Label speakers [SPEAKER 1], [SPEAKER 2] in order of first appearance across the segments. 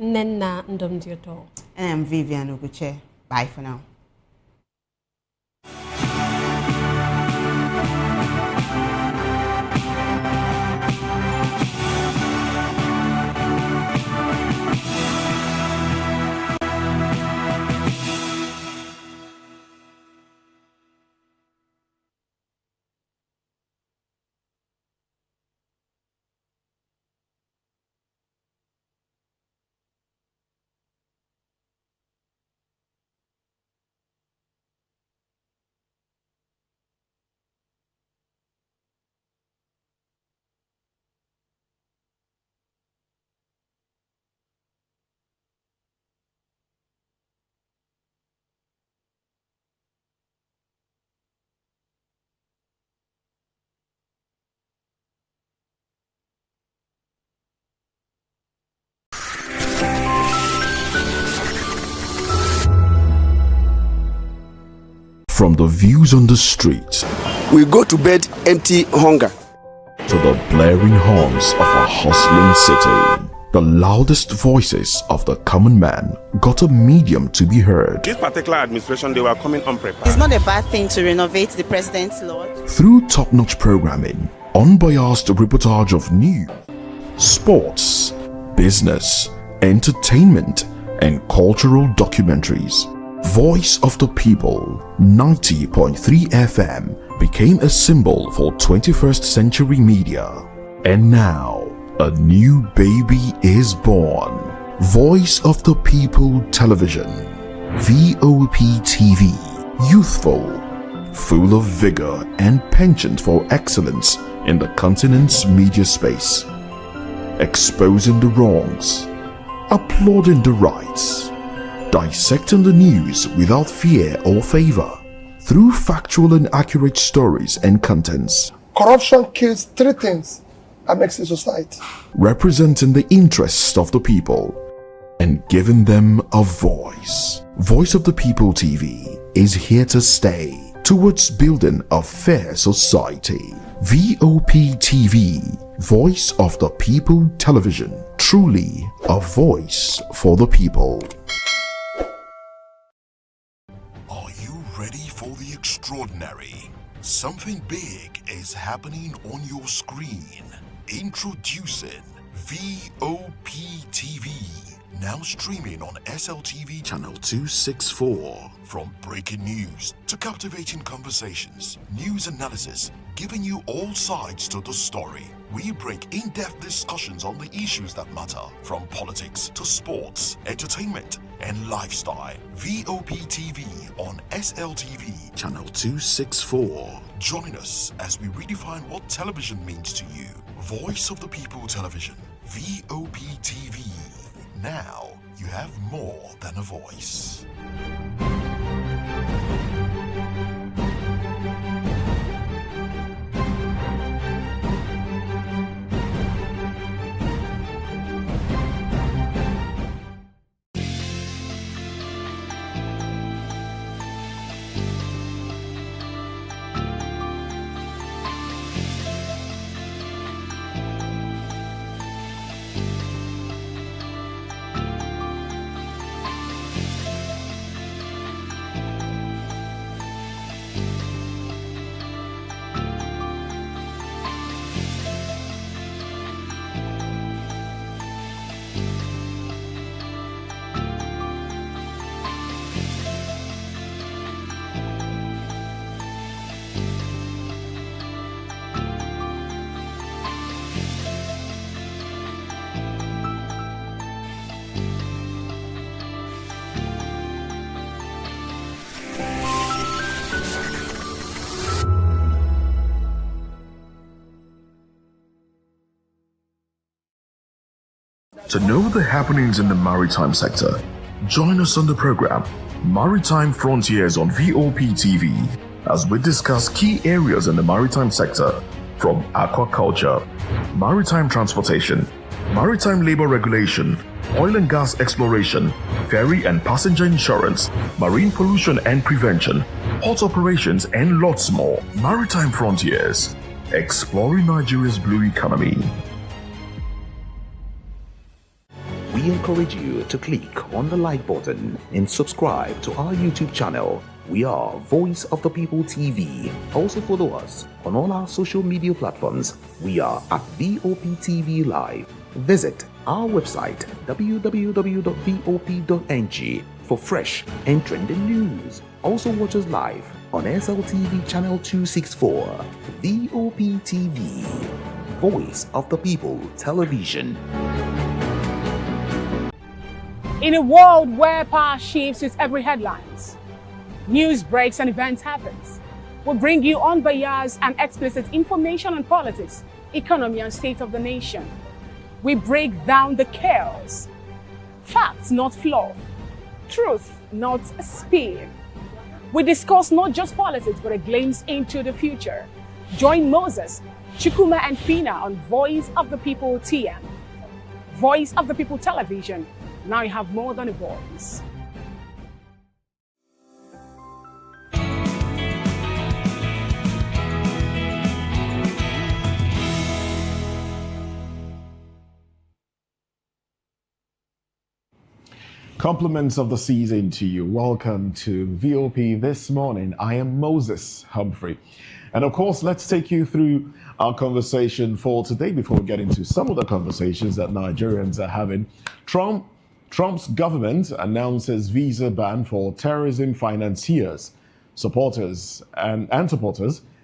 [SPEAKER 1] Nenna Ndomdioto.
[SPEAKER 2] And I'm Vivian Oguche. Bye for now.
[SPEAKER 3] From the views on the street,
[SPEAKER 4] we go to bed empty hunger,
[SPEAKER 3] to the blaring horns of a hustling city, the loudest voices of the common man got a medium to be heard.
[SPEAKER 5] This particular administration, they were coming unprepared.
[SPEAKER 6] It's not a bad thing to renovate the president's lodge.
[SPEAKER 3] Through top-notch programming, unbiased reportage of news, sports, business, entertainment, and cultural documentaries, Voice of the People 90.3 FM became a symbol for 21st century media. And now, a new baby is born. Voice of the People Television, VOP TV, youthful, full of vigor and penchant for excellence in the continent's media space, exposing the wrongs, applauding the rights, dissecting the news without fear or favor, through factual and accurate stories and contents.
[SPEAKER 7] Corruption kills three things that makes a society.
[SPEAKER 3] Representing the interests of the people and giving them a voice. Voice of the People TV is here to stay towards building a fair society. VOP TV, Voice of the People Television, truly a voice for the people.
[SPEAKER 8] Ready for the extraordinary? Something big is happening on your screen. Introducing VOP TV, now streaming on SLTV channel 264. From breaking news to captivating conversations, news analysis, giving you all sides to the story. We break in-depth discussions on the issues that matter, from politics to sports, entertainment, and lifestyle. VOP TV on SLTV channel 264. Join us as we redefine what television means to you. Voice of the People Television, VOP TV. Now you have more than a voice.
[SPEAKER 3] To know the happenings in the maritime sector, join us on the program Maritime Frontiers on VOP TV as we discuss key areas in the maritime sector, from aquaculture, maritime transportation, maritime labor regulation, oil and gas exploration, ferry and passenger insurance, marine pollution and prevention, port operations, and lots more. Maritime Frontiers, exploring Nigeria's blue economy.
[SPEAKER 8] We
[SPEAKER 9] we encourage you to click on the like button and subscribe to our YouTube channel. We are Voice of the People TV. Also follow us on all our social media platforms. We are at VOP TV Live. Visit our website www.vop.ng for fresh and trending news. Also watch us live on SLTV channel 264. VOP TV, Voice of the People Television.
[SPEAKER 10] In a world where power shifts with every headlines, news breaks and events happens, we bring you unbiased and explicit information on politics, economy and state of the nation. We break down the chaos. Facts, not fluff. Truth, not spin. We discuss not just politics, but a glimpse into the future. Join Moses, Chukuma and Fina on Voice of the People TM. Voice of the People Television. Now you have more than a voice.
[SPEAKER 3] Compliments of the season to you. Welcome to VOP this morning. I am Moses Humphrey. And of course, let's take you through our conversation for today before we get into some of the conversations that Nigerians are having. Trump's government announces visa ban for terrorism financiers, supporters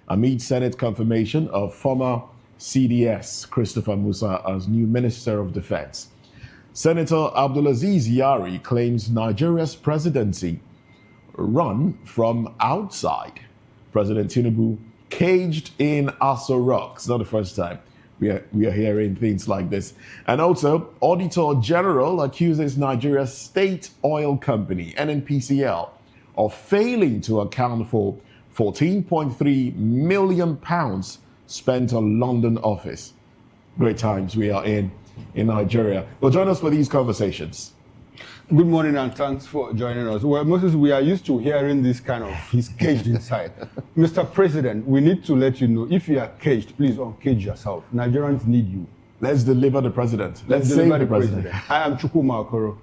[SPEAKER 3] amid Senate confirmation of former CDS Christopher Musa as new Minister of Defense. Senator Abdulaziz Yari claims Nigeria's presidency run from outside. President Tinubu caged in Aso Rock. It's not the first time we are hearing things like this. And also, Auditor General accuses Nigeria's state oil company, NNPCL, of failing to account for £14.3 million spent on London office. Great times we are in Nigeria. Well, join us for these conversations.
[SPEAKER 11] Good morning and thanks for joining us. Well, Moses, we are used to hearing this kind of, he's caged inside. Mr. President, we need to let you know, if you are caged, please uncage yourself. Nigerians need you.
[SPEAKER 3] Let's deliver the president. Let's deliver the president.
[SPEAKER 11] I am Chukuma Okoro.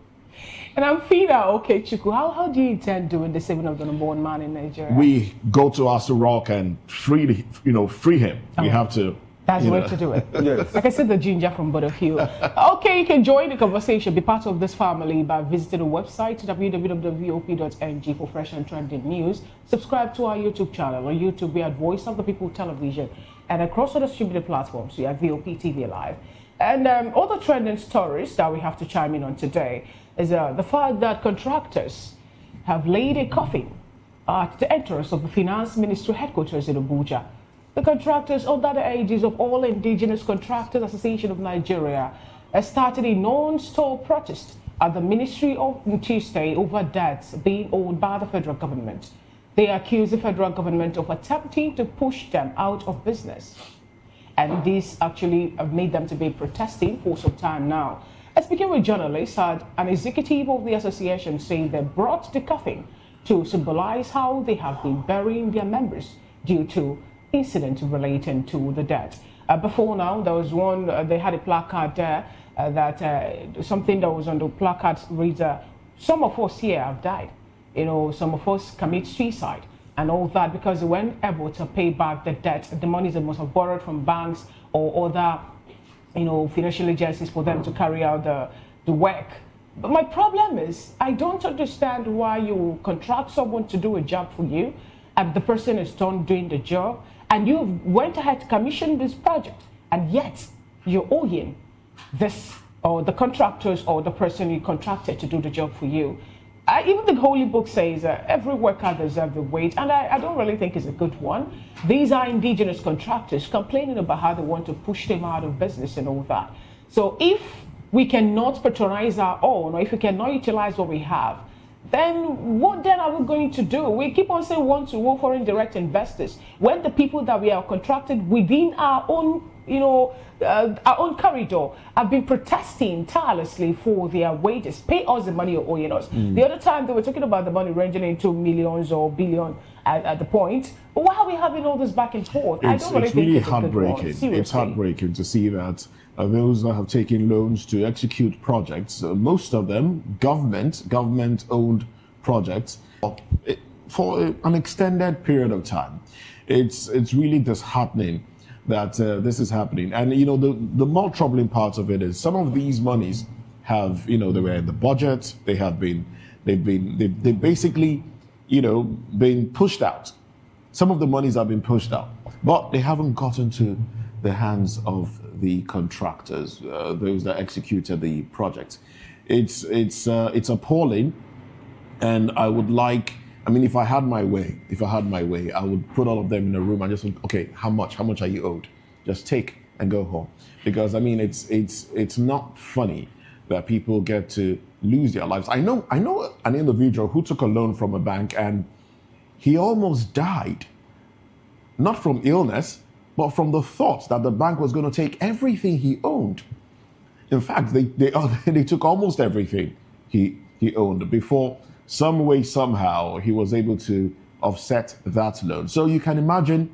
[SPEAKER 10] And I'm Fina. Okay, Chuku, how do you intend doing the saving of the number one man in Nigeria?
[SPEAKER 3] We go to Aso Rock and free him. We have to.
[SPEAKER 10] That's the way to do it. Yes. Like I said, the ginger from Butterfield. Okay, you can join the conversation, be part of this family by visiting the website www.vop.ng for fresh and trending news. Subscribe to our YouTube channel. On YouTube, we are Voice of the People Television. And across all the distributed platforms, we have VOP TV Live. And other trending stories that we have to chime in on today is the fact that contractors have laid a coffin at the entrance of the Finance Ministry headquarters in Abuja. The contractors under the aegis of All Indigenous Contractors Association of Nigeria started a non-stop protest at the Ministry on Tuesday over debts being owed by the federal government. They accuse the federal government of attempting to push them out of business. And this actually made them to be protesting for some time now. Speaking with journalists, an executive of the association saying they brought the coffin to symbolize how they have been burying their members due to incident relating to the death. Before now, there was one, they had a placard there that something that was on the placard reads, some of us here have died. You know, some of us commit suicide and all that because they weren't able to pay back the debt, the monies they must have borrowed from banks or other, financial agencies for them to carry out the work. But my problem is, I don't understand why you contract someone to do a job for you and the person is done doing the job, and you went ahead to commission this project, and yet you're owing this or the contractors or the person you contracted to do the job for you. Even the Holy Book says every worker deserves a wage, and I don't really think it's a good one. These are indigenous contractors complaining about how they want to push them out of business and all that. So if we cannot patronize our own, or if we cannot utilize what we have, then what then are we going to do? We keep on saying we want to work for indirect investors when the people that we are contracted within our own, our own corridor have been protesting tirelessly for their wages. Pay us the money you're owing us. The other time they were talking about the money ranging into millions or billion at the point. But why are we having all this back and forth? I don't really think it's a good one.
[SPEAKER 3] It's heartbreaking to see that those that have taken loans to execute projects, most of them government-owned projects, for an extended period of time. It's really disheartening that this is happening. And you know, the more troubling part of it is some of these monies have, you know, they were in the budget. They've basically, you know, been pushed out. Some of the monies have been pushed out, but they haven't gotten to the hands of the contractors, those that executed the project. It's appalling, and I would like. I mean, if I had my way, I would put all of them in a room and just, okay, how much are you owed? Just take and go home. Because I mean, it's not funny that people get to lose their lives. I know an individual who took a loan from a bank and he almost died, not from illness, but from the thought that the bank was going to take everything he owned. In fact, they took almost everything he owned before. Some way, somehow, he was able to offset that loan. So you can imagine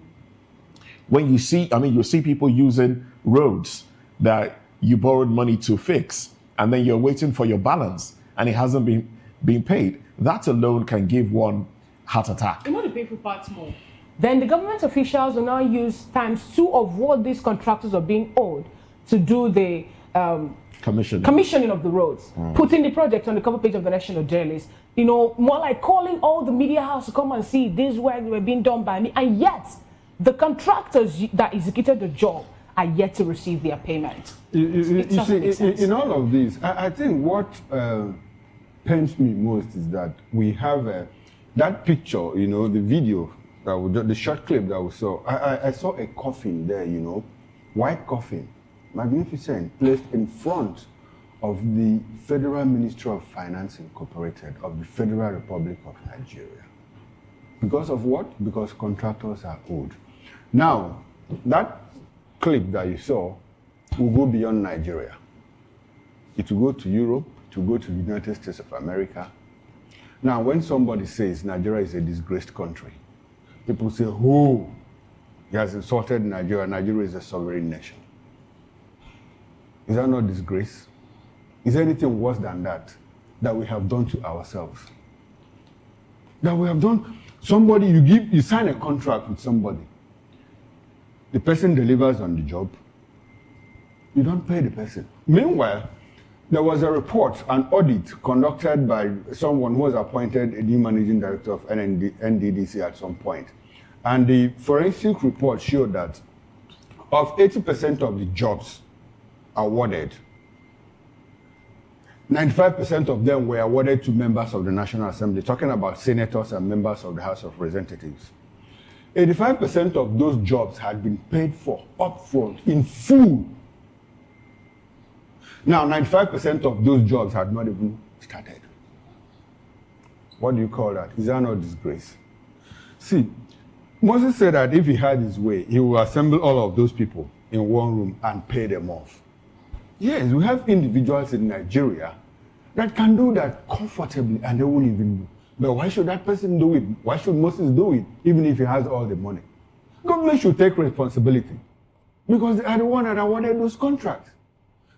[SPEAKER 3] when you see people using roads that you borrowed money to fix, and then you're waiting for your balance, and it hasn't been paid. That alone can give one heart attack.
[SPEAKER 10] You know the painful part more. Then the government officials will now use ×2 of what these contractors are being owed to do the commissioning of the roads, putting the project on the cover page of the National Dailies. You know, more like calling all the media houses to come and see this work were being done by me, and yet the contractors that executed the job are yet to receive their payment.
[SPEAKER 11] You see, in all of this, I think what pains me most is that we have that picture, you know, the video, the short clip that we saw. I saw a coffin there, you know, white coffin, magnificent, placed in front of the Federal Ministry of Finance Incorporated of the Federal Republic of Nigeria. Because of what? Because contractors are owed. Now, that clip that you saw will go beyond Nigeria. It will go to Europe, it will go to the United States of America. Now, when somebody says Nigeria is a disgraced country, people say, oh, he has insulted Nigeria. Nigeria is a sovereign nation. Is that not disgrace? Is there anything worse than that we have done to ourselves? That we have done, somebody, you sign a contract with somebody. The person delivers on the job. You don't pay the person. Meanwhile, there was a report, an audit conducted by someone who was appointed a new managing director of NDDC at some point. And the forensic report showed that of 80% of the jobs awarded, 95% of them were awarded to members of the National Assembly, talking about senators and members of the House of Representatives. 85% of those jobs had been paid for upfront in full. Now, 95% of those jobs had not even started. What do you call that? Is that not disgrace? See, Moses said that if he had his way, he will assemble all of those people in one room and pay them off. Yes, we have individuals in Nigeria that can do that comfortably and they won't even know. But why should that person do it? Why should Moses do it, even if he has all the money? Government should take responsibility because they are the one that awarded those contracts.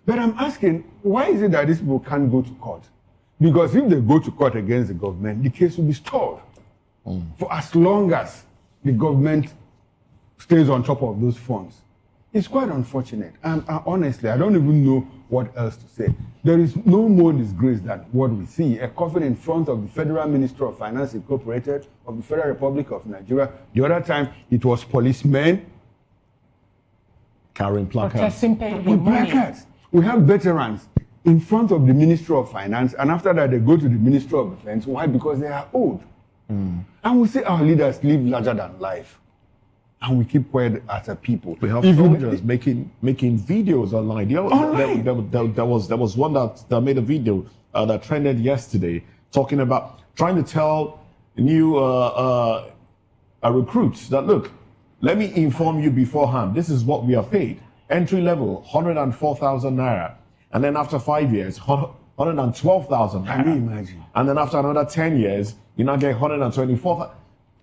[SPEAKER 11] But I'm asking, why is it that these people can't go to court? Because if they go to court against the government, the case will be stalled for as long as the government stays on top of those funds. It's quite unfortunate. And honestly, I don't even know what else to say. There is no more disgrace than what we see. A coffin in front of the Federal Ministry of Finance Incorporated of the Federal Republic of Nigeria. The other time, it was policemen
[SPEAKER 3] carrying placards.
[SPEAKER 11] With placards. We have veterans in front of the Ministry of Finance, and after that, they go to the Ministry of Defense. Why? Because they are old. And we see our leaders live larger than life. And we keep quiet as a people.
[SPEAKER 3] We have soldiers making videos online. There was one that made a video that trended yesterday talking about trying to tell new recruits that, look, let me inform you beforehand. This is what we are paid. Entry level, 104,000 naira. And then after 5 years, 112,000 naira.
[SPEAKER 11] Can you imagine?
[SPEAKER 3] And then after another 10 years, you now get 124,000.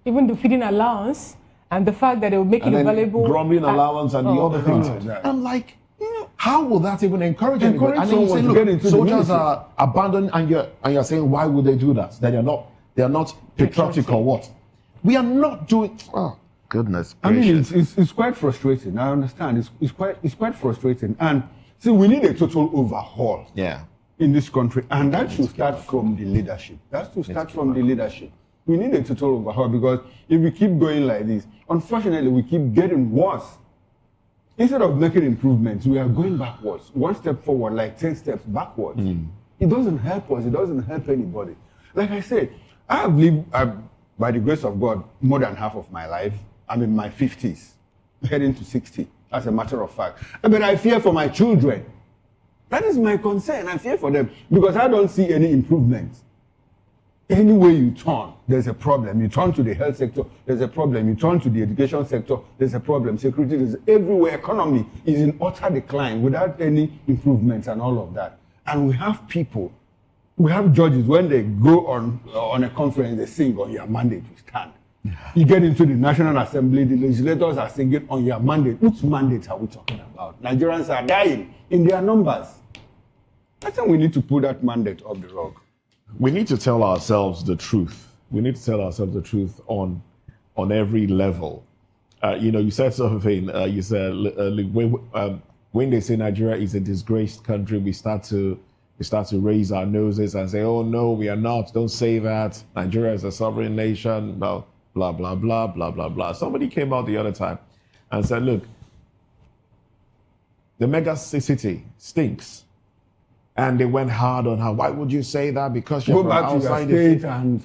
[SPEAKER 10] Even the feeding allowance and the fact that they will make it available.
[SPEAKER 3] Grumbling allowance and the other things.
[SPEAKER 11] God.
[SPEAKER 3] I'm like, How will that even encourage anybody?
[SPEAKER 11] Encourage
[SPEAKER 3] And then you say,
[SPEAKER 11] someone to get
[SPEAKER 3] look,
[SPEAKER 11] into the
[SPEAKER 3] soldiers
[SPEAKER 11] military.
[SPEAKER 3] are abandoned, and you're saying, why would they do that? That they are not patriotic or what? We are not doing. Oh goodness gracious!
[SPEAKER 11] I mean, it's quite frustrating. I understand. It's quite frustrating. And see, we need a total overhaul.
[SPEAKER 3] Yeah.
[SPEAKER 11] In this country, and that should start from the leadership. That should start from the leadership. We need a total overhaul, because if we keep going like this, unfortunately, we keep getting worse. Instead of making improvements, we are going backwards. One step forward, like 10 steps backwards. It doesn't help us. It doesn't help anybody. Like I said, I have lived, by the grace of God, more than half of my life. I'm in my 50s, heading to 60, as a matter of fact. But I fear for my children. That is my concern. I fear for them, because I don't see any improvements. Anywhere you turn, there's a problem. You turn to the health sector, there's a problem. You turn to the education sector, there's a problem. Security is everywhere. Economy is in utter decline without any improvements and all of that. And we have people, we have judges, when they go on a conference, they sing on your mandate, you stand. You get into the National Assembly, the legislators are singing on your mandate. Which mandate are we talking about? Nigerians are dying in their numbers. I think we need to put that mandate off the rug.
[SPEAKER 3] We need to tell ourselves the truth. We need to tell ourselves the truth on every level. You said something. You said when they say Nigeria is a disgraced country, we start to raise our noses and say, "Oh no, we are not. Don't say that. Nigeria is a sovereign nation." Blah blah blah blah blah blah blah. Somebody came out the other time and said, "Look, the mega city stinks." And they went hard on her. Why would you say that? Because you're
[SPEAKER 11] go
[SPEAKER 3] from
[SPEAKER 11] back to your
[SPEAKER 3] outside
[SPEAKER 11] state and.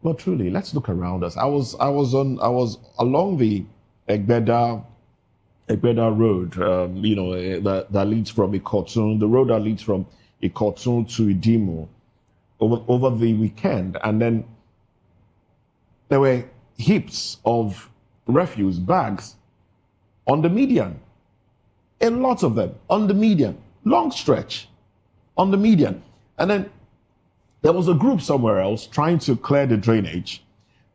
[SPEAKER 3] Well, truly, let's look around us. I was along the Egbeda Road. That leads from Ikotun. The road that leads from Ikotun to Idimo over the weekend, and then there were heaps of refuse bags on the median. A lot of them on the median, long stretch. On the median. And then there was a group somewhere else trying to clear the drainage.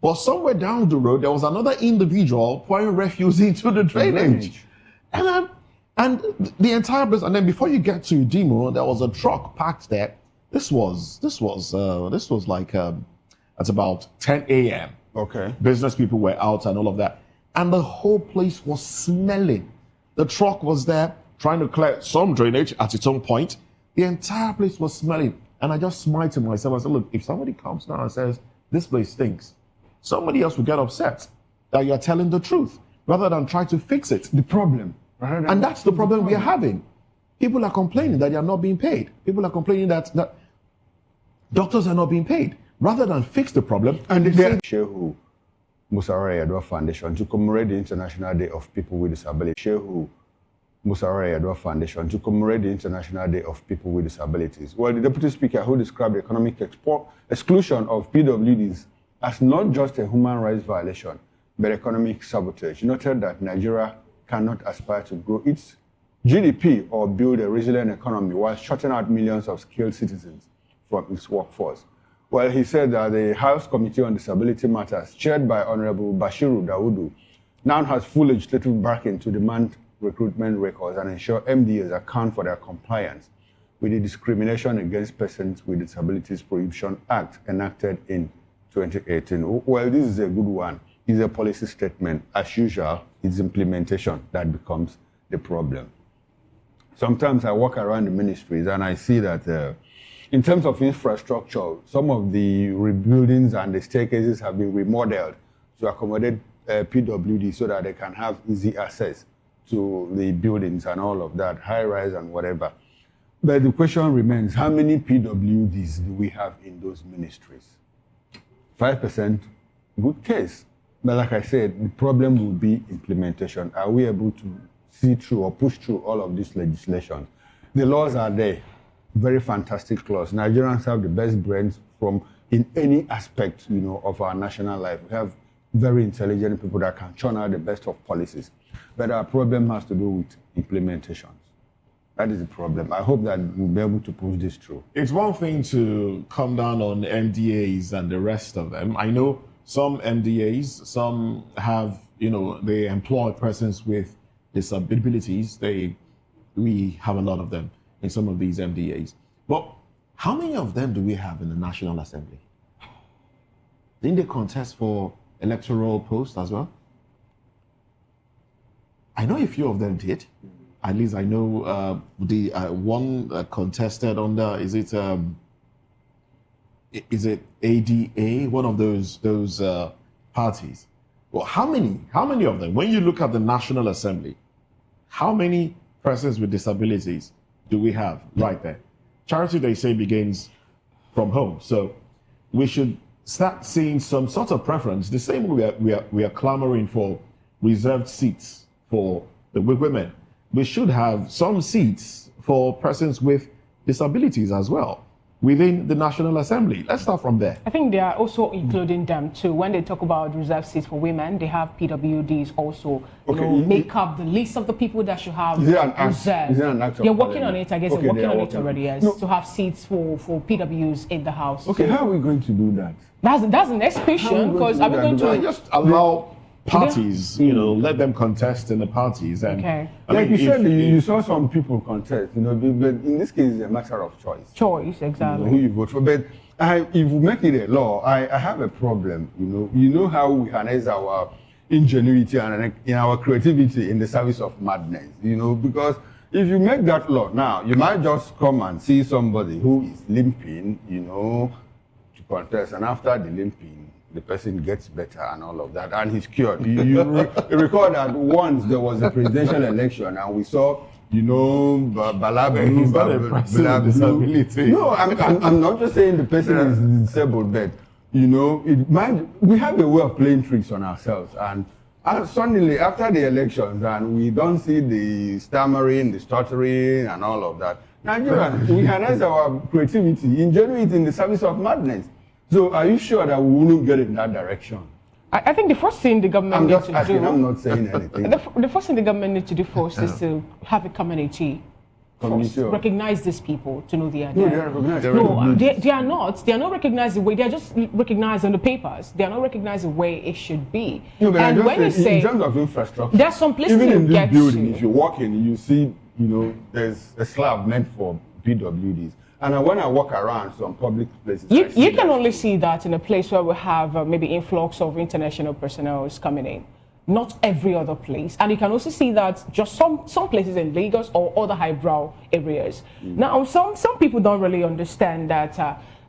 [SPEAKER 3] But somewhere down the road, there was another individual pouring refuse into the drainage. And the entire place, and then before you get to Idimo, there was a truck parked there. This was like at about 10 a.m.
[SPEAKER 11] Okay.
[SPEAKER 3] Business people were out and all of that. And the whole place was smelling. The truck was there trying to clear some drainage at its own point. The entire place was smelling. And I just smiled to myself. I said, look, if somebody comes down and says, this place stinks, somebody else will get upset that you're telling the truth rather than try to fix it.
[SPEAKER 11] The problem.
[SPEAKER 3] And that's the problem we are having. People are complaining that they are not being paid. People are complaining that doctors are not being paid. Rather than fix the problem.
[SPEAKER 11] And the Shehu Musara Yadwa Foundation to commemorate the International Day of People with Disabilities. Shehu Musara Yadwa Foundation to commemorate the International Day of People with Disabilities. Well, the Deputy Speaker, who described the economic exclusion of PWDs as not just a human rights violation, but economic sabotage, noted that Nigeria cannot aspire to grow its GDP or build a resilient economy while shutting out millions of skilled citizens from its workforce. Well, he said that the House Committee on Disability Matters, chaired by Honorable Bashiru Dawudu, now has full legislative backing to demand recruitment records and ensure MDAs account for their compliance with the Discrimination Against Persons with Disabilities Prohibition Act enacted in 2018. Well, this is a good one. It's a policy statement. As usual, it's implementation that becomes the problem. Sometimes I walk around the ministries and I see that in terms of infrastructure, some of the buildings and the staircases have been remodeled to accommodate PWD so that they can have easy access to the buildings and all of that, high rise and whatever. But the question remains, how many PWDs do we have in those ministries? 5%, good case. But like I said, the problem will be implementation. Are we able to see through or push through all of this legislation? The laws are there. Very fantastic laws. Nigerians have the best brains from in any aspect, of our national life. We have very intelligent people that can churn out the best of policies. But our problem has to do with implementations. That is the problem. I hope that we'll be able to push this through.
[SPEAKER 3] It's one thing to come down on MDAs and the rest of them. I know some MDAs, some have, they employ persons with disabilities. They
[SPEAKER 12] we have a lot of them in some of these MDAs. But how many of them do we have in the National Assembly? Didn't they contest for electoral posts as well? I know a few of them did. At least I know the one contested under, is it ADA, one of those parties? Well, how many of them? When you look at the National Assembly, how many persons with disabilities do we have right there? Charity, they say, begins from home. So we should start seeing some sort of preference. The same way we are clamoring for reserved seats for the women. We should have some seats for persons with disabilities as well within the National Assembly. Let's start from there.
[SPEAKER 10] I think they are also including them too. When they talk about reserved seats for women, they have PWDs also make up the list of the people that should have reserved.
[SPEAKER 11] Is it an act of
[SPEAKER 10] They're working on it, I guess. They're working on it already, yes,
[SPEAKER 11] No.
[SPEAKER 10] to have seats for PWs in the House.
[SPEAKER 11] Okay, how are we going to do that?
[SPEAKER 10] That's the next question, because are we going to
[SPEAKER 12] just allow parties, let them contest in the parties. And
[SPEAKER 10] okay.
[SPEAKER 11] Like you said, you saw some people contest, but in this case, it's a matter of choice.
[SPEAKER 10] Choice, exactly.
[SPEAKER 11] Who you vote for. But if we make it a law, I have a problem. You know how we harness our ingenuity and in our creativity in the service of madness. Because if you make that law now, you might just come and see somebody who is limping, to contest, and after the limping, the person gets better and all of that, and he's cured. You recall that once there was a presidential election and we saw,
[SPEAKER 12] He's not a person with disability.
[SPEAKER 11] No, I'm not just saying the person is disabled, but we have a way of playing tricks on ourselves, and suddenly after the elections, and we don't see the stammering, the stuttering, and all of that. Nigerians, we harness our creativity, ingenuity in the service of madness. So are you sure that we won't get in that direction?
[SPEAKER 10] I think the first thing the government needs to do...
[SPEAKER 11] I'm not saying anything.
[SPEAKER 10] The first thing the government needs to do first is to have a community first. Recognize these people to know their
[SPEAKER 11] No, they are recognized.
[SPEAKER 10] No, they are not. They are not recognized the way... They are just recognized on the papers. They are not recognized the way it should be.
[SPEAKER 11] No, but
[SPEAKER 10] and when you say...
[SPEAKER 11] In terms of infrastructure...
[SPEAKER 10] There are some places
[SPEAKER 11] even in
[SPEAKER 10] you
[SPEAKER 11] this
[SPEAKER 10] get
[SPEAKER 11] building,
[SPEAKER 10] to.
[SPEAKER 11] if you walk in, you see, there's a slab meant for PWDs. And when I walk around some public places,
[SPEAKER 10] you can only see that in a place where we have maybe influx of international personnel coming in. Not every other place. And you can also see that just some places in Lagos or other highbrow areas. Now, some people don't really understand that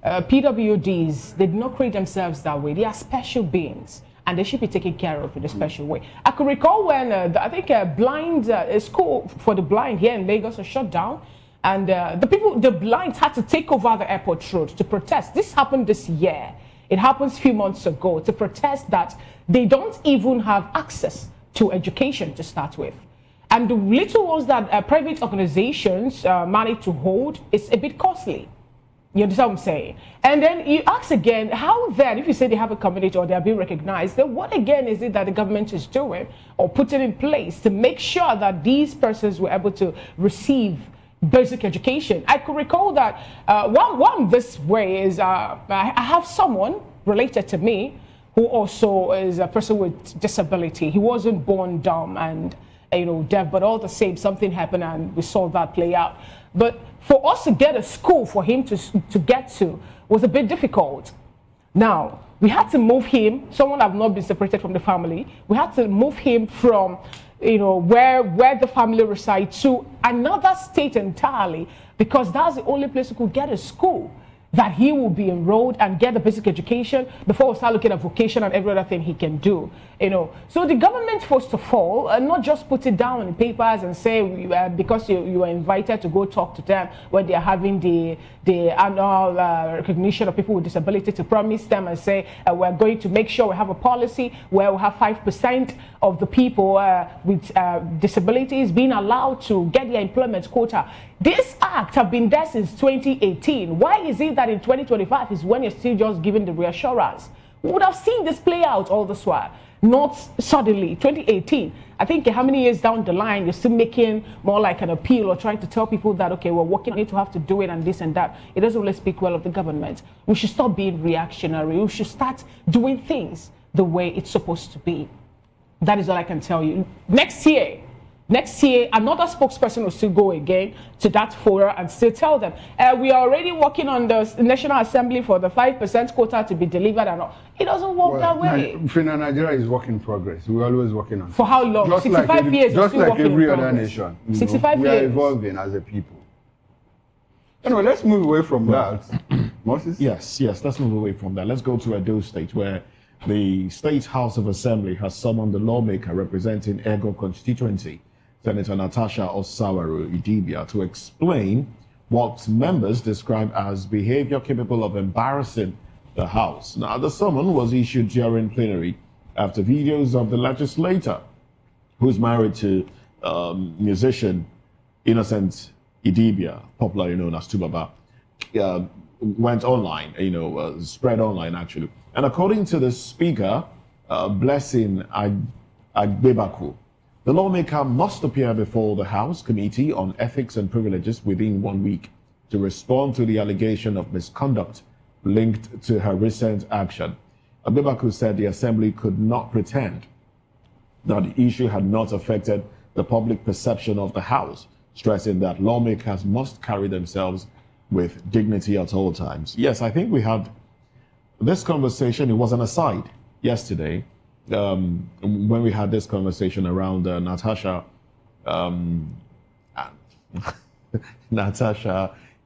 [SPEAKER 10] PWDs, they did not create themselves that way. They are special beings, and they should be taken care of in a special way. I could recall when I think a school for the blind here in Lagos was shut down. And the blinds had to take over the airport road to protest. This happened this year. It happens a few months ago to protest that they don't even have access to education to start with. And the little ones that private organizations manage to hold is a bit costly. You understand what I'm saying? And then you ask again, how then, if you say they have a community or they are being recognized, then what again is it that the government is doing or putting in place to make sure that these persons were able to receive basic education? I could recall that one this way is I have someone related to me who also is a person with disability. He wasn't born dumb and deaf, but all the same, something happened and we saw that play out. But for us to get a school for him to get to was a bit difficult. Now, we had to move him, someone have not been separated from the family, we had to move him from where the family resides to another state entirely, because that's the only place we could get a school that he will be enrolled and get the basic education before we start looking at vocation and every other thing he can do. So the government, first of all, not just put it down in the papers and say because you are invited to go talk to them when they are having the annual recognition of people with disability, to promise them and say we're going to make sure we have a policy where we have 5% of the people with disabilities being allowed to get their employment quota. This act have been there since 2018. Why is it that in 2025 is when you're still just giving the reassurance? We would have seen this play out all this while, not suddenly. 2018, I think how many years down the line, you're still making more like an appeal or trying to tell people that, okay, we're working on it to have to do it and this and that. It doesn't really speak well of the government. We should stop being reactionary. We should start doing things the way it's supposed to be. That is all I can tell you. Next year, Next year, another spokesperson will still go again to that forum and still tell them, we are already working on the National Assembly for the 5% quota to be delivered and all. It doesn't work that way.
[SPEAKER 11] Nigeria is work in progress. We're always working on it.
[SPEAKER 10] For how long?
[SPEAKER 11] Just
[SPEAKER 10] 65 years.
[SPEAKER 11] Just like every other nation.
[SPEAKER 10] 65 years.
[SPEAKER 11] We are evolving as a people. Anyway, let's move away from that. Moses?
[SPEAKER 12] Yes, let's move away from that. Let's go to Edo State, where the State House of Assembly has summoned the lawmaker representing Ego constituency, Senator Natasha Osawaru Idibia, to explain what members describe as behavior capable of embarrassing the House. Now, the summon was issued during plenary after videos of the legislator, who's married to musician Innocent Idibia, popularly known as Tubaba, went online, spread online actually. And according to the speaker, Blessing Agbebaku, the lawmaker must appear before the House Committee on Ethics and Privileges within 1 week to respond to the allegation of misconduct linked to her recent action. Agbebaku said the Assembly could not pretend that the issue had not affected the public perception of the House, stressing that lawmakers must carry themselves with dignity at all times. Yes, I think we had this conversation. It was an aside yesterday when we had this conversation around Natasha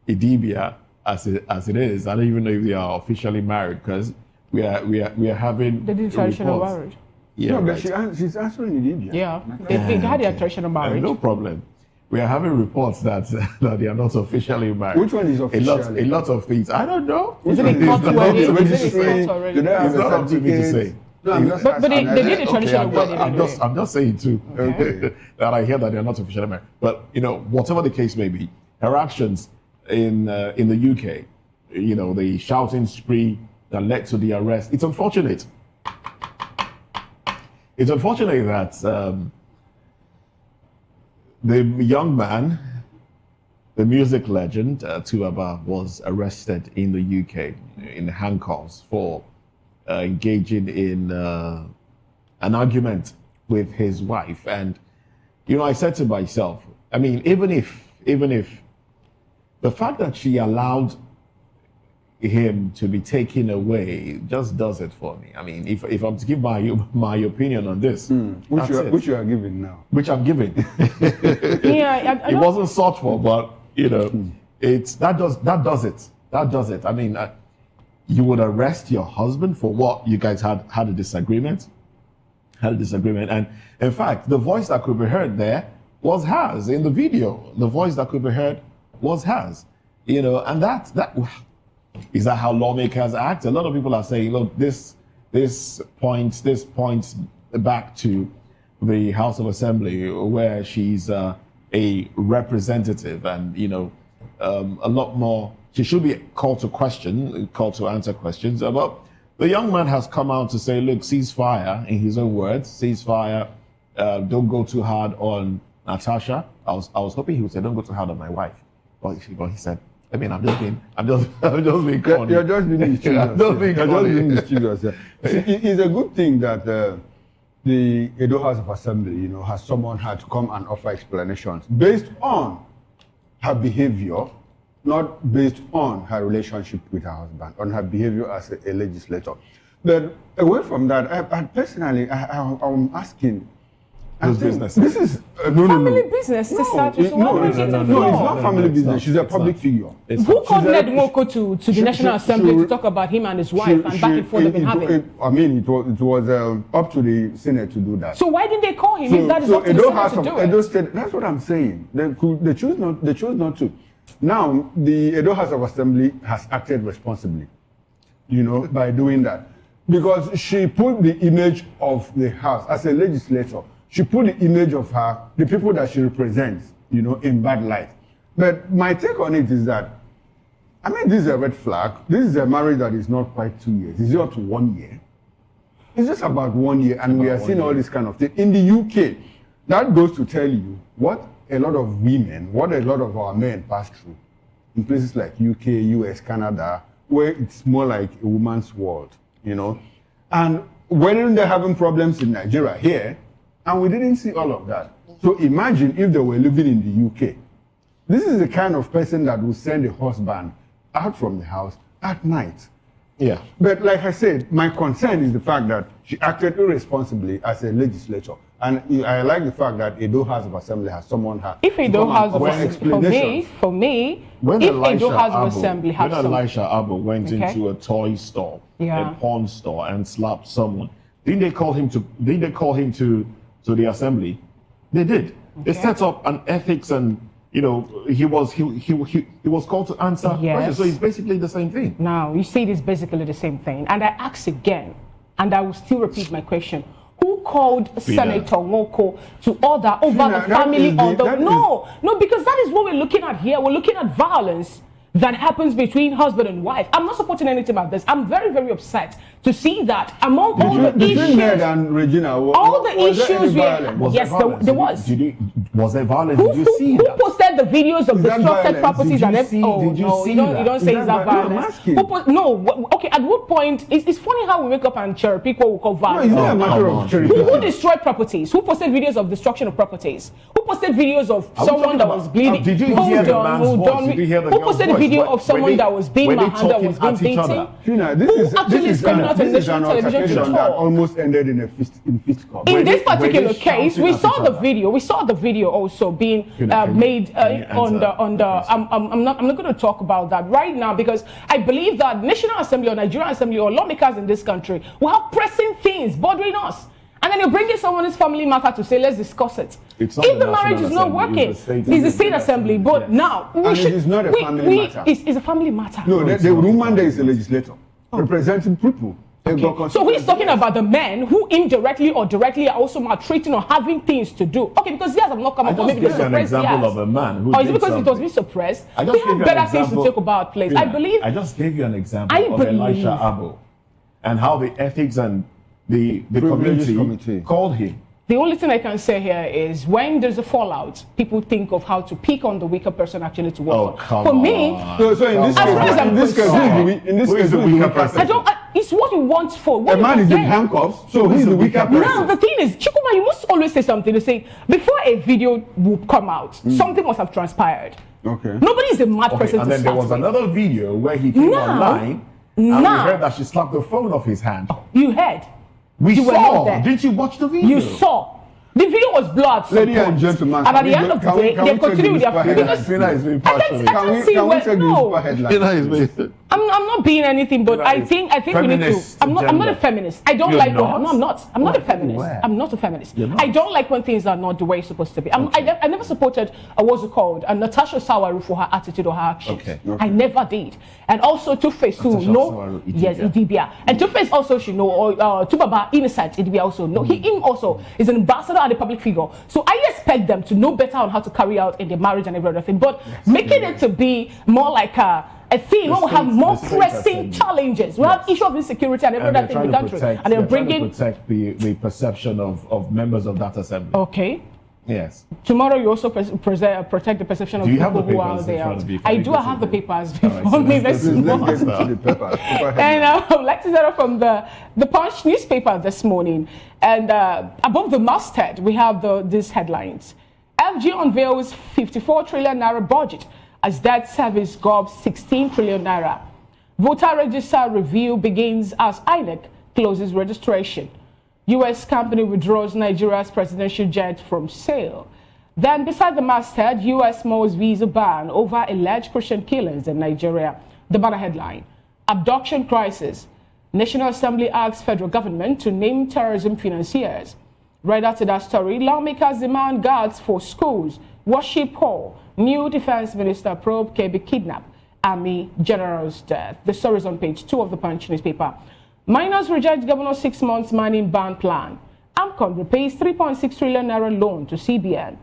[SPEAKER 12] Idibia as it is. I don't even know if they are officially married, because we are having
[SPEAKER 10] they did traditional marriage.
[SPEAKER 11] Yeah, no, but she's answering Idibia.
[SPEAKER 10] Yeah, they had their traditional marriage.
[SPEAKER 12] No problem. We are having reports that that they are not officially married.
[SPEAKER 11] Which one is officially?
[SPEAKER 12] A lot of things. I don't know.
[SPEAKER 10] Is it a court wedding?
[SPEAKER 12] It's not up to me to say.
[SPEAKER 10] No, but they did a traditional wedding.
[SPEAKER 12] I'm just saying too,
[SPEAKER 11] Okay.
[SPEAKER 12] that I hear that they are not officially married. But whatever the case may be, her actions in the UK, the shouting spree that led to the arrest. It's unfortunate. It's unfortunate that the young man, the music legend, Tuaba, was arrested in the UK in handcuffs for engaging in an argument with his wife. And, I said to myself, I mean, even if the fact that she allowed him to be taken away just does it for me. I mean, if I'm to give my opinion on this,
[SPEAKER 11] which you are giving now,
[SPEAKER 12] which I'm giving, it wasn't sought for, but it's that does it. I mean, you would arrest your husband for what? You guys had a disagreement, and in fact, the voice that could be heard there was hers in the video. The voice that could be heard was hers, and that. Is that how lawmakers act? A lot of people are saying, look, this points back to the House of Assembly, where she's a representative, and a lot more. She should be called to answer questions. But the young man has come out to say, look, ceasefire, in his own words, ceasefire. Don't go too hard on Natasha. I was hoping he would say, don't go too hard on my wife, but he said, I mean, I'm just being corny.
[SPEAKER 11] You're just being mischievous. It's a good thing that the Edo House of Assembly, has someone had to come and offer explanations based on her behavior, not based on her relationship with her husband, on her behavior as a legislator. But away from that, I personally, I'm asking.
[SPEAKER 12] Business.
[SPEAKER 11] This is
[SPEAKER 10] family business to start with.
[SPEAKER 11] No, it's not family business. She's a public figure.
[SPEAKER 10] Who called Ned Nwoko to the National Assembly to talk about him and his wife and back and forth they've been having?
[SPEAKER 11] I mean, it was up to the Senate to do that.
[SPEAKER 10] So why didn't they call him if that is up to the Senate to do it?
[SPEAKER 11] Edo State, that's what I'm saying. They chose not to. Now, the Edo House of Assembly has acted responsibly, by doing that. Because she put the image of the House as a legislator. She put the image of her, the people that she represents, in bad light. But my take on it is that, I mean, this is a red flag. This is a marriage that is not quite 2 years. It's not 1 year. It's just about 1 year, and we are seeing all this kind of thing. In the UK, that goes to tell you what a lot of our men pass through in places like UK, US, Canada, where it's more like a woman's world, And when they're having problems in Nigeria here, and we didn't see all of that. So imagine if they were living in the UK. This is the kind of person that will send a husband out from the house at night.
[SPEAKER 12] Yeah.
[SPEAKER 11] But like I said, my concern is the fact that she acted irresponsibly as a legislator. And I like the fact that Edo House of Assembly has summoned her.
[SPEAKER 10] If Edo House of Assembly, for me, if Edo House of Assembly has
[SPEAKER 12] when Elisha Abbo went into a toy store,
[SPEAKER 10] Yeah.
[SPEAKER 12] a pawn store, and slapped someone, didn't they call him to the assembly? They did. They set up an ethics, and he was called to answer questions. So it's basically the same thing.
[SPEAKER 10] Now you see, it is basically the same thing. And I ask again, and I will still repeat my question. Who called Senator Nwoko to order over the family No, because that is what we're looking at here. We're looking at violence that happens between husband and wife. I'm not supporting anything about this. I'm very, very upset to see that among all the issues.
[SPEAKER 11] Ned and Regina,
[SPEAKER 10] all the issues there was.
[SPEAKER 12] Was there violence?
[SPEAKER 10] Who,
[SPEAKER 12] did you see
[SPEAKER 10] who
[SPEAKER 12] that?
[SPEAKER 10] posted the videos of destructed properties and everything?
[SPEAKER 12] Did you see
[SPEAKER 10] you don't say it's that violence. Okay, at what point? It's funny how we wake up and cherry pick what we call violence.
[SPEAKER 11] No, it's not a matter of cherry picking.
[SPEAKER 10] Who destroyed properties? Who posted videos of destruction of properties? Who posted videos of someone that was bleeding?
[SPEAKER 12] Did you hear the man's voice? Did you hear the
[SPEAKER 10] Who
[SPEAKER 12] girl's
[SPEAKER 10] posted a
[SPEAKER 12] voice?
[SPEAKER 10] video of someone that was being manhandled, was being beaten?
[SPEAKER 11] This is an altercation that almost ended in a fistcuff.
[SPEAKER 10] In this particular case, we saw the video. We saw the video also being made on the. I'm not going to talk about that right now because I believe that National Assembly or Nigerian Assembly or lawmakers in this country will have pressing things bothering us. And then you're bringing someone's family matter to say, let's discuss it. If the marriage is not working, it's the state assembly. But now,
[SPEAKER 11] it is not a family matter.
[SPEAKER 10] It's a family matter.
[SPEAKER 11] No, the woman there is a legislator representing people.
[SPEAKER 10] Okay. So he's talking about the men who indirectly or directly are also maltreating or having things to do. Okay, because yes, I've not come up with maybe
[SPEAKER 12] an example of a man who
[SPEAKER 10] or is it because it was being suppressed? We have better things to talk about, please. I believe.
[SPEAKER 12] I just gave you an example of Elisha Abbo and how the ethics and the committee called him.
[SPEAKER 10] The only thing I can say here is when there's a fallout, people think of how to pick on the weaker person actually to work on. For me,
[SPEAKER 11] so in this case, the weaker person?
[SPEAKER 10] It's what you want for.
[SPEAKER 11] A man is in handcuffs, so who's the weaker person?
[SPEAKER 10] Now, the thing is, Chukuma, you must always say something to say, before a video will come out, something must have transpired.
[SPEAKER 11] Okay.
[SPEAKER 10] Nobody is a mad person
[SPEAKER 12] and
[SPEAKER 10] to
[SPEAKER 12] then there was another video where he came online, and we heard that she slapped the phone off his hand.
[SPEAKER 10] You heard?
[SPEAKER 12] We saw. Didn't you watch the video?
[SPEAKER 10] You saw. The video was blurred.
[SPEAKER 11] Ladies and gentlemen,
[SPEAKER 10] and at the end of the day, they continue with their
[SPEAKER 12] because
[SPEAKER 10] I'm not being anything, but I think we need to. I'm not a feminist. I don't like. No, I'm not. I'm not a feminist. I'm not a feminist. I don't like when things are not the way it's supposed to be. I never supported what's it called, Natasha Sawaru for her attitude or her actions. I never did. And also Two-Face too. No, yes, Idibia. And Two-Face also should know. Or Tubaba Innocent Idibia also. No, him also is an ambassador and a public figure. So I expect them to know better on how to carry out in their marriage and every other thing. But making it to be more like a thing where we have more pressing challenges. We have issue of insecurity and every other thing in the country. And they're bringing
[SPEAKER 12] to protect the perception of members of that assembly.
[SPEAKER 10] Okay.
[SPEAKER 12] Yes.
[SPEAKER 10] Tomorrow you also protect the perception of people who are there. I do. I have the papers before me this morning. And I would like to start off from the Punch newspaper this morning. And above the masthead, we have these headlines. FG unveils 54 trillion naira budget as debt service gobs 16 trillion naira. Voter register review begins as INEC closes registration. U.S. company withdraws Nigeria's presidential jet from sale. Then, beside the masthead, U.S. most visa ban over alleged Christian killings in Nigeria. The banner headline, abduction crisis. National Assembly asks federal government to name terrorism financiers. Right after that story, lawmakers demand guards for schools, worship hall. New defense minister probe KB kidnap. Army general's death. The story is on page 2 of the Punch newspaper. Miners reject governor's 6 months mining ban plan. AMCON repays 3.6 trillion naira loan to CBN.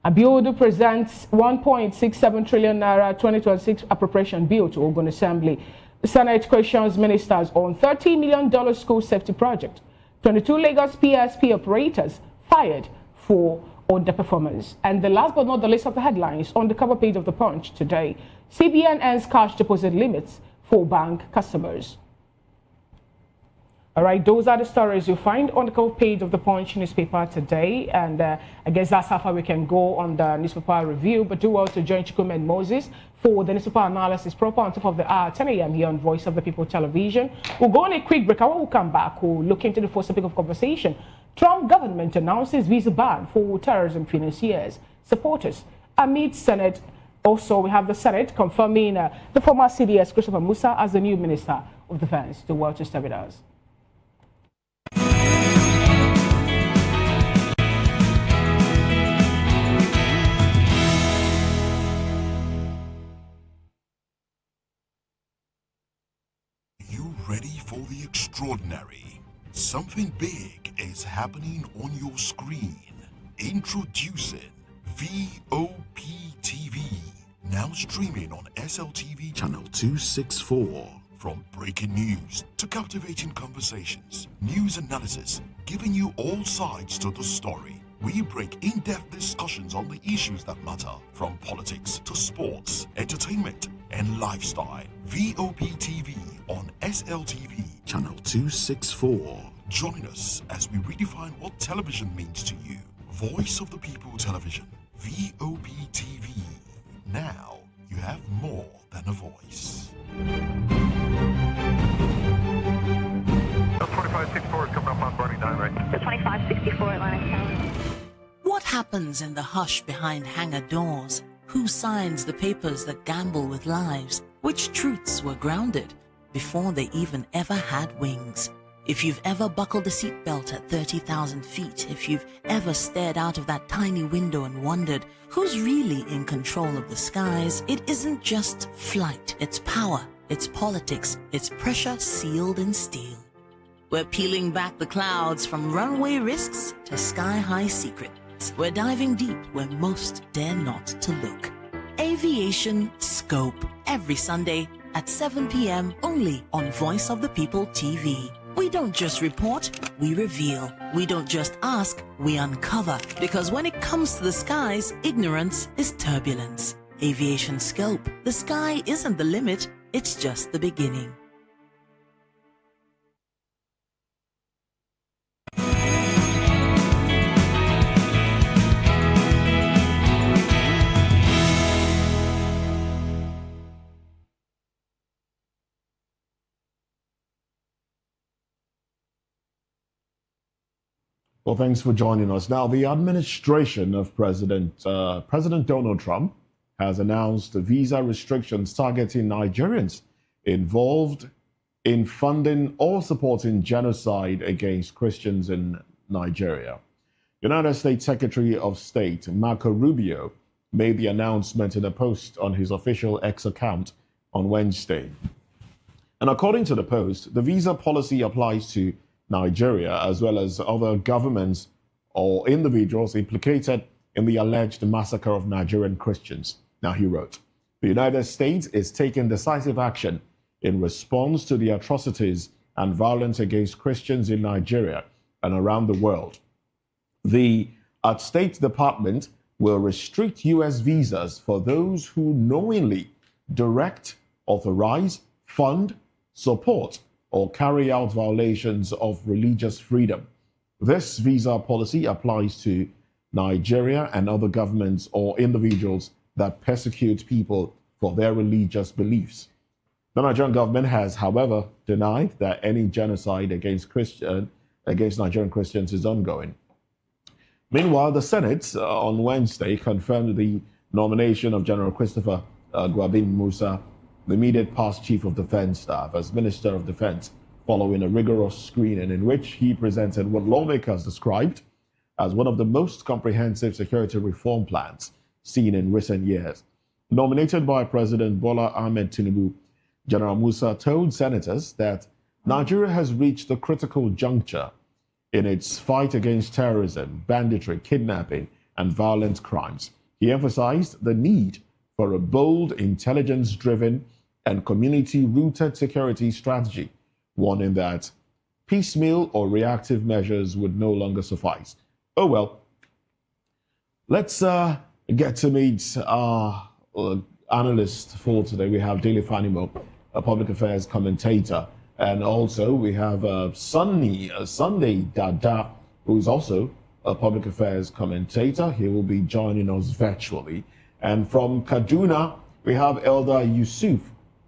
[SPEAKER 10] Abiodun presents 1.67 trillion naira 2026 appropriation bill to Ogun Assembly. The Senate questions ministers on $30 million school safety project. 22 Lagos PSP operators fired for underperformance. And the last but not the least of the headlines on the cover page of the Punch today. CBN ends cash deposit limits for bank customers. All right, those are the stories you find on the cover page of the Punch newspaper today. And I guess that's how far we can go on the newspaper review. But do well to join Chukwuma and Moses for the newspaper analysis proper on top of the hour, 10 a.m. here on Voice of the People Television. We'll go on a quick break. When we'll come back, we'll look into the first topic of conversation. Trump government announces visa ban for terrorism financiers, supporters. Amid Senate, also we have the Senate confirming the former CDS Christopher Musa as the new Minister of Defense. Do well to stay with us.
[SPEAKER 8] Ready for the extraordinary? Something big is happening on your screen. Introducing VOP TV, now streaming on SLTV channel 264. From breaking news to captivating conversations, news analysis, giving you all sides to the story. We break in-depth discussions on the issues that matter, from politics to sports, entertainment, and lifestyle. VOP TV on SLTV channel 264. Join us as we redefine what television means to you. Voice of the People Television, VOP TV. Now you have more than a voice.
[SPEAKER 13] 2564 is coming up on Burning 9, right?
[SPEAKER 14] The 2564 Atlantic Tower.
[SPEAKER 15] What happens in the hush behind hangar doors? Who signs the papers that gamble with lives? Which truths were grounded before they even ever had wings? If you've ever buckled a seatbelt at 30,000 feet, if you've ever stared out of that tiny window and wondered who's really in control of the skies, it isn't just flight, it's power, it's politics, it's pressure sealed in steel. We're peeling back the clouds from runway risks to sky-high secrets. We're diving deep where most dare not to look. Aviation Scope, every Sunday at 7 p.m. only on Voice of the People TV. We don't just report, we reveal. We don't just ask, we uncover. Because when it comes to the skies, ignorance is turbulence. Aviation Scope, the sky isn't the limit, it's just the beginning.
[SPEAKER 12] Well, thanks for joining us. Now, the administration of President Donald Trump has announced visa restrictions targeting Nigerians involved in funding or supporting genocide against Christians in Nigeria. United States Secretary of State Marco Rubio made the announcement in a post on his official X account on Wednesday. And according to the post, the visa policy applies to Nigeria, as well as other governments or individuals implicated in the alleged massacre of Nigerian Christians. Now, he wrote, the United States is taking decisive action in response to the atrocities and violence against Christians in Nigeria and around the world. The State Department will restrict U.S. visas for those who knowingly direct, authorize, fund, support, or carry out violations of religious freedom. This visa policy applies to Nigeria and other governments or individuals that persecute people for their religious beliefs. The Nigerian government has, however, denied that any genocide against Nigerian Christians is ongoing. Meanwhile, the Senate on Wednesday confirmed the nomination of General Christopher Gwabin Musa, the immediate past Chief of Defense Staff, as Minister of Defense, following a rigorous screening in which he presented what lawmakers described as one of the most comprehensive security reform plans seen in recent years. Nominated by President Bola Ahmed Tinubu, General Musa told senators that Nigeria has reached a critical juncture in its fight against terrorism, banditry, kidnapping, and violent crimes. He emphasized the need for a bold, intelligence-driven, and community-rooted security strategy, warning that piecemeal or reactive measures would no longer suffice. Oh well, let's get to meet our analyst for today. We have Daily Fanimo, a public affairs commentator And also we have Sunday Dada, who is also a public affairs commentator. He will be joining us virtually. And from Kaduna, we have Elder Yusuf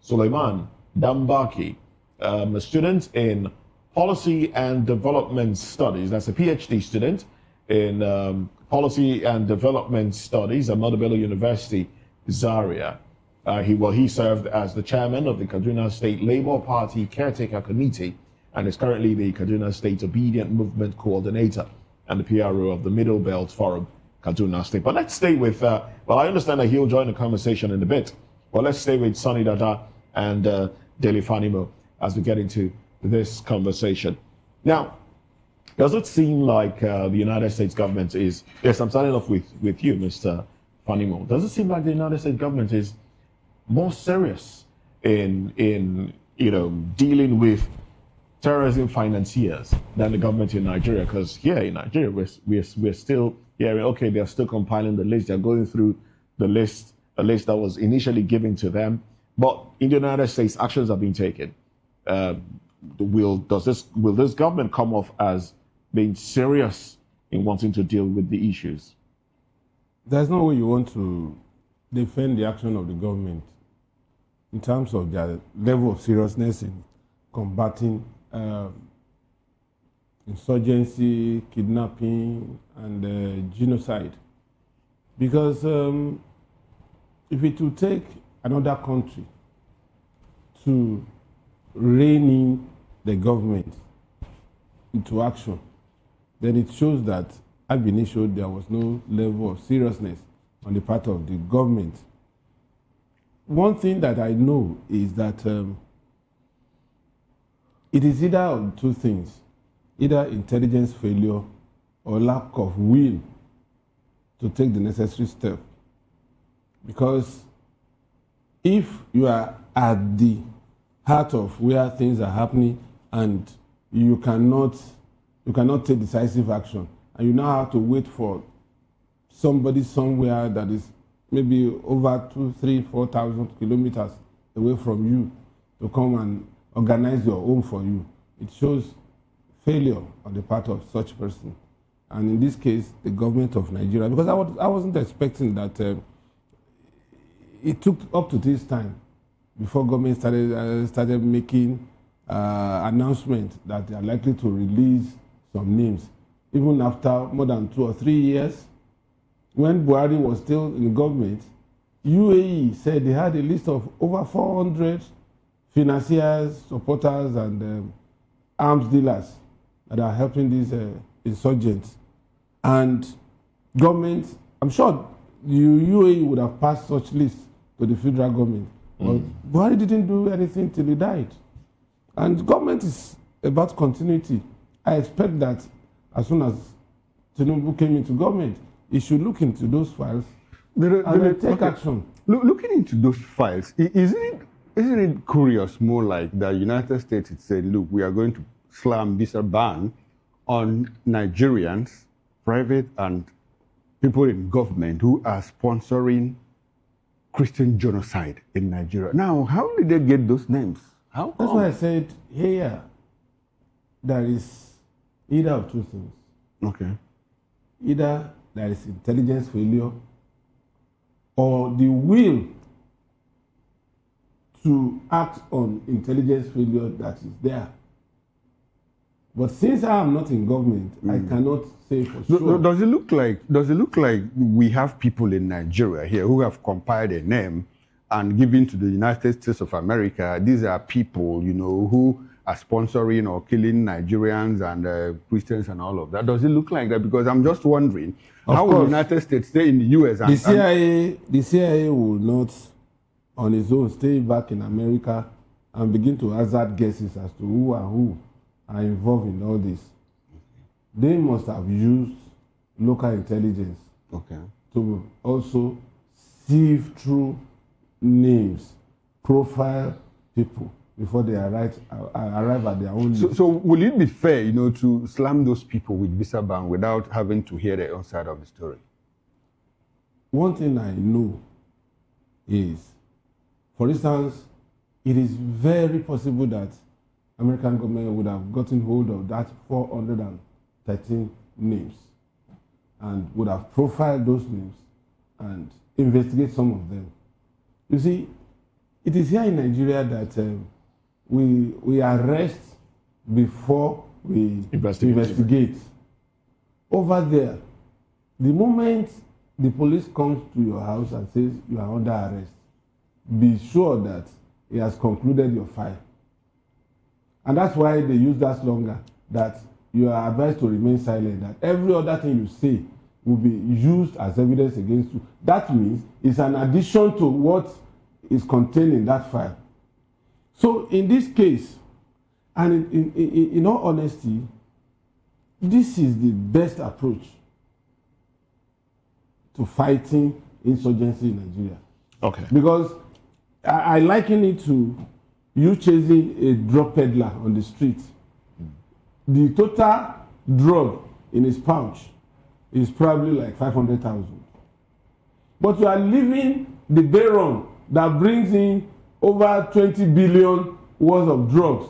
[SPEAKER 12] Suleiman Dambaki, a student in Policy and Development Studies. That's a PhD student in Policy and Development Studies at Madabello University, Zaria. He served as the chairman of the Kaduna State Labour Party Caretaker Committee and is currently the Kaduna State Obedient Movement Coordinator and the PRO of the Middle Belt Forum, Kaduna State. But let's stay with, well, I understand that he'll join the conversation in a bit. Well, let's stay with Sunny Dada and Dele Fanimo as we get into this conversation. Now, does it seem like the United States government is, yes, I'm starting off with you, Mr. Fanimo. Does it seem like the United States government is more serious in dealing with terrorism financiers than the government in Nigeria? Because here in Nigeria, we're still hearing, okay, they're still compiling the list, they're going through the list that was initially given to them. But in the United States, actions are being taken. Will this government come off as being serious in wanting to deal with the issues?
[SPEAKER 16] There's no way you want to defend the action of the government in terms of their level of seriousness in combating insurgency, kidnapping, and genocide. Because if it will take another country to rein in the government into action, then it shows that ab initio there was no level of seriousness on the part of the government. One thing that I know is that it is either of two things, either intelligence failure or lack of will to take the necessary step. Because if you are at the heart of where things are happening and you cannot take decisive action, and you now have to wait for somebody somewhere that is maybe over 2,000, 3,000, 4,000 kilometers away from you to come and organize your own for you, it shows failure on the part of such person. And in this case, the government of Nigeria, because I wasn't expecting that it took up to this time before government started making announcements that they are likely to release some names. Even after more than 2 or 3 years, when Buhari was still in government, UAE said they had a list of over 400 financiers, supporters, and arms dealers that are helping these insurgents. And government, I'm sure the UAE would have passed such lists to the federal government. But Buhari didn't do anything till he died. And government is about continuity. I expect that as soon as Tinubu came into government, he should look into those files and take action.
[SPEAKER 11] Looking into those files, isn't it curious more like the United States had said, look, we are going to slam visa ban on Nigerians, private and people in government who are sponsoring Christian genocide in Nigeria. Now, how did they get those names? How come?
[SPEAKER 16] That's why I said here, there is either of two things.
[SPEAKER 11] Okay.
[SPEAKER 16] Either there is intelligence failure or the will to act on intelligence failure that is there. But since I am not in government, I cannot say for sure.
[SPEAKER 11] Does it look like we have people in Nigeria here who have compiled a name and given to the United States of America? These are people, who are sponsoring or killing Nigerians and Christians and all of that. Does it look like that? Because I'm just wondering, how will the United States stay in the U.S.
[SPEAKER 16] The CIA will not, on its own, stay back in America and begin to hazard guesses as to who and who are involved in all this. They must have used local intelligence to also sieve through names, profile people before they arrive at their own list.
[SPEAKER 11] So will it be fair, to slam those people with visa ban without having to hear their own side of the story?
[SPEAKER 16] One thing I know is, for instance, it is very possible that American government would have gotten hold of that 413 names and would have profiled those names and investigate some of them. You see, it is here in Nigeria that we arrest before we investigate. Over there, the moment the police comes to your house and says you are under arrest, be sure that he has concluded your file. And that's why they use that slogan, that you are advised to remain silent, that every other thing you say will be used as evidence against you. That means it's an addition to what is contained in that file. So in this case, and in all honesty, this is the best approach to fighting insurgency in Nigeria.
[SPEAKER 12] Okay.
[SPEAKER 16] Because I liken it to you chasing a drug peddler on the street. The total drug in his pouch is probably like 500,000. But you are leaving the baron that brings in over 20 billion worth of drugs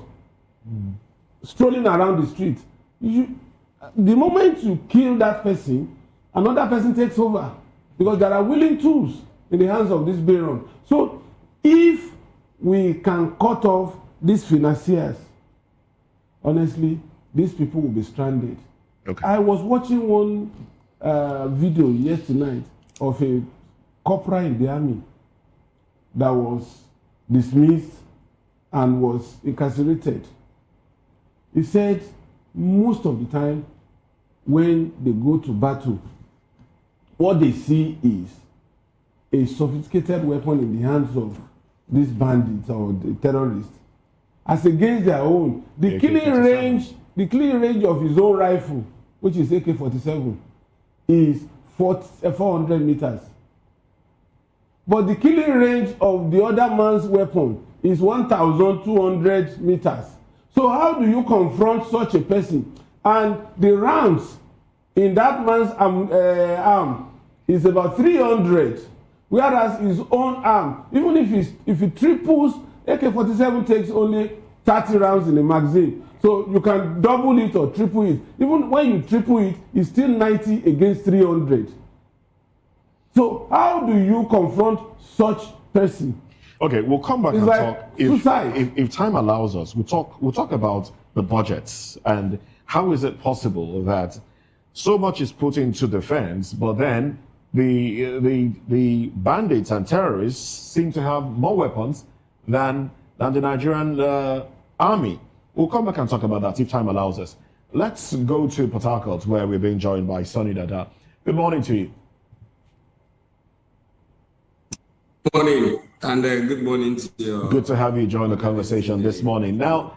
[SPEAKER 16] strolling around the street. The moment you kill that person, another person takes over because there are willing tools in the hands of this baron. So if we can cut off these financiers, honestly, these people will be stranded.
[SPEAKER 12] Okay.
[SPEAKER 16] I was watching one video yesterday night of a corporal in the army that was dismissed and was incarcerated. He said most of the time when they go to battle, what they see is a sophisticated weapon in the hands of these bandits or the terrorists as against their own. The killing range of his own rifle, which is AK-47, is 400 meters. But the killing range of the other man's weapon is 1,200 meters. So how do you confront such a person? And the rounds in that man's arm is about 300, whereas his own arm, even if he triples, AK-47 takes only 30 rounds in a magazine. So you can double it or triple it. Even when you triple it, it's still 90 against 300. So how do you confront such person?
[SPEAKER 12] Okay, we'll come back and
[SPEAKER 16] like
[SPEAKER 12] talk. If time allows us, we'll talk about the budgets and how is it possible that so much is put into defense, but then the bandits and terrorists seem to have more weapons than the Nigerian army. We'll come back and talk about that if time allows us. Let's go to Port Harcourt, where we're being joined by Sonny Dada. Good morning to you.
[SPEAKER 17] Good morning, and good morning to you.
[SPEAKER 12] Good to have you join the conversation this morning. Now,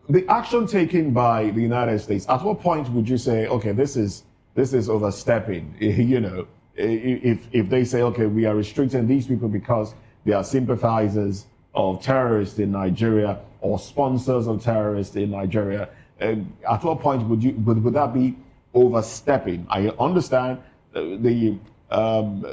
[SPEAKER 12] the action taken by the United States, at what point would you say, okay, this is overstepping? You know, if they say, okay, we are restricting these people because they are sympathizers of terrorists in Nigeria or sponsors of terrorists in Nigeria, at what point would that be overstepping? I understand the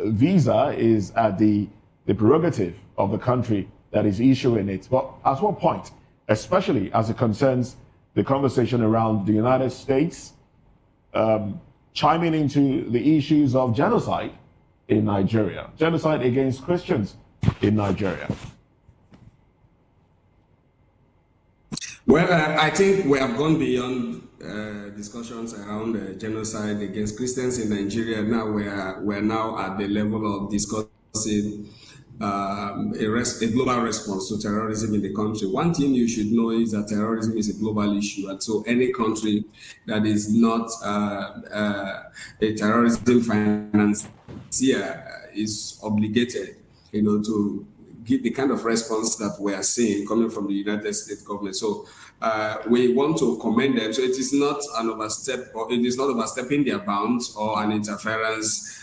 [SPEAKER 12] visa is at the prerogative of the country that is issuing it, but at what point, especially as it concerns the conversation around the United States chiming into the issues of genocide in Nigeria, genocide against Christians in Nigeria?
[SPEAKER 17] Well, I think we have gone beyond discussions around genocide against Christians in Nigeria. Now we're now at the level of discussing a global response to terrorism in the country. One thing you should know is that terrorism is a global issue, and so any country that is not a terrorism financier is obligated, to give the kind of response that we are seeing coming from the United States government. So we want to commend them. So it is not an overstep, or it is not overstepping their bounds or an interference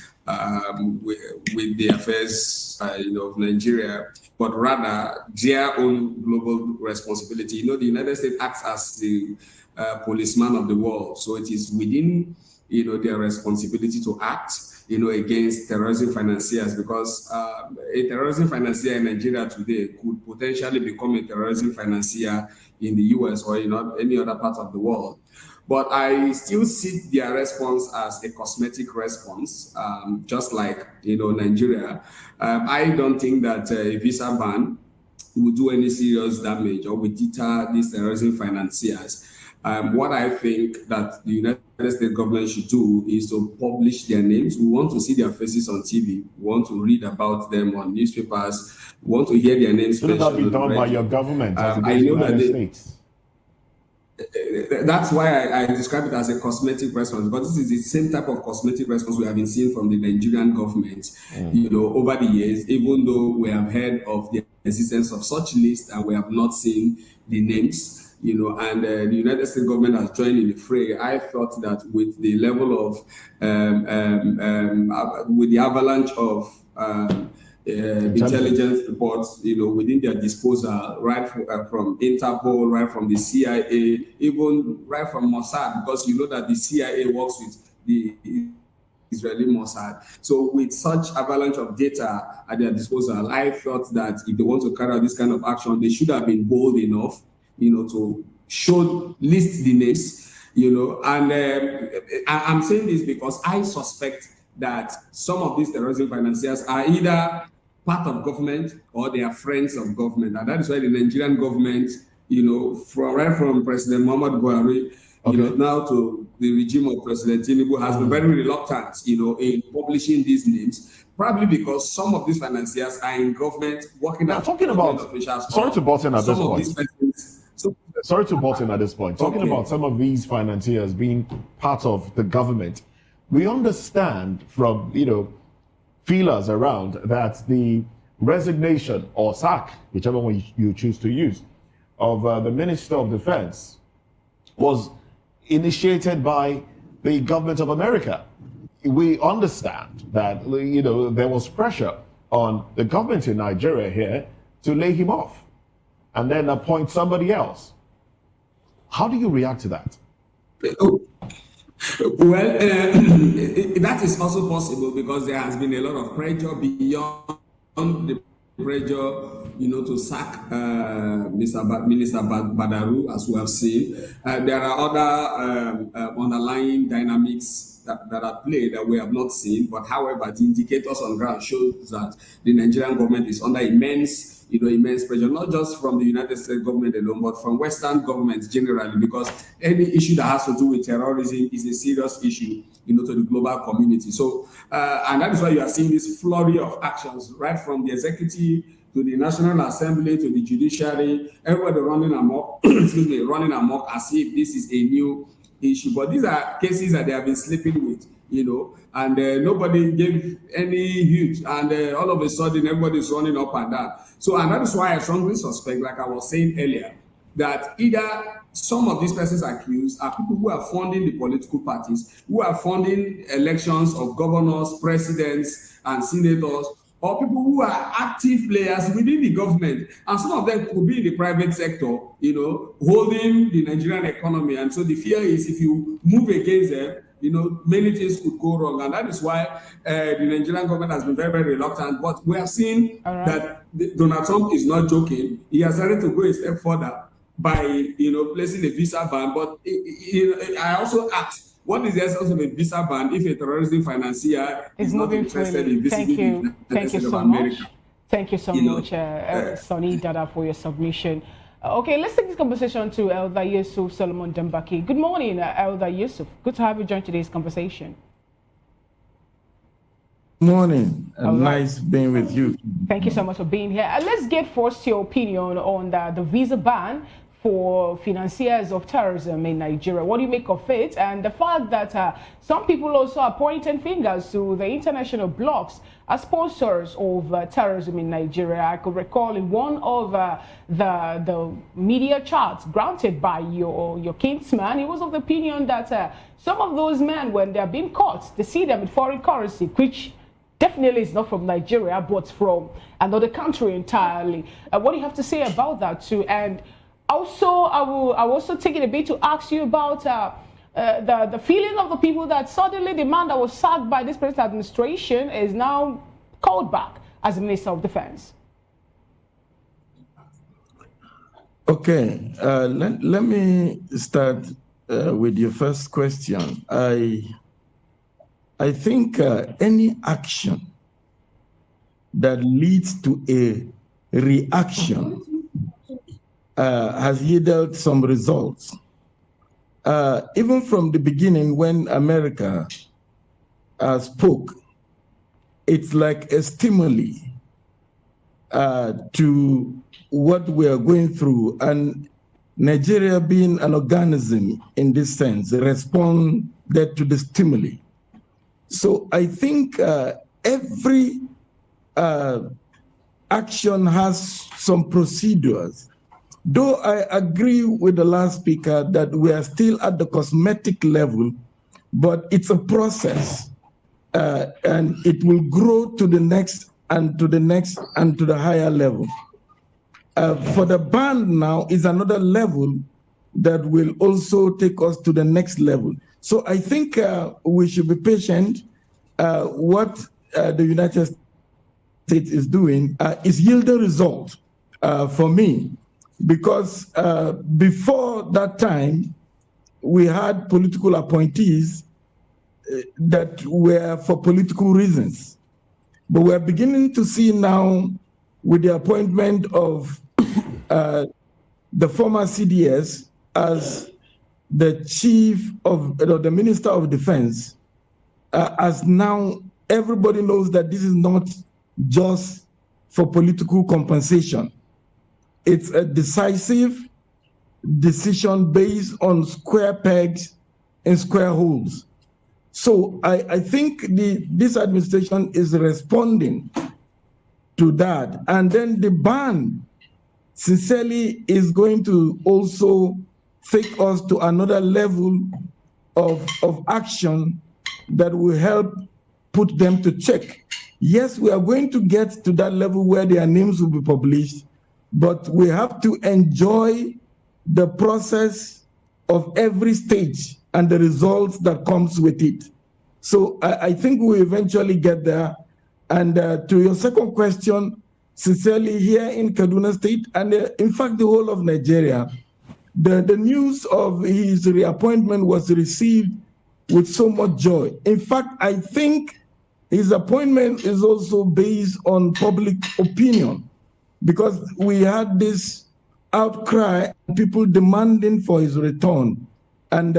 [SPEAKER 17] with the affairs of Nigeria, but rather their own global responsibility. The United States acts as the policeman of the world, so it is within their responsibility to act, against terrorism financiers, because a terrorism financier in Nigeria today could potentially become a terrorism financier in the US or in any other part of the world. But I still see their response as a cosmetic response, just like, Nigeria. I don't think that a visa ban will do any serious damage or will deter these terrorism financiers. What I think that the United States government should do is to publish their names. We want to see their faces on TV. We want to read about them on newspapers. We want to hear their names.
[SPEAKER 12] Should that be done by your government?
[SPEAKER 17] I know that States. That's why I describe it as a cosmetic response, because this is the same type of cosmetic response we have been seeing from the Nigerian government, over the years, even though we have heard of the existence of such lists and we have not seen the names. And the United States government has joined in the fray. I thought that with the level of, with the avalanche of intelligence reports, within their disposal, right from Interpol, right from the CIA, even right from Mossad, because you know that the CIA works with the Israeli Mossad. So with such avalanche of data at their disposal, I thought that if they want to carry out this kind of action, they should have been bold enough to list the names, and I'm saying this because I suspect that some of these terrorism financiers are either part of government or they are friends of government, and that is why the Nigerian government, from President Muhammad Buhari, now to the regime of President Tinubu, has been very reluctant, in publishing these names. Probably because some of these financiers are in government working as talking about officials.
[SPEAKER 12] Sorry to butt in at this point. Talking about some of these financiers being part of the government, we understand from feelers around that the resignation or sack, whichever one you choose to use, of the Minister of Defense was initiated by the government of America. We understand that there was pressure on the government in Nigeria here to lay him off and then appoint somebody else. How do you react to that?
[SPEAKER 17] Well, that is also possible because there has been a lot of pressure beyond the pressure, to sack Minister Badaru, as we have seen. There are other underlying dynamics that are played that we have not seen, but however, the indicators on ground show that the Nigerian government is under immense pressure, not just from the United States government alone, but from Western governments generally, because any issue that has to do with terrorism is a serious issue, to the global community. So, and that is why you are seeing this flurry of actions, right from the executive to the National Assembly to the judiciary, everybody running amok, running amok as if this is a new issue. But these are cases that they have been sleeping with, and nobody gave any hint, and all of a sudden everybody's running up and down. So, and that is why I strongly suspect, like I was saying earlier, that either some of these persons accused are people who are funding the political parties, who are funding elections of governors, presidents, and senators, or people who are active players within the government. And some of them could be in the private sector, holding the Nigerian economy. And so the fear is if you move against them, many things could go wrong. And that is why the Nigerian government has been very, very reluctant. But we have seen that Donald Trump is not joking. He has started to go a step further by, placing a visa ban. But I also asked, what is the essence of a visa ban if a terrorism financier is not interested in visiting the United States of America?
[SPEAKER 10] Thank you so much, Sonny Dada, for your submission. Okay, let's take this conversation to Elder Yusuf Solomon Dambaki. Good morning, Elder Yusuf. Good to have you join today's conversation.
[SPEAKER 18] Morning, and nice being with you.
[SPEAKER 10] Thank you so much for being here. Let's get first your opinion on the visa ban for financiers of terrorism in Nigeria. What do you make of it? And the fact that some people also are pointing fingers to the international blocs as sponsors of terrorism in Nigeria. I could recall in one of the media charts granted by your kinsman, he was of the opinion that some of those men, when they're being caught, they see them in foreign currency, which definitely is not from Nigeria, but from another country entirely. What do you have to say about that too? And also, I will also take it a bit to ask you about the feeling of the people that suddenly the man that was sacked by this present administration is now called back as the Minister of Defense?
[SPEAKER 18] Okay, let me start with your first question. I think any action that leads to a reaction has yielded some results. Even from the beginning, when America spoke, it's like a stimuli to what we are going through, and Nigeria, being an organism in this sense, responded to the stimuli. So I think every action has some procedures. Though I agree with the last speaker that we are still at the cosmetic level, but it's a process, and it will grow to the next and to the next and to the higher level. For the band now is another level that will also take us to the next level. So I think we should be patient. What the United States is doing is yielding results for me, because before that time, we had political appointees that were for political reasons. But we're beginning to see now, with the appointment of the former CDS as the chief of, the Minister of Defense, as now everybody knows that this is not just for political compensation. It's a decisive decision based on square pegs and square holes. So I think this administration is responding to that. And then the ban sincerely is going to also take us to another level of action that will help put them to check. Yes, we are going to get to that level where their names will be published, but we have to enjoy the process of every stage and the results that comes with it. So I think we eventually get there. And to your second question, sincerely, here in Kaduna State, and in fact the whole of Nigeria, the news of his reappointment was received with so much joy. In fact, I think his appointment is also based on public opinion, because we had this outcry, people demanding for his return. And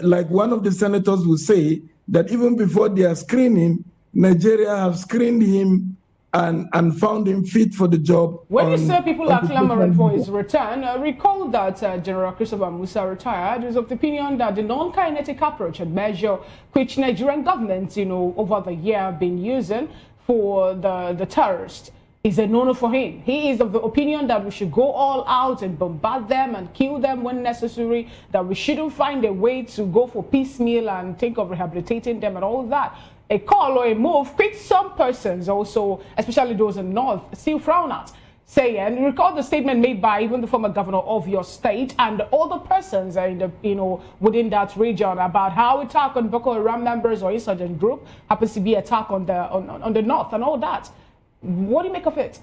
[SPEAKER 18] like one of the senators will say, that even before their screening, Nigeria have screened him and found him fit for the job.
[SPEAKER 10] When you say people are clamoring for his return, recall that General Christopher Musa retired was of the opinion that the non-kinetic approach and measure which Nigerian governments, over the year have been using for the terrorists is a no-no for him. He is of the opinion that we should go all out and bombard them and kill them when necessary, that we shouldn't find a way to go for piecemeal and think of rehabilitating them and all that. A call or a move which some persons also, especially those in North, still frown at, saying, recall the statement made by even the former governor of your state and other persons in the, within that region about how attack on Boko Haram members or insurgent group happens to be attack on the North and all that. What do you make of it?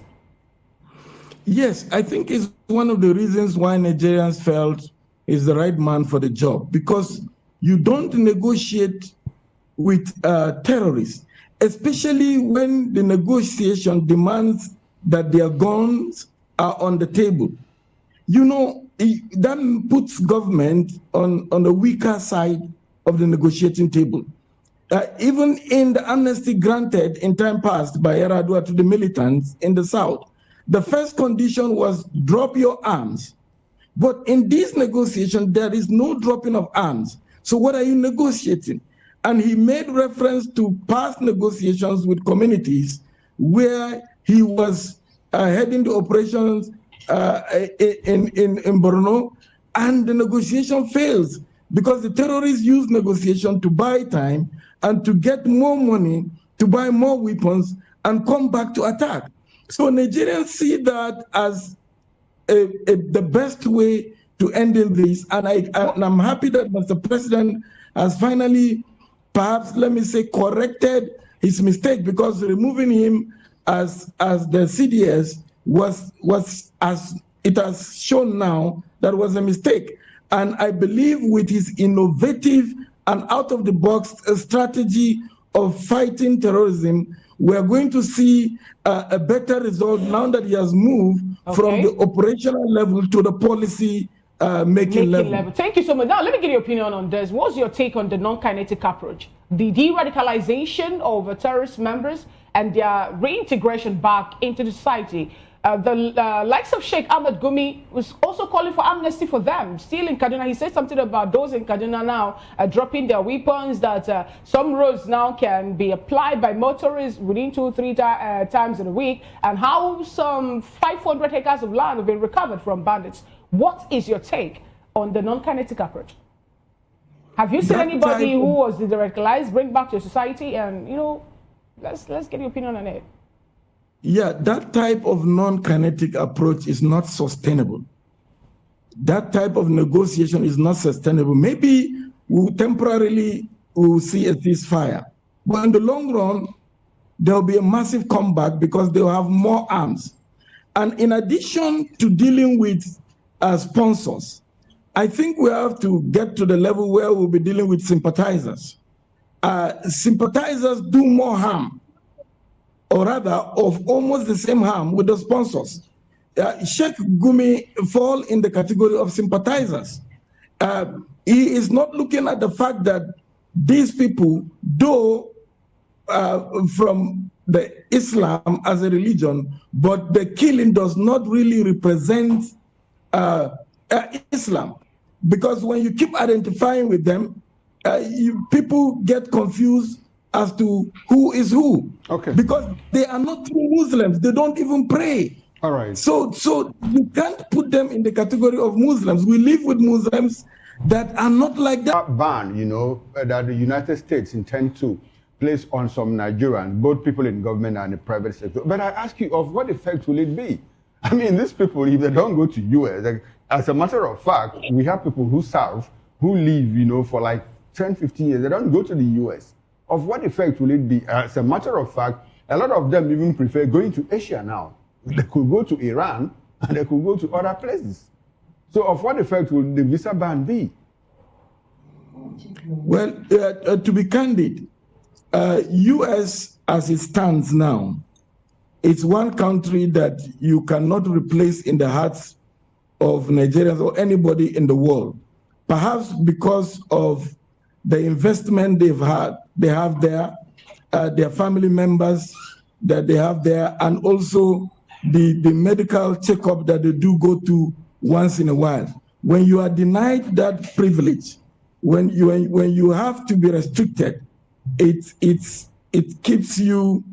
[SPEAKER 18] Yes, I think it's one of the reasons why Nigerians felt he's the right man for the job, because you don't negotiate with terrorists, especially when the negotiation demands that their guns are on the table. That puts government on the weaker side of the negotiating table. Even in the amnesty granted in time past by Yar'Adua to the militants in the South, the first condition was drop your arms. But in this negotiation, there is no dropping of arms. So what are you negotiating? And he made reference to past negotiations with communities where he was heading the operations in Borno, and the negotiation fails because the terrorists use negotiation to buy time and to get more money, to buy more weapons, and come back to attack. So Nigerians see that as the best way to ending this. And I'm happy that Mr. President has finally, perhaps, let me say, corrected his mistake, because removing him as the CDS was, as it has shown now, that was a mistake. And I believe with his innovative and out-of-the-box strategy of fighting terrorism, we're going to see a better result now that he has moved from the operational level to the policy making level.
[SPEAKER 10] Thank you so much. Now, let me get your opinion on this. What's your take on the non-kinetic approach? The de-radicalization of terrorist members and their reintegration back into the society. The likes of Sheikh Ahmed Gumi was also calling for amnesty for them. Still in Kaduna, he said something about those in Kaduna now dropping their weapons, that some roads now can be applied by motorists within 2-3 times in a week, and how some 500 acres of land have been recovered from bandits. What is your take on the non-kinetic approach? Have you seen anybody who was de-radicalized bring back to society? And, you know, let's get your opinion on it.
[SPEAKER 18] Yeah, that type of non-kinetic approach is not sustainable. That type of negotiation is not sustainable. Maybe we'll temporarily see a ceasefire, but in the long run, there'll be a massive comeback because they'll have more arms. And in addition to dealing with sponsors, I think we have to get to the level where we'll be dealing with sympathizers. Sympathizers do more harm, or rather of almost the same harm with the sponsors. Sheikh Gumi fall in the category of sympathizers. He is not looking at the fact that these people, though from the Islam as a religion, but the killing does not really represent Islam. Because when you keep identifying with them, people get confused as to who is who. Okay. Because they are not true Muslims. They don't even pray.
[SPEAKER 11] All right.
[SPEAKER 18] So you can't put them in the category of Muslims. We live with Muslims that are not like that.
[SPEAKER 11] That ban, you know, that the United States intend to place on some Nigerians, both people in government and the private sector. But I ask you, of what effect will it be? I mean, these people, if they don't go to US, like, as a matter of fact, we have people who serve, who live, you know, for like 10, 15 years. They don't go to the US. Of what effect will it be? As a matter of fact, a lot of them even prefer going to Asia now. They could go to Iran and they could go to other places. So of what effect will the visa ban be?
[SPEAKER 18] Well, to be candid, US as it stands now, it's one country that you cannot replace in the hearts of Nigerians or anybody in the world. Perhaps because of the investment they have there, their family members that they have there, and also the medical checkup that they do go to once in a while. When you are denied that privilege, when you have to be restricted, it keeps you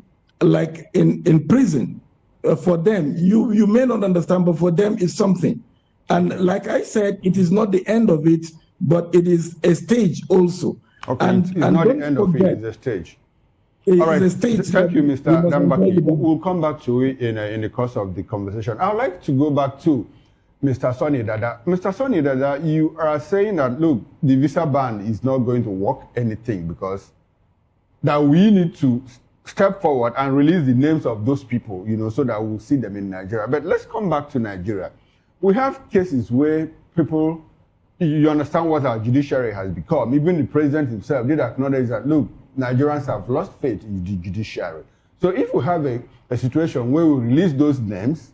[SPEAKER 18] like in prison. For them, you may not understand, but for them it's something. And like I said, it is not the end of it, but it is a stage also.
[SPEAKER 11] Okay, it's not the end of it, it's a stage. All right, thank you, Mr. Dambaki. We'll come back to it in the course of the conversation. I would like to go back to Mr. Sonny Dada. Mr. Sonny Dada, you are saying that, look, the visa ban is not going to work anything because that we need to step forward and release the names of those people, you know, so that we'll see them in Nigeria. But let's come back to Nigeria. We have cases where people, you understand what our judiciary has become. Even the president himself did acknowledge that, look, Nigerians have lost faith in the judiciary. So if we have a situation where we release those names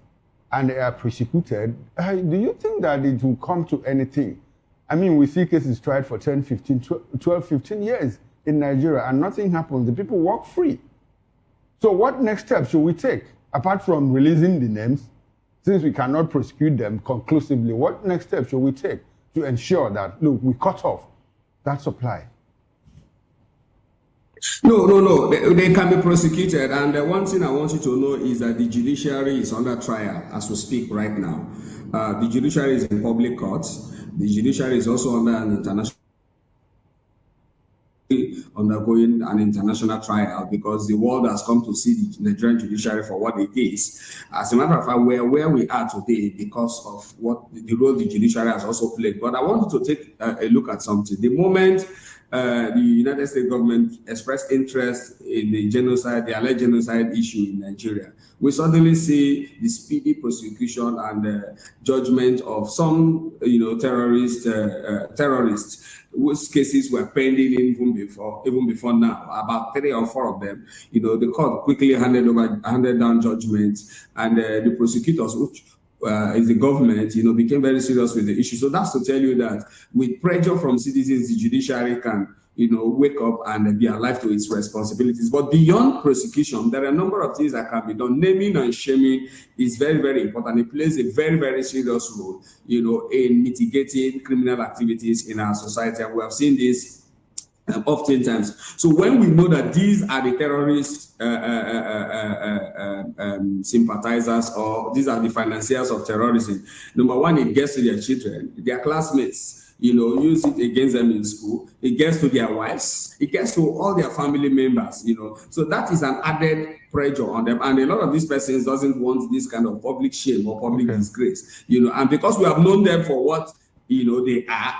[SPEAKER 11] and they are prosecuted, do you think that it will come to anything? I mean, we see cases tried for 10, 15, 12, 15 years in Nigeria and nothing happens. The people walk free. So what next steps should we take? Apart from releasing the names, since we cannot prosecute them conclusively, what next steps should we take to ensure that, look, we cut off that supply?
[SPEAKER 17] No. They can be prosecuted. And one thing I want you to know is that the judiciary is under trial as we speak right now. The judiciary is in public courts. The judiciary is also under an international undergoing an international trial because the world has come to see the Nigerian judiciary for what it is. As a matter of fact, we're where we are today because of what the role the judiciary has also played. But I wanted to take a look at something. The moment the United States government expressed interest in the genocide, the alleged genocide issue in Nigeria, we suddenly see the speedy prosecution and judgment of some, terrorists whose cases were pending even before now. About 3 or 4 of them, the court quickly handed down judgments, and the prosecutors, which is the government, became very serious with the issue. So that's to tell you that with pressure from citizens, the judiciary can, wake up and be alive to its responsibilities. But beyond prosecution, there are a number of things that can be done. Naming and shaming is very, very important. It plays a very, very serious role, in mitigating criminal activities in our society. And we have seen this oftentimes. So when we know that these are the terrorist sympathizers, or these are the financiers of terrorism, number one, it gets to their children, their classmates, use it against them in school. It gets to their wives. It gets to all their family members, So that is an added pressure on them. And a lot of these persons doesn't want this kind of public shame or public disgrace, and because we have known them for what they are,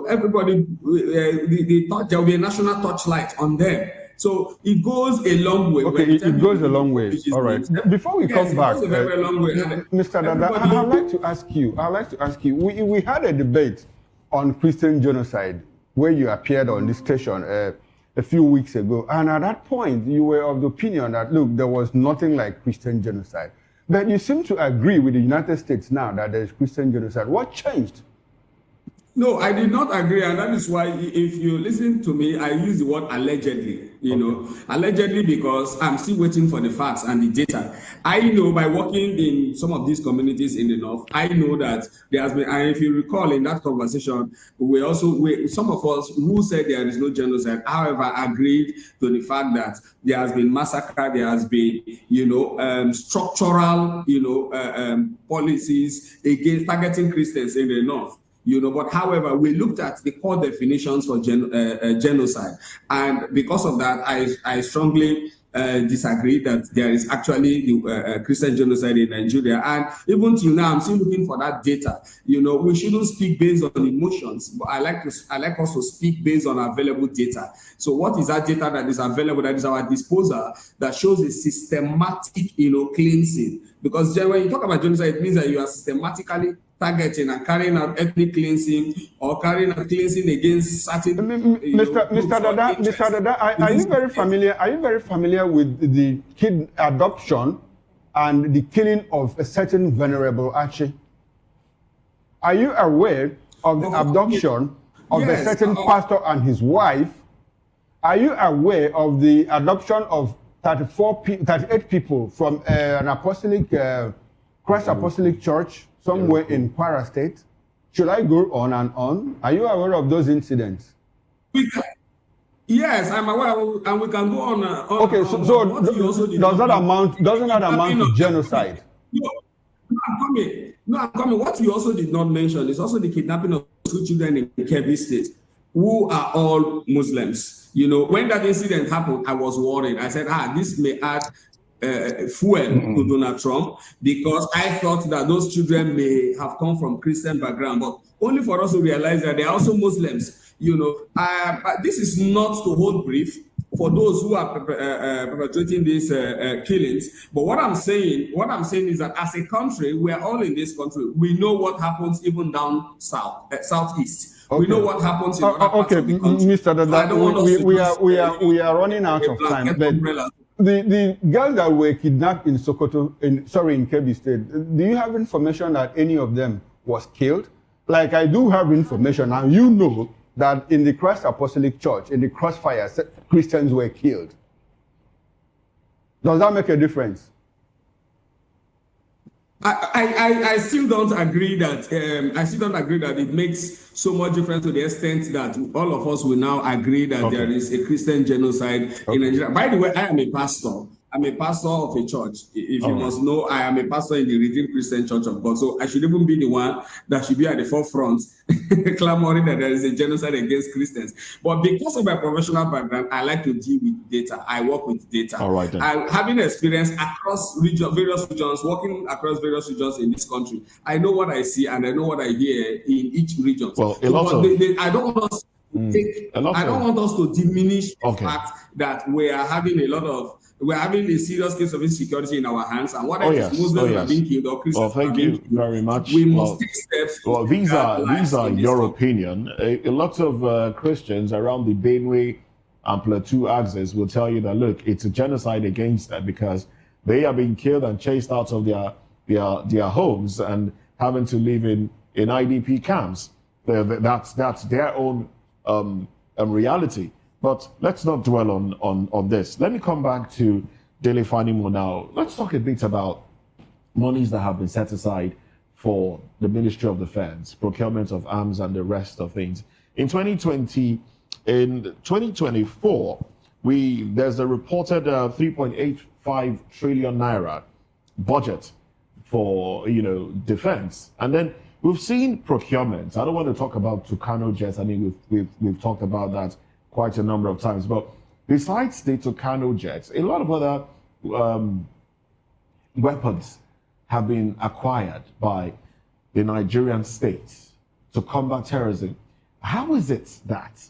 [SPEAKER 17] everybody, they thought there will be a national touchlight on them. So it goes a long way.
[SPEAKER 11] Okay, it goes a long way. All right. Before we come back,
[SPEAKER 17] it goes a very long way.
[SPEAKER 11] Mr. Dada, I'd like to ask you, we had a debate on Christian genocide where you appeared on this station a few weeks ago. And at that point, you were of the opinion that, look, there was nothing like Christian genocide. But you seem to agree with the United States now that there is Christian genocide. What changed?
[SPEAKER 17] No, I did not agree, and that is why, if you listen to me, I use the word allegedly, allegedly, because I'm still waiting for the facts and the data. I know, by working in some of these communities in the north, I know that there has been, and if you recall in that conversation, some of us who said there is no genocide, however, agreed to the fact that there has been massacre, there has been, structural, policies against targeting Christians in the north. But however, we looked at the core definitions for genocide. And because of that, I strongly disagree that there is actually the Christian genocide in Nigeria. And even till now, I'm still looking for that data. We shouldn't speak based on emotions, but I like us to speak based on available data. So what is that data that is available, that is our disposal, that shows a systematic, cleansing? Because when you talk about genocide, it means that you are systematically targeting and carrying out ethnic cleansing or carrying out cleansing against certain.
[SPEAKER 11] Mr. Dada, are you very familiar? Are you very familiar with the kid adoption and the killing of a certain venerable Archie? Are you aware of the abduction of a certain pastor and his wife? Are you aware of the adoption of 38 people from an apostolic, Christ Apostolic Church somewhere in Kwara State? Should I go on and on? Are you aware of those incidents?
[SPEAKER 17] Yes, I'm aware, and we can go on.
[SPEAKER 11] Okay, doesn't that amount to genocide?
[SPEAKER 17] No, I'm coming. What you also did not mention is also the kidnapping of 2 children in Kebbi State, who are all Muslims. When that incident happened, I was worried. I said, this may add fuel to Donald Trump, because I thought that those children may have come from Christian background, but only for us to realize that they are also Muslims. But this is not to hold brief for those who are perpetrating these killings. But what I'm saying is that as a country, we are all in this country. We know what happens even down southeast. Okay. We know what happens in other parts of the country.
[SPEAKER 11] Mr. Dada, we are running out of time. But the girls that were kidnapped in in Kebbi State, do you have information that any of them was killed? Like, I do have information, and that in the Christ Apostolic Church, in the crossfire, Christians were killed. Does that make a difference?
[SPEAKER 17] I still don't agree that it makes so much difference to the extent that all of us will now agree that there is a Christian genocide in Nigeria. By the way, I am a pastor. I'm a pastor of a church. If you must know, I am a pastor in the Redeemed Christian Church of God. So I should even be the one that should be at the forefront clamoring that there is a genocide against Christians. But because of my professional background, I like to deal with data. I work with data.
[SPEAKER 12] All right, then.
[SPEAKER 17] Having experience across various regions, working across various regions in this country, I know what I see and I know what I hear in each region.
[SPEAKER 12] Well, a lot of...
[SPEAKER 17] I don't want us to diminish the fact that we are having a serious case of insecurity in our hands, and what Muslims are being killed or Christians.
[SPEAKER 12] Well, thank you very much.
[SPEAKER 17] We must take steps.
[SPEAKER 12] Well, these are your opinion. A lot of Christians around the Benue and Plateau axis will tell you that, look, it's a genocide against them because they are being killed and chased out of their homes and having to live in IDP camps. That's their own reality. But let's not dwell on this. Let me come back to Dele Fanimo now. Let's talk a bit about monies that have been set aside for the Ministry of Defense, procurement of arms and the rest of things. In 2024, there's a reported 3.85 trillion naira budget for defense. And then we've seen procurement. I don't want to talk about Tucano jets. I mean, we've talked about that quite a number of times. But besides the Tucano jets, a lot of other weapons have been acquired by the Nigerian state to combat terrorism. How is it that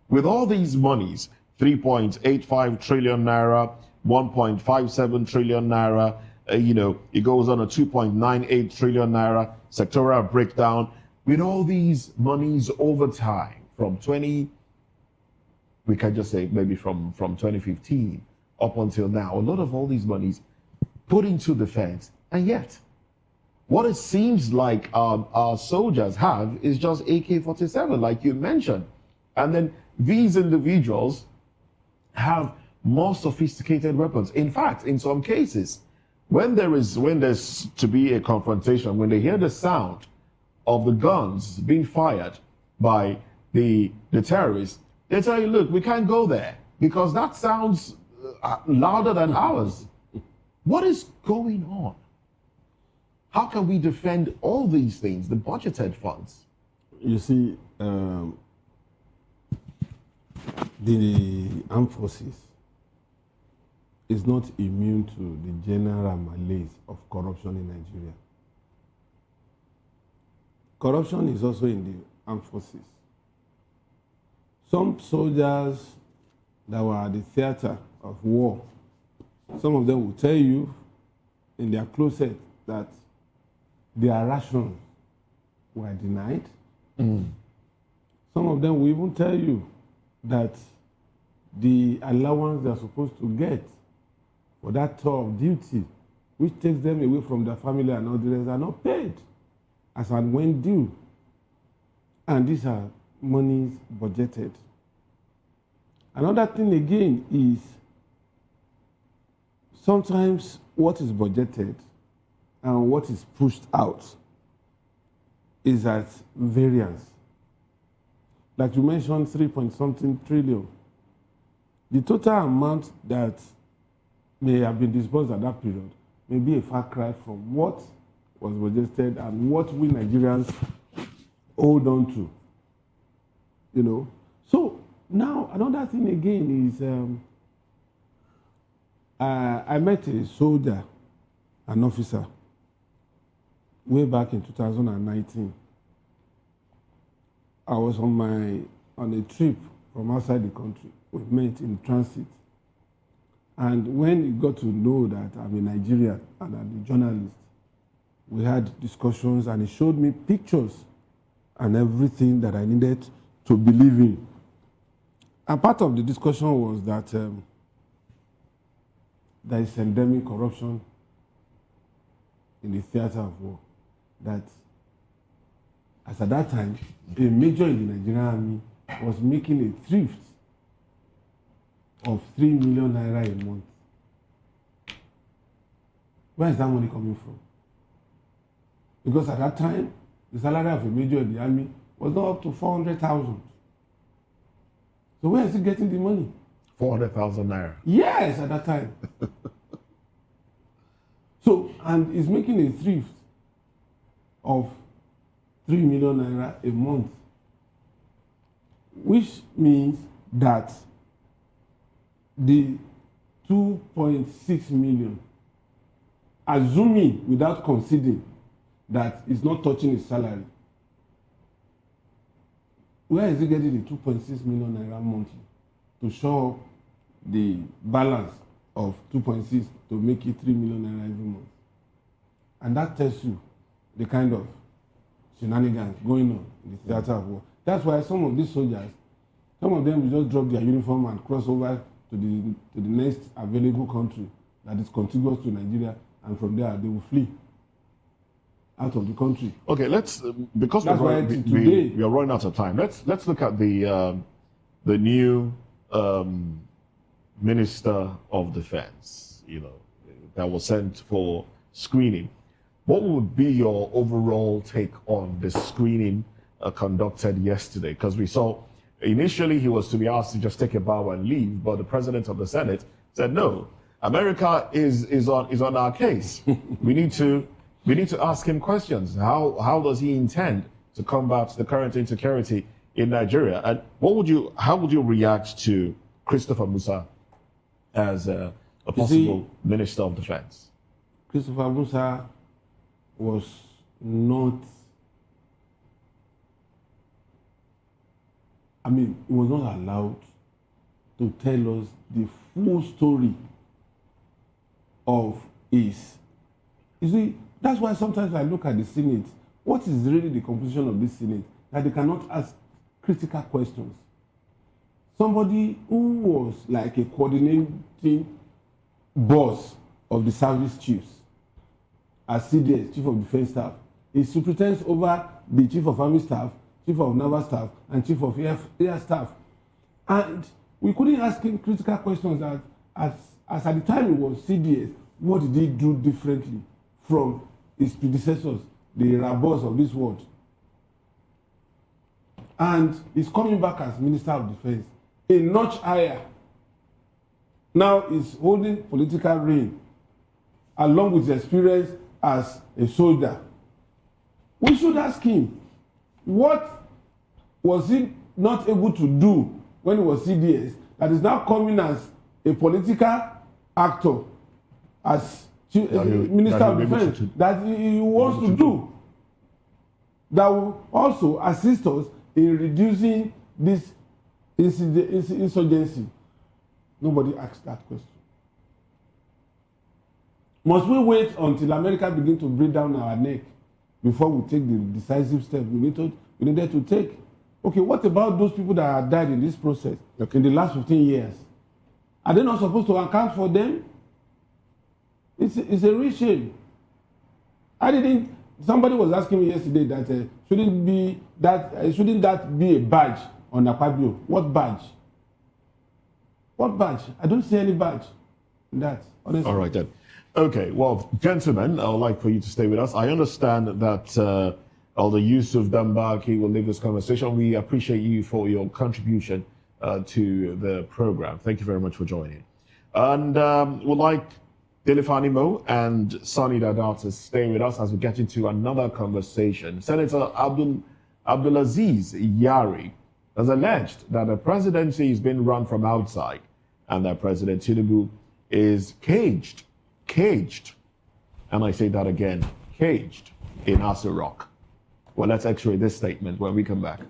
[SPEAKER 12] with all these monies, 3.85 trillion naira, 1.57 trillion naira, it goes on a 2.98 trillion naira sectoral breakdown, with all these monies over time from we can just say maybe from 2015 up until now, a lot of all these monies put into defense, and yet what it seems like our soldiers have is just AK-47, like you mentioned. And then these individuals have more sophisticated weapons. In fact, in some cases, when there's to be a confrontation, when they hear the sound of the guns being fired by the terrorists, they tell you, look, we can't go there because that sounds louder than ours. What is going on? How can we defend all these things, the budgeted funds?
[SPEAKER 16] You see, the armed forces is not immune to the general malaise of corruption in Nigeria. Corruption is also in the armed forces. Some soldiers that were at the theater of war, some of them will tell you in their closet that their rations were denied. Some of them will even tell you that the allowance they're supposed to get for that tour of duty, which takes them away from their family and all the rest, are not paid as and when due. And these are monies budgeted. Another thing again is sometimes what is budgeted and what is pushed out is at variance. Like you mentioned, 3-point-something trillion. The total amount that may have been disbursed at that period may be a far cry from what was budgeted and what we Nigerians hold on to. So now another thing again is I met a soldier, an officer, way back in 2019. I was on a trip from outside the country. We met in transit. And when he got to know that I'm a Nigerian and I'm a journalist, we had discussions and he showed me pictures and everything that I needed to believe in. And part of the discussion was that there is endemic corruption in the theater of war. That as at that time, a major in the Nigerian army was making a thrift of 3 million naira a month. Where is that money coming from? Because at that time, the salary of a major in the army was not up to 400,000. So where is he getting the money?
[SPEAKER 12] 400,000 naira.
[SPEAKER 16] Yes, at that time. So, and he's making a thrift of 3 million naira a month, which means that the 2.6 million, assuming without conceding that it's not touching his salary, where is he getting the 2.6 million naira monthly to show up the balance of 2.6 to make it 3 million naira every month? And that tells you the kind of shenanigans going on in the theater of war. That's why some of these soldiers, some of them will just drop their uniform and cross over to the next available country that is contiguous to Nigeria, and from there they will flee out of the country.
[SPEAKER 12] Okay, let's because we are running out of time. Let's look at the new Minister of Defense. That was sent for screening. What would be your overall take on the screening conducted yesterday? Because we saw initially he was to be asked to just take a bow and leave, but the President of the Senate said no. America is on our case. we need to ask him questions. How does he intend to combat the current insecurity in Nigeria? And how would you react to Christopher Musa as a possible Minister of Defense?
[SPEAKER 16] Christopher Musa was not, he was not allowed to tell us the full story of his. You see, that's why sometimes I look at the Senate. What is really the composition of this Senate? That they cannot ask critical questions. Somebody who was like a coordinating boss of the service chiefs, as CDS, Chief of Defense Staff, is superintends over the Chief of Army Staff, Chief of Naval Staff, and Chief of Air Staff. And we couldn't ask him critical questions as at the time he was CDS, what did he do differently from his predecessors, the Rabos of this world? And he's coming back as Minister of Defense, a notch higher. Now he's holding political reign, along with his experience as a soldier. We should ask him, what was he not able to do when he was CDS that is now coming as a political actor, as Minister of Defense, that he wants to do, that will also assist us in reducing this insurgency? Nobody asked that question. Must we wait until America begin to breathe down our neck before we take the decisive step we needed to take? Okay, what about those people that have died in this process in the last 15 years? Are they not supposed to account for them? It's a real shame. Somebody was asking me yesterday that shouldn't that be a badge on Akpabio? What badge? What badge? I don't see any badge in that, honestly. All
[SPEAKER 12] right then. Okay, well, gentlemen, I would like for you to stay with us. I understand that the Yusuf Dambaki will leave this conversation. We appreciate you for your contribution to the program. Thank you very much for joining. And we'd like Delifani Mo and Sani Dada to stay with us as we get into another conversation. Senator Abdulaziz Yari has alleged that the presidency is being run from outside and that President Tinubu is caged, and I say that again, caged in Aso Rock. Well, let's x-ray this statement when we come back.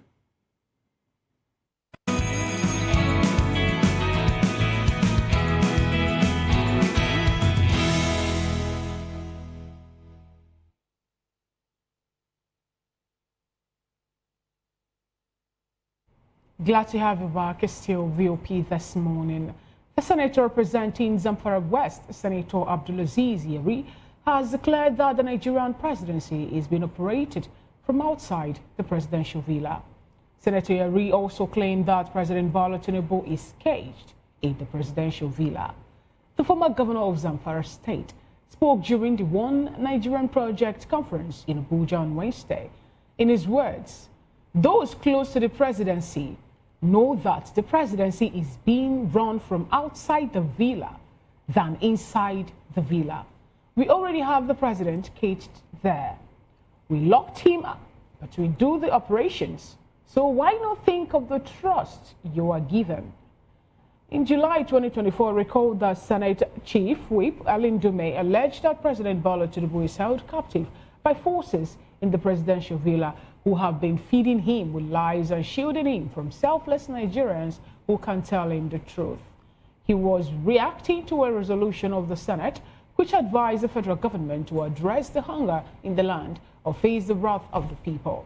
[SPEAKER 10] Glad to have you back. It's still VOP this morning. The senator representing Zamfara West, Senator Abdulaziz Yari, has declared that the Nigerian presidency is being operated from outside the presidential villa. Senator Yari also claimed that President Bola Tinubu is caged in the presidential villa. The former governor of Zamfara State spoke during the One Nigerian Project conference in Abuja on Wednesday. In his words, those close to the presidency know that the presidency is being run from outside the villa than inside the villa. We already have the president caged there. We locked him up but we do the operations. So why not think of the trust you are given? In July 2024, recall that Senate Chief Whip Alin Dume alleged that President Bola Tinubu is held captive by forces in the presidential villa who have been feeding him with lies and shielding him from selfless Nigerians who can tell him the truth. He was reacting to a resolution of the Senate which advised the federal government to address the hunger in the land or face the wrath of the people.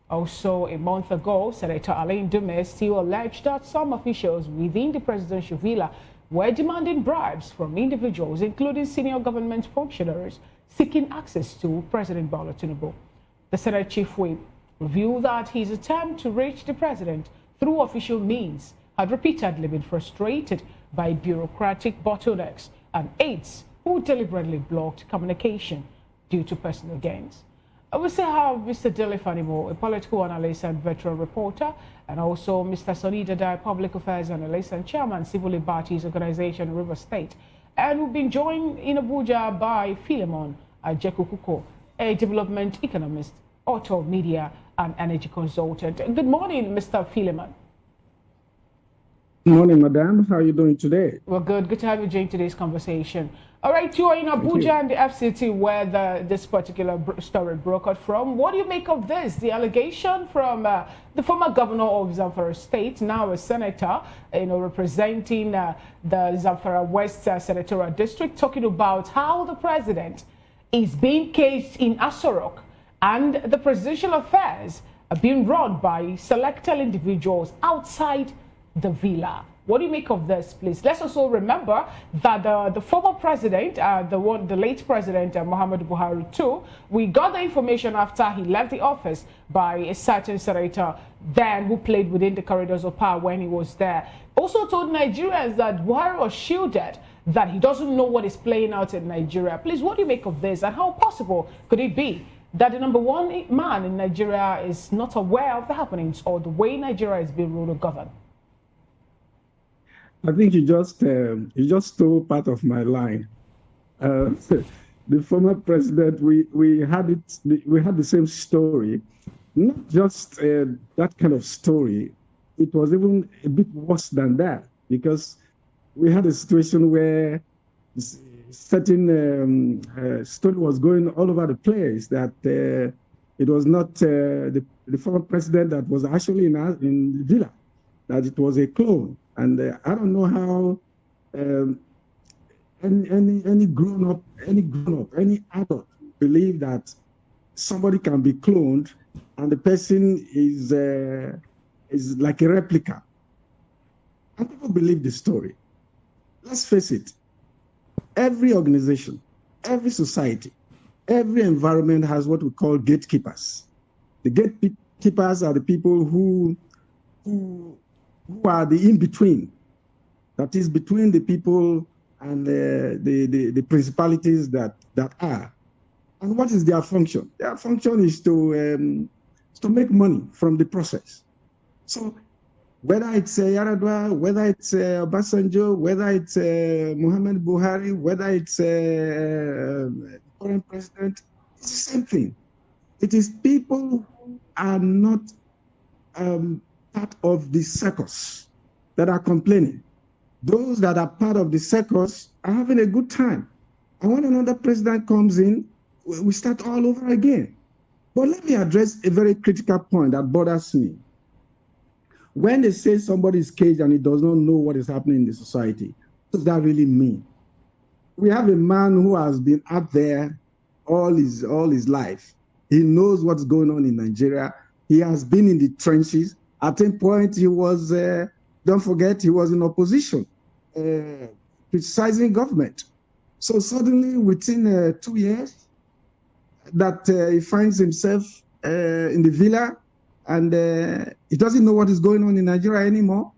[SPEAKER 10] Also, a month ago, Senator Alin Dume still alleged that some officials within the presidential villa were demanding bribes from individuals, including senior government functionaries, seeking access to President Bola Tinubu. The Senate Chief Whip revealed that his attempt to reach the president through official means had repeatedly been frustrated by bureaucratic bottlenecks and aides who deliberately blocked communication due to personal gains. We still have Mr. Dele Fanimo, a political analyst and veteran reporter, and also Mr. Sonny Dada, public affairs analyst and chairman, Civil Liberties Organization, River State. And we've been joined in Abuja by Philemon Ajekukuko, a development economist, author, media, and energy consultant. Good morning, Mr. Philemon.
[SPEAKER 18] Good morning, madam. How are you doing today?
[SPEAKER 10] Well, good. Good to have you join today's conversation. All right, you are in Abuja and the FCT where this particular story broke out from. What do you make of this? The allegation from the former governor of Zamfara State, now a senator, representing the Zamfara West Senatorial District, talking about how the president is being caged in Asorok and the presidential affairs are being run by selected individuals outside the villa. What do you make of this, please? Let's also remember that the former president, the late president, Muhammadu Buhari too, we got the information after he left the office by a certain senator then who played within the corridors of power when he was there. Also told Nigerians that Buhari was shielded, that he doesn't know what is playing out in Nigeria. Please, what do you make of this, and how possible could it be that the number one man in Nigeria is not aware of the happenings or the way Nigeria is being ruled or governed?
[SPEAKER 18] I think you just stole part of my line. The former president, we had the same story, not just that kind of story. It was even a bit worse than that, because we had a situation where certain story was going all over the place, that it was not the former president that was actually in the villa, that it was a clone. And I don't know how any grown up, any adult believe that somebody can be cloned and the person is like a replica. I never believe the story. Let's face it. Every organization, every society, every environment has what we call gatekeepers. The gatekeepers are the people who are the in-between, that is between the people and the principalities that are. And what is their function? Their function is to make money from the process. So whether it's Yaradua, whether it's Obasanjo, whether it's Muhammad Buhari, whether it's the current president, it's the same thing. It is people who are not part of the circus that are complaining. Those that are part of the circus are having a good time. And when another president comes in, we start all over again. But let me address a very critical point that bothers me. When they say somebody is caged and he does not know what is happening in the society, what does that really mean? We have a man who has been out there all his life. He knows what's going on in Nigeria. He has been in the trenches. At a point, he was, don't forget, he was in opposition, criticizing government. So suddenly, within 2 years, that he finds himself in the villa, and he doesn't know what is going on in Nigeria anymore.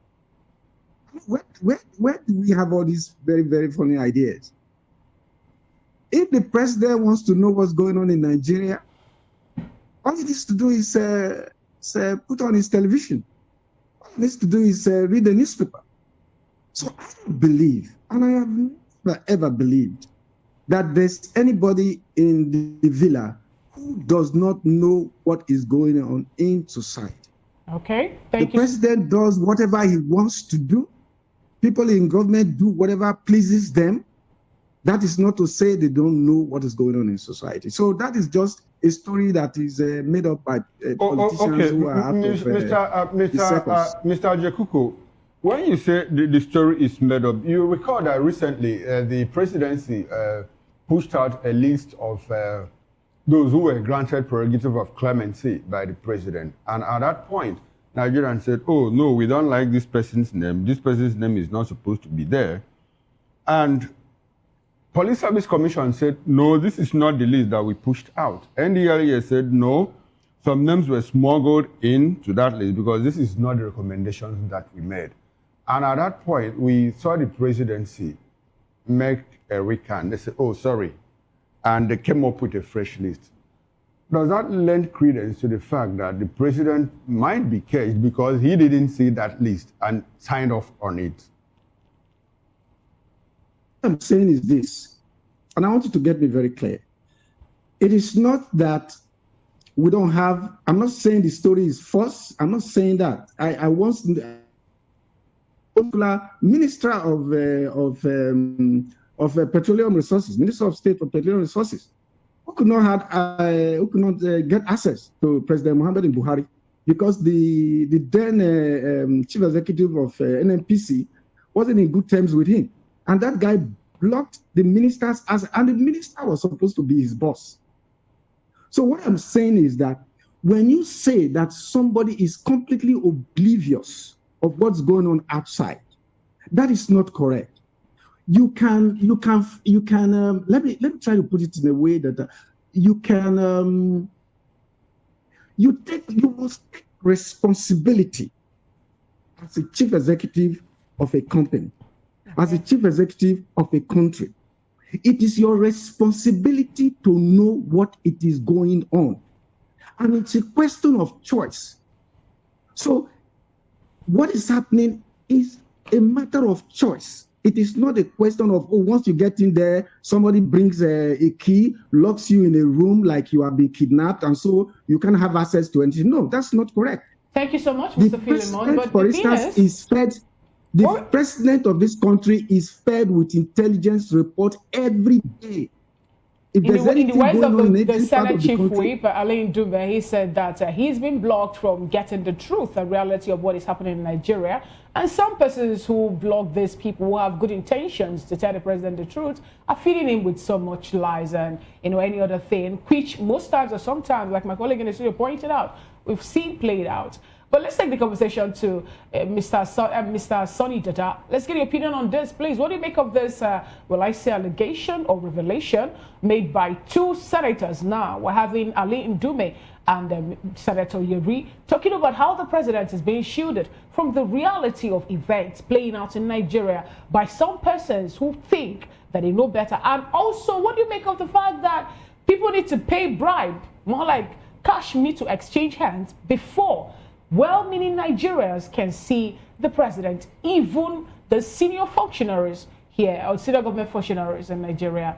[SPEAKER 18] Where do we have all these very, very funny ideas? If the president wants to know what's going on in Nigeria, all he needs to do is put on his television. All he needs to do is read the newspaper. So I don't believe, and I have never ever believed, that there's anybody in the villa
[SPEAKER 19] who does not know what is going on in society.
[SPEAKER 10] Okay, thank you.
[SPEAKER 19] The president does whatever he wants to do. People in government do whatever pleases them. That is not to say they don't know what is going on in society. So that is just a story that is made up by politicians who are out of
[SPEAKER 11] Mr. Jekuko, when you say the story is made up, you recall that recently the presidency pushed out a list of those who were granted prerogative of clemency by the president. And at that point, Nigerians said, oh, no, we don't like this person's name. This person's name is not supposed to be there. And Police Service Commission said, no, this is not the list that we pushed out. NDLEA said, no, some names were smuggled into that list because this is not the recommendations that we made. And at that point, we saw the presidency make a recant. They said, oh, sorry. And they came up with a fresh list. Does that lend credence to the fact that the president might be caged because he didn't see that list and signed off on it?
[SPEAKER 19] What I'm saying is this, and I want you to get me very clear. It is not that we don't have, I'm not saying the story is false. I'm not saying that. I once, popular minister of petroleum resources, Minister of State for Petroleum Resources, who could not get access to President Muhammad Buhari because the then chief executive of NNPC wasn't in good terms with him. And that guy blocked the minister's access, and the minister was supposed to be his boss. So what I'm saying is that when you say that somebody is completely oblivious of what's going on outside, that is not correct. You can let me try to put it in a way that you must take responsibility as a chief executive of a company, as a chief executive of a country. It is your responsibility to know what it is going on. And it's a question of choice. So what is happening is a matter of choice. It is not a question of, oh, once you get in there, somebody brings a key, locks you in a room like you are being kidnapped, and so you can't have access to anything. No, that's not correct.
[SPEAKER 10] Thank you so much, Mr. Philemon. But
[SPEAKER 19] for instance, is fed. The president of this country is fed with intelligence report every day.
[SPEAKER 10] In the words of the Senate Chief Whip, Alain Dume, he said that he's been blocked from getting the truth and reality of what is happening in Nigeria. And some persons who block these people who have good intentions to tell the president the truth are feeding him with so much lies and any other thing, which most times or sometimes, like my colleague in the studio pointed out, we've seen played out. But let's take the conversation to Mr. Sonny Dada. Let's get your opinion on this, please. What do you make of this, will I say allegation or revelation made by two senators now? We're having Ali Ndume and Senator Yeri talking about how the president is being shielded from the reality of events playing out in Nigeria by some persons who think that they know better. And also, what do you make of the fact that people need to pay bribe, more like cash me to exchange hands before well-meaning Nigerians can see the president, even the senior functionaries here, or senior government functionaries in Nigeria?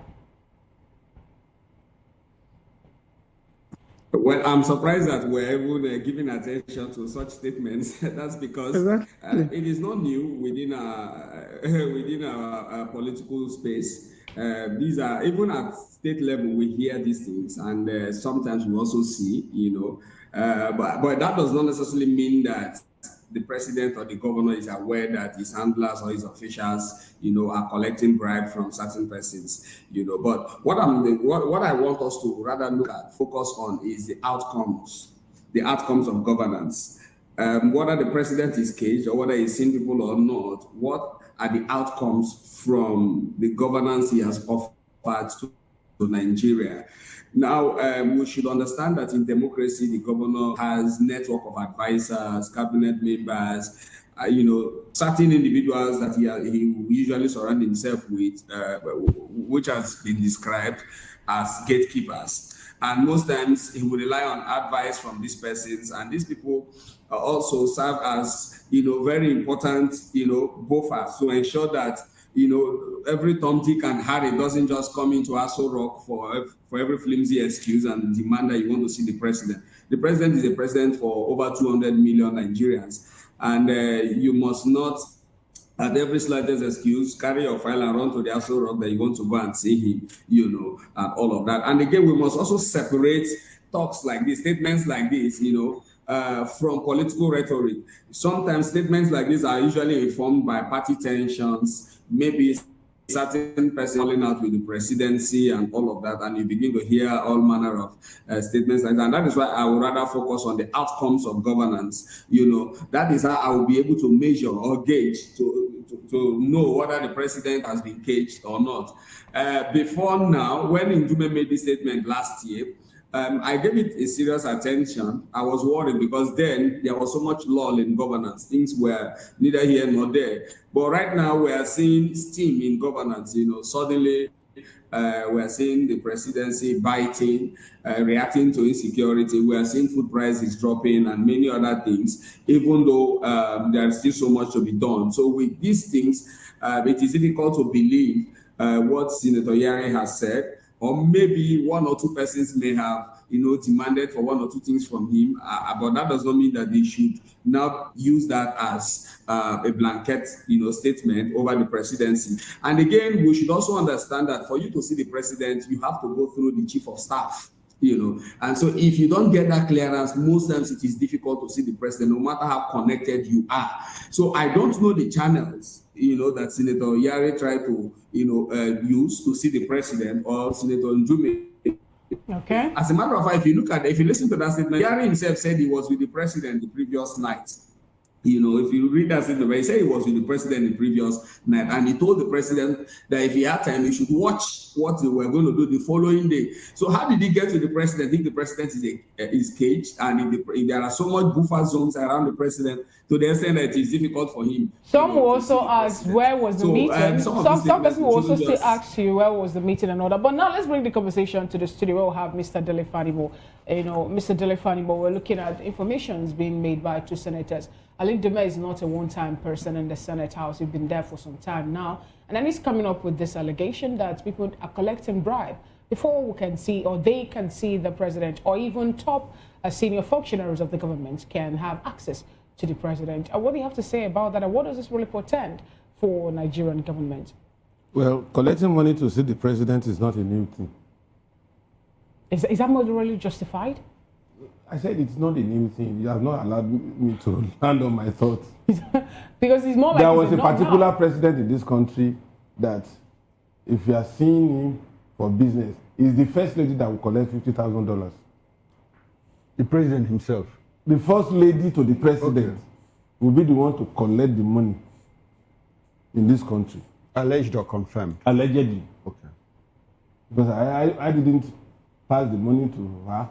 [SPEAKER 17] Well, I'm surprised that we're even giving attention to such statements. That's because it is not new within our political space. These are, even at state level, we hear these things, and sometimes we also see, but that does not necessarily mean that the president or the governor is aware that his handlers or his officials, are collecting bribe from certain persons, But what I want us to rather look at, focus on, is the outcomes of governance. Whether the president is caged or whether he's seen people or not, what are the outcomes from the governance he has offered to Nigeria? Now, we should understand that in democracy, the governor has network of advisors, cabinet members, certain individuals that he usually surround himself with, which has been described as gatekeepers. And most times he will rely on advice from these persons, and these people also serve as, very important, buffers to ensure that, every Tom, Dick, and Harry doesn't just come into Aso Rock for every flimsy excuse and demand that you want to see the president. The president is a president for over 200 million Nigerians, and you must not, at every slightest excuse, carry your file and run to the Aso Rock that you want to go and see him, and all of that. And again, we must also separate talks like this, statements like this, from political rhetoric. Sometimes statements like this are usually informed by party tensions, maybe certain person falling out with the presidency and all of that, and you begin to hear all manner of statements like that. And that is why I would rather focus on the outcomes of governance. That is how I will be able to measure or gauge to know whether the president has been caged or not. Before now, when Ndume made this statement last year, I gave it a serious attention. I was worried because then there was so much lull in governance. Things were neither here nor there. But right now we are seeing steam in governance. Suddenly we are seeing the presidency biting, reacting to insecurity. We are seeing food prices dropping and many other things, even though there is still so much to be done. So with these things, it is difficult to believe what Senator Yari has said. Or maybe one or two persons may have, demanded for one or two things from him, but that does not mean that they should now use that as a blanket, statement over the presidency. And again, we should also understand that for you to see the president, you have to go through the chief of staff. And so if you don't get that clearance, most times it is difficult to see the president, no matter how connected you are. So I don't know the channels, that Senator Yari tried to, use to see the president, or Senator Ndume.
[SPEAKER 10] Okay.
[SPEAKER 17] As a matter of fact, if you listen to that statement, Yari himself said he was with the president the previous night. If you read that statement, he said he was with the president the previous night, and he told the president that if he had time, he should watch what they were going to do the following day. So how did he get to the president? I think the president is caged, and if there are so much buffer zones around the president to the extent that it is difficult for him.
[SPEAKER 10] Some will also ask, where was the meeting? Some people will also still ask you, where was the meeting and all that. But now let's bring the conversation to the studio where we'll have Mr. Dele Fanibo. Mr. Dele Fanibo, we're looking at informations being made by two senators. Ali Ndume is not a one-time person in the Senate House. He's been there for some time now. And then he's coming up with this allegation that people are collecting bribe before we can see, or they can see, the president, or even top senior functionaries of the government can have access to the president. What do you have to say about that? And what does this really portend for Nigerian government?
[SPEAKER 16] Well, collecting money to see the president is not a new thing.
[SPEAKER 10] Is that morally justified?
[SPEAKER 16] I said it's not a new thing. You have not allowed me to land on my thoughts.
[SPEAKER 10] Because it's more like
[SPEAKER 16] there was a particular president in this country that, if you are seeing him for business, is the first lady that will collect $50,000.
[SPEAKER 11] The president himself.
[SPEAKER 16] The first lady to the president will be the one to collect the money in this country.
[SPEAKER 11] Alleged or confirmed?
[SPEAKER 16] Allegedly.
[SPEAKER 11] Okay.
[SPEAKER 16] Because I didn't pass the money to her.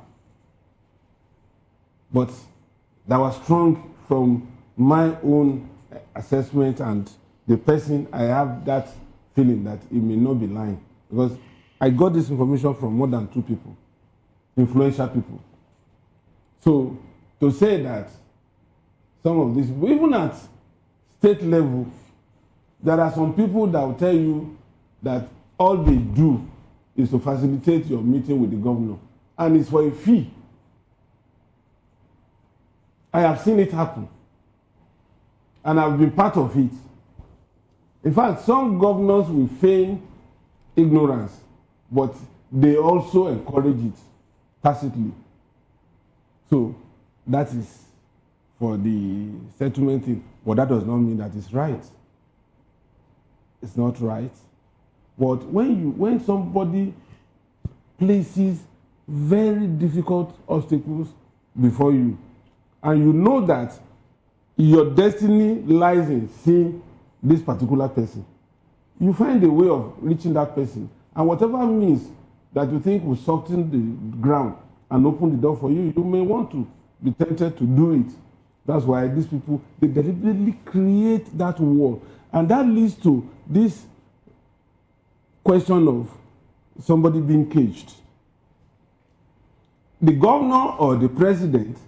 [SPEAKER 16] But that was strong from my own assessment, and the person, I have that feeling that he may not be lying. Because I got this information from more than two people, influential people. So to say that some of these, even at state level, there are some people that will tell you that all they do is to facilitate your meeting with the governor, and it's for a fee. I have seen it happen, and I've been part of it. In fact, some governors will feign ignorance, but they also encourage it tacitly. So that is for the settlement thing, but that does not mean that it's right. It's not right. But when somebody places very difficult obstacles before you, and you know that your destiny lies in seeing this particular person, you find a way of reaching that person. And whatever means that you think will soften the ground and open the door for you, you may want to be tempted to do it. That's why these people, they deliberately create that wall. And that leads to this question of somebody being caged. The governor or the president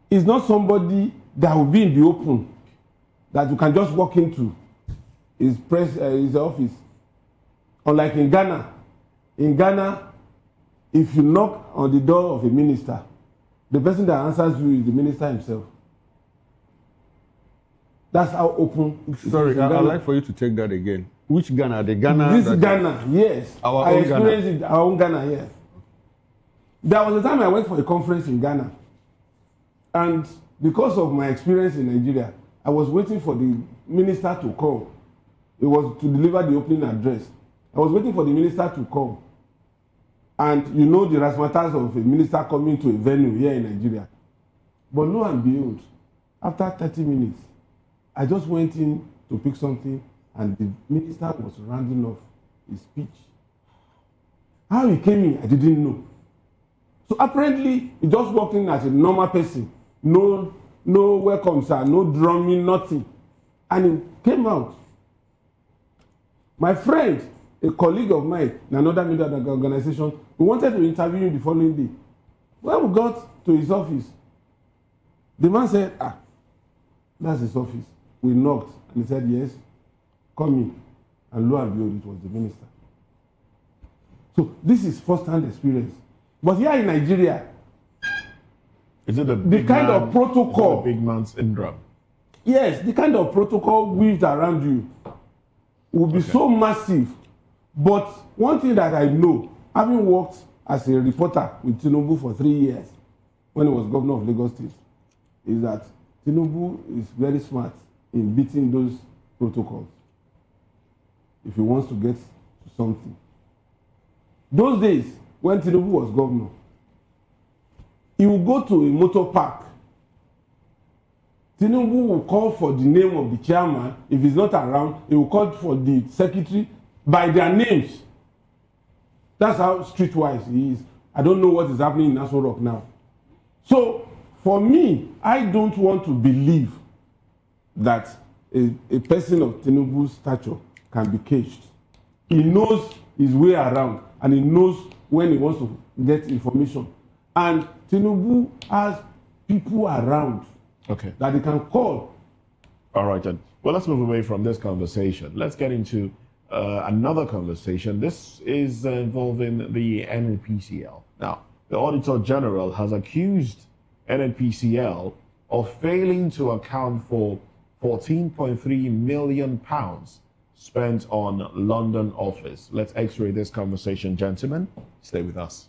[SPEAKER 16] is not somebody that will be in the open, that you can just walk into. his office. Unlike in Ghana, if you knock on the door of a minister, the person that answers you is the minister himself. That's how open.
[SPEAKER 11] Sorry, I'd like for you to take that again. Which Ghana? The Ghana?
[SPEAKER 16] This Ghana, yes.
[SPEAKER 11] Our
[SPEAKER 16] I
[SPEAKER 11] own
[SPEAKER 16] experienced
[SPEAKER 11] Ghana.
[SPEAKER 16] it, our own Ghana, yes. There was a time I went for a conference in Ghana. And because of my experience in Nigeria, I was waiting for the minister to come. It was to deliver the opening address. I was waiting for the minister to come. And you know the razzmatazz of a minister coming to a venue here in Nigeria. But lo and behold, after 30 minutes, I just went in to pick something and the minister was rounding off his speech. How he came in, I didn't know. So apparently, he just walked in as a normal person. No welcome, sir, no drumming, nothing. And he came out. My friend, a colleague of mine in another media organization, we wanted to interview him the following day. When we got to his office, the man said, that's his office. We knocked, and he said, yes, come in. And lo and behold, it was the minister. So this is first-hand experience. But here in Nigeria,
[SPEAKER 12] is it the
[SPEAKER 16] kind of protocol,
[SPEAKER 12] big man's syndrome?
[SPEAKER 16] Yes, the kind of protocol weaved around you will be so massive. But one thing that I know, having worked as a reporter with Tinubu for 3 years, when he was governor of Lagos State, is that Tinubu is very smart in beating those protocols if he wants to get to something. Those days, when Tinubu was governor, he will go to a motor park. Tinubu will call for the name of the chairman. If he's not around, he will call for the secretary by their names. That's how streetwise he is. I don't know what is happening in Aso Rock now. So, for me, I don't want to believe that a person of Tinubu's stature can be caged. He knows his way around, and he knows when he wants to get information. And Tinubu has people around that he can call.
[SPEAKER 12] All right, then. Well, let's move away from this conversation. Let's get into another conversation. This is involving the NNPCL. Now, the Auditor General has accused NNPCL of failing to account for £14.3 million spent on London office. Let's x-ray this conversation, gentlemen. Stay with us.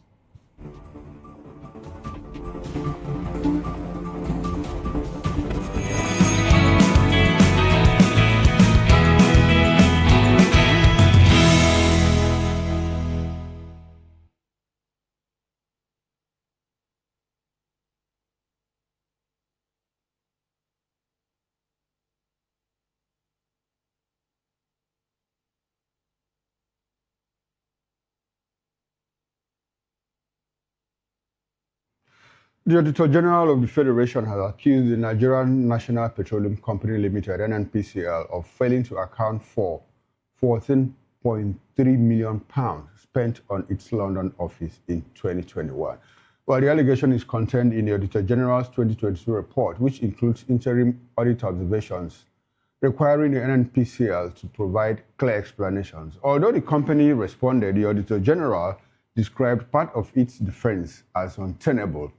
[SPEAKER 11] The Auditor General of the Federation has accused the Nigerian National Petroleum Company Limited, NNPCL, of failing to account for £14.3 million spent on its London office in 2021. Well, the allegation is contained in the Auditor General's 2022 report, which includes interim audit observations requiring the NNPCL to provide clear explanations. Although the company responded, the Auditor General described part of its defense as untenable,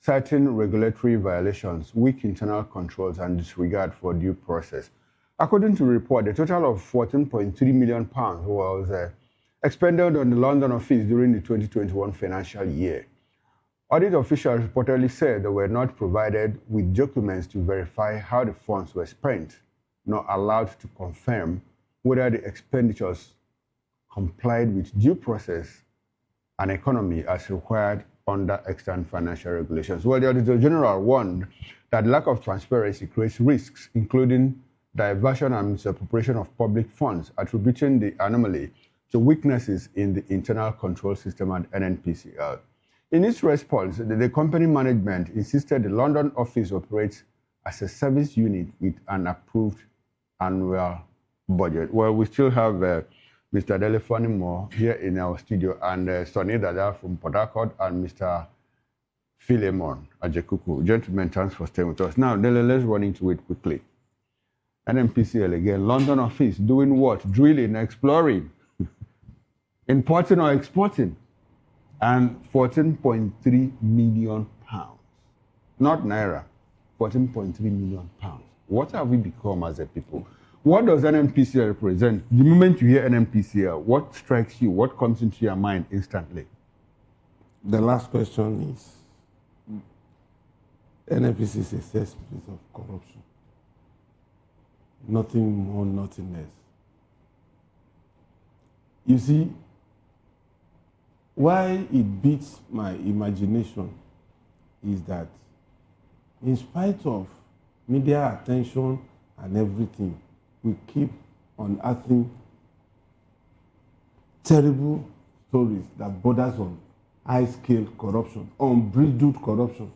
[SPEAKER 11] citing regulatory violations, weak internal controls, and disregard for due process. According to the report, a total of £14.3 million was expended on the London office during the 2021 financial year. Audit officials reportedly said they were not provided with documents to verify how the funds were spent, nor allowed to confirm whether the expenditures complied with due process and economy as required under extant financial regulations. Well, the Auditor General warned that lack of transparency creates risks, including diversion and misappropriation of public funds, attributing the anomaly to weaknesses in the internal control system at NNPCL. In its response, the company management insisted the London office operates as a service unit with an approved annual budget. Well, we still have Mr. Delefani Moore here in our studio, and Sonny Dada from Port Harcourt, and Mr. Philemon Ajekuku. Gentlemen, thanks for staying with us. Now, Dele, let's run into it quickly. NNPCL again, London office, doing what? Drilling, exploring, importing or exporting, and 14.3 million pounds. Not naira, 14.3 million pounds. What have we become as a people? What does NNPCL represent? The moment you hear NNPCL, what strikes you? What comes into your mind instantly?
[SPEAKER 16] The last question is, NNPC is a cesspit of corruption. Nothing more, nothing less. You see, why it beats my imagination is that in spite of media attention and everything, we keep unearthing terrible stories that borders on high-scale corruption, unbridled corruption.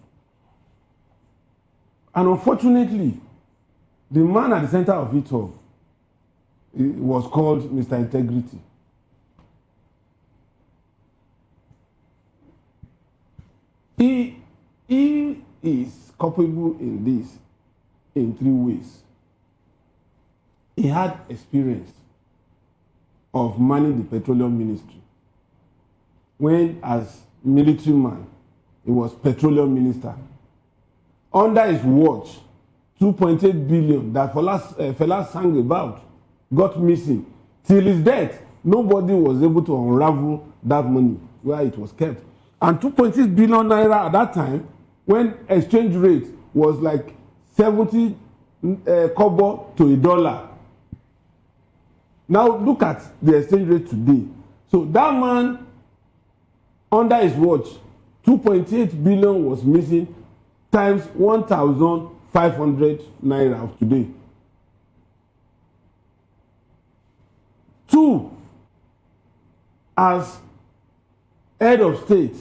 [SPEAKER 16] And unfortunately, the man at the center of it all was called Mr. Integrity. He is culpable in this in three ways. He had experience of manning the petroleum ministry. When, as military man, he was petroleum minister. Under his watch, 2.8 billion that Fela sang about got missing. Till his death, nobody was able to unravel that money where it was kept. And 2.6 billion naira at that time, when exchange rate was like 70 kobo to a dollar. Now look at the exchange rate today. So that man, under his watch, 2.8 billion was missing times 1,500 naira of today. 2, as head of state,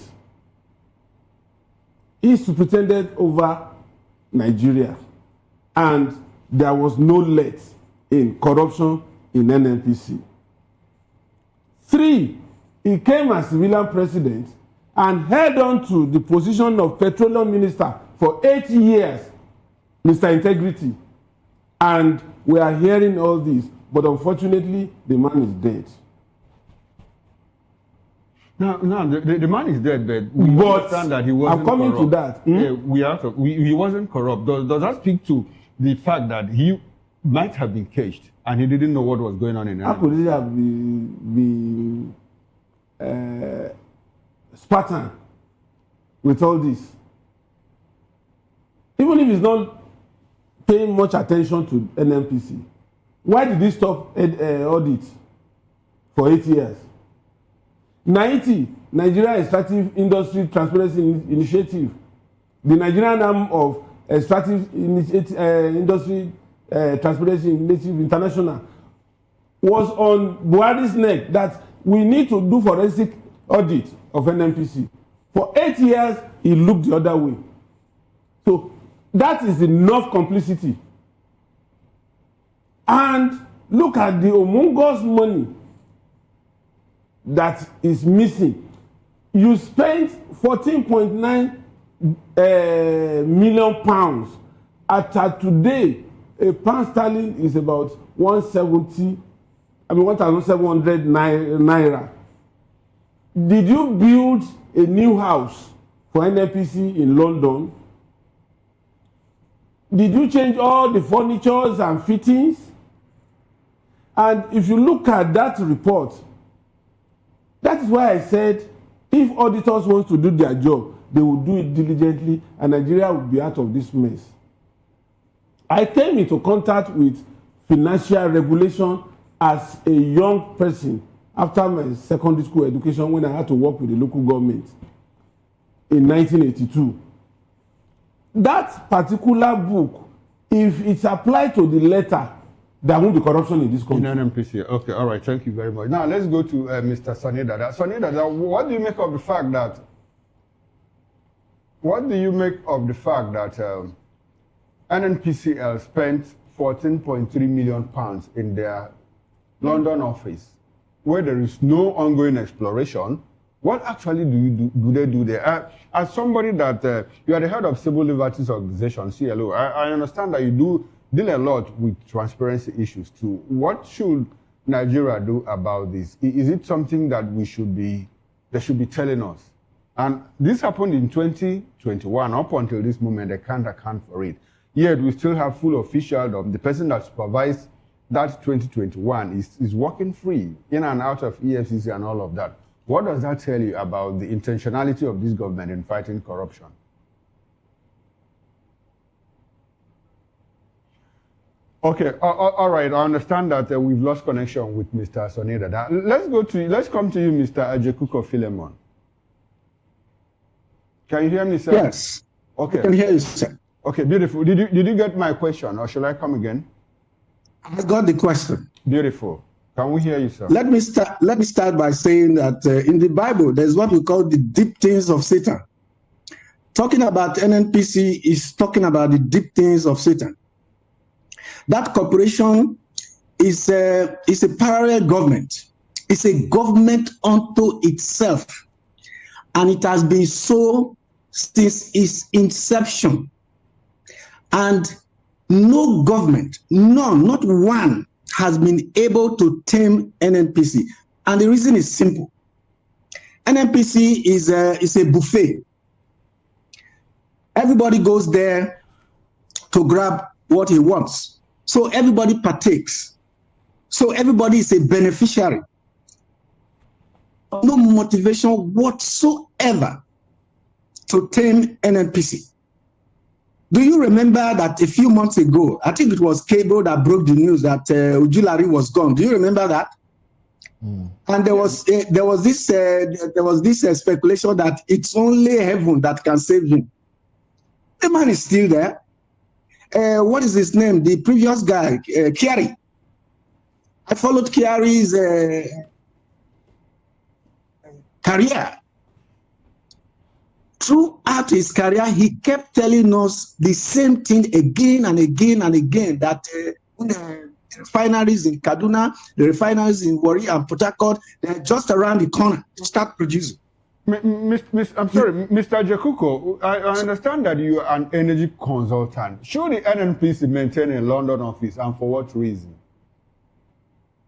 [SPEAKER 16] he superintended over Nigeria, and there was no let in corruption in NNPC. 3, he came as civilian president and held on to the position of petroleum minister for 8 years, Mr. Integrity. And we are hearing all this, but unfortunately, the man is dead.
[SPEAKER 11] No, the man is dead, but we understand that he wasn't
[SPEAKER 16] I'm coming
[SPEAKER 11] corrupt.
[SPEAKER 16] to that.
[SPEAKER 11] Yeah, he wasn't corrupt. Does that speak to the fact that he might have been caged and he didn't know what was going on in
[SPEAKER 16] How could he have been Spartan with all this? Even if he's not paying much attention to NNPC, why did he stop audit for 8 years? 90, Nigeria Extractive Industry Transparency Initiative, the Nigerian arm of Extractive Industry Transparency Initiative International, was on Buhari's neck that we need to do forensic audit of NNPC. For 8 years, he looked the other way. So that is enough complicity. And look at the humongous money that is missing. You spent 14.9 million pounds. At today, a pound sterling is about 1,700 naira. Did you build a new house for NNPC in London? Did you change all the furnitures and fittings? And if you look at that report, that is why I said if auditors want to do their job, they will do it diligently and Nigeria will be out of this mess. I came into contact with financial regulation as a young person after my secondary school education when I had to work with the local government in 1982. That particular book, if it's applied to the letter, there won't be corruption in this country.
[SPEAKER 11] In NNPC. Okay, all right, thank you very much. Now let's go to Mr. Sani Dada. Sani Dada, what do you make of the fact that NNPCL spent 14.3 million pounds in their London office, where there is no ongoing exploration? What actually do they do there? As somebody that you are the head of Civil Liberties Organization, CLO, I understand that you do deal a lot with transparency issues too. What should Nigeria do about this? Is it something that they should be telling us? And this happened in 2021. Up until this moment, they can't account for it. Yet we still have full officialdom. The person that supervised that 2021 is working free in and out of EFCC and all of that. What does that tell you about the intentionality of this government in fighting corruption? Okay, all right. I understand that we've lost connection with Mr. Sonida. Let's come to you, Mr. Ajekuko Philemon. Can you hear me, sir?
[SPEAKER 19] Yes.
[SPEAKER 11] Okay.
[SPEAKER 19] I can hear you, sir.
[SPEAKER 11] Okay, beautiful. Did you get my question, or shall I come again?
[SPEAKER 19] I got the question.
[SPEAKER 11] Beautiful. Can we hear you, sir?
[SPEAKER 19] Let me start by saying that in the Bible, there's what we call the deep things of Satan. Talking about NNPC is talking about the deep things of Satan. That corporation is a parallel government. It's a government unto itself. And it has been so since its inception. And no government, none, not one, has been able to tame NNPC. And the reason is simple. NNPC is a buffet. Everybody goes there to grab what he wants. So everybody partakes. So everybody is a beneficiary. No motivation whatsoever to tame NNPC. Do you remember that a few months ago, I think it was Cable that broke the news that Ujulari was gone. Do you remember that? And there was this speculation that it's only heaven that can save him. The man is still there. What is his name? The previous guy, Kyari. I followed Kyari's career. Throughout his career, he kept telling us the same thing again and again and again, that the refineries in Kaduna, the refineries in Warri and Port Harcourt, they're just around the corner to start producing.
[SPEAKER 11] I'm sorry, Mr. Jekuko, I understand that you are an energy consultant. Should the NNPC maintain a London office, and for what reason?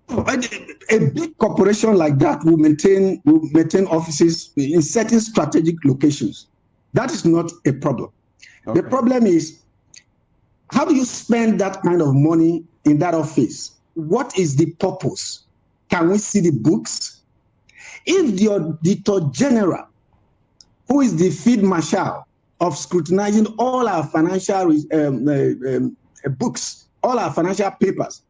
[SPEAKER 19] A big corporation like that will maintain offices in certain strategic locations. That is not a problem. Okay. The problem is, how do you spend that kind of money in that office? What is the purpose? Can we see the books? If the Auditor General, who is the field marshal of scrutinizing all our financial books, all our financial papers,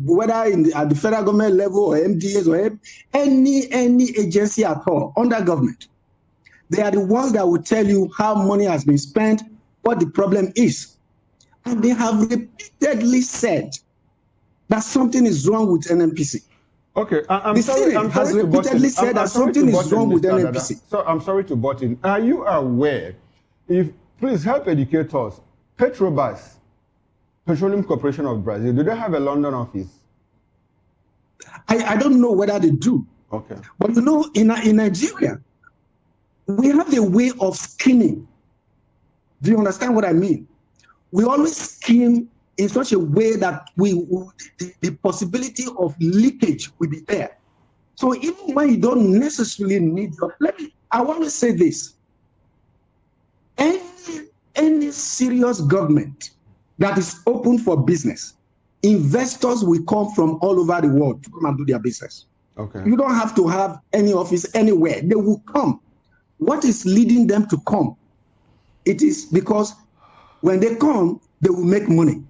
[SPEAKER 19] whether at the federal government level or MDAs or any agency at all under government, they are the ones that will tell you how money has been spent, what the problem is. And they have repeatedly said that something is wrong with NNPC.
[SPEAKER 11] Okay, I'm
[SPEAKER 19] the
[SPEAKER 11] sorry.
[SPEAKER 19] Senate has repeatedly said that something is wrong with NNPC.
[SPEAKER 11] So I'm sorry to butt in. Are you aware? Please help educate us. Petrobras, Petroleum Corporation of Brazil, do they have a London office?
[SPEAKER 19] I don't know whether they do.
[SPEAKER 11] Okay.
[SPEAKER 19] But you know, in Nigeria, we have a way of scheming. Do you understand what I mean? We always scheme in such a way that the possibility of leakage will be there. So even when you don't necessarily need I want to say this. Any serious government that is open for business, investors will come from all over the world to come and do their business.
[SPEAKER 11] Okay.
[SPEAKER 19] You don't have to have any office anywhere. They will come. What is leading them to come? It is because when they come, they will make money.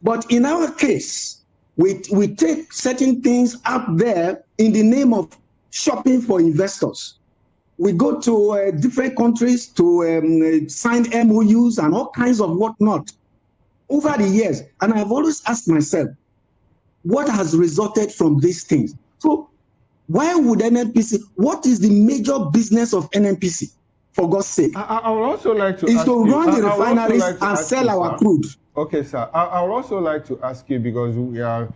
[SPEAKER 19] But in our case, we take certain things out there in the name of shopping for investors. We go to different countries to sign MOUs and all kinds of whatnot over the years. And I've always asked myself, what has resulted from these things? So why would NNPC, what is the major business of NNPC, for God's sake?
[SPEAKER 11] I would also like to
[SPEAKER 19] ask you, run the refineries and sell our crude.
[SPEAKER 11] Okay, sir. I would also like to ask you, because we are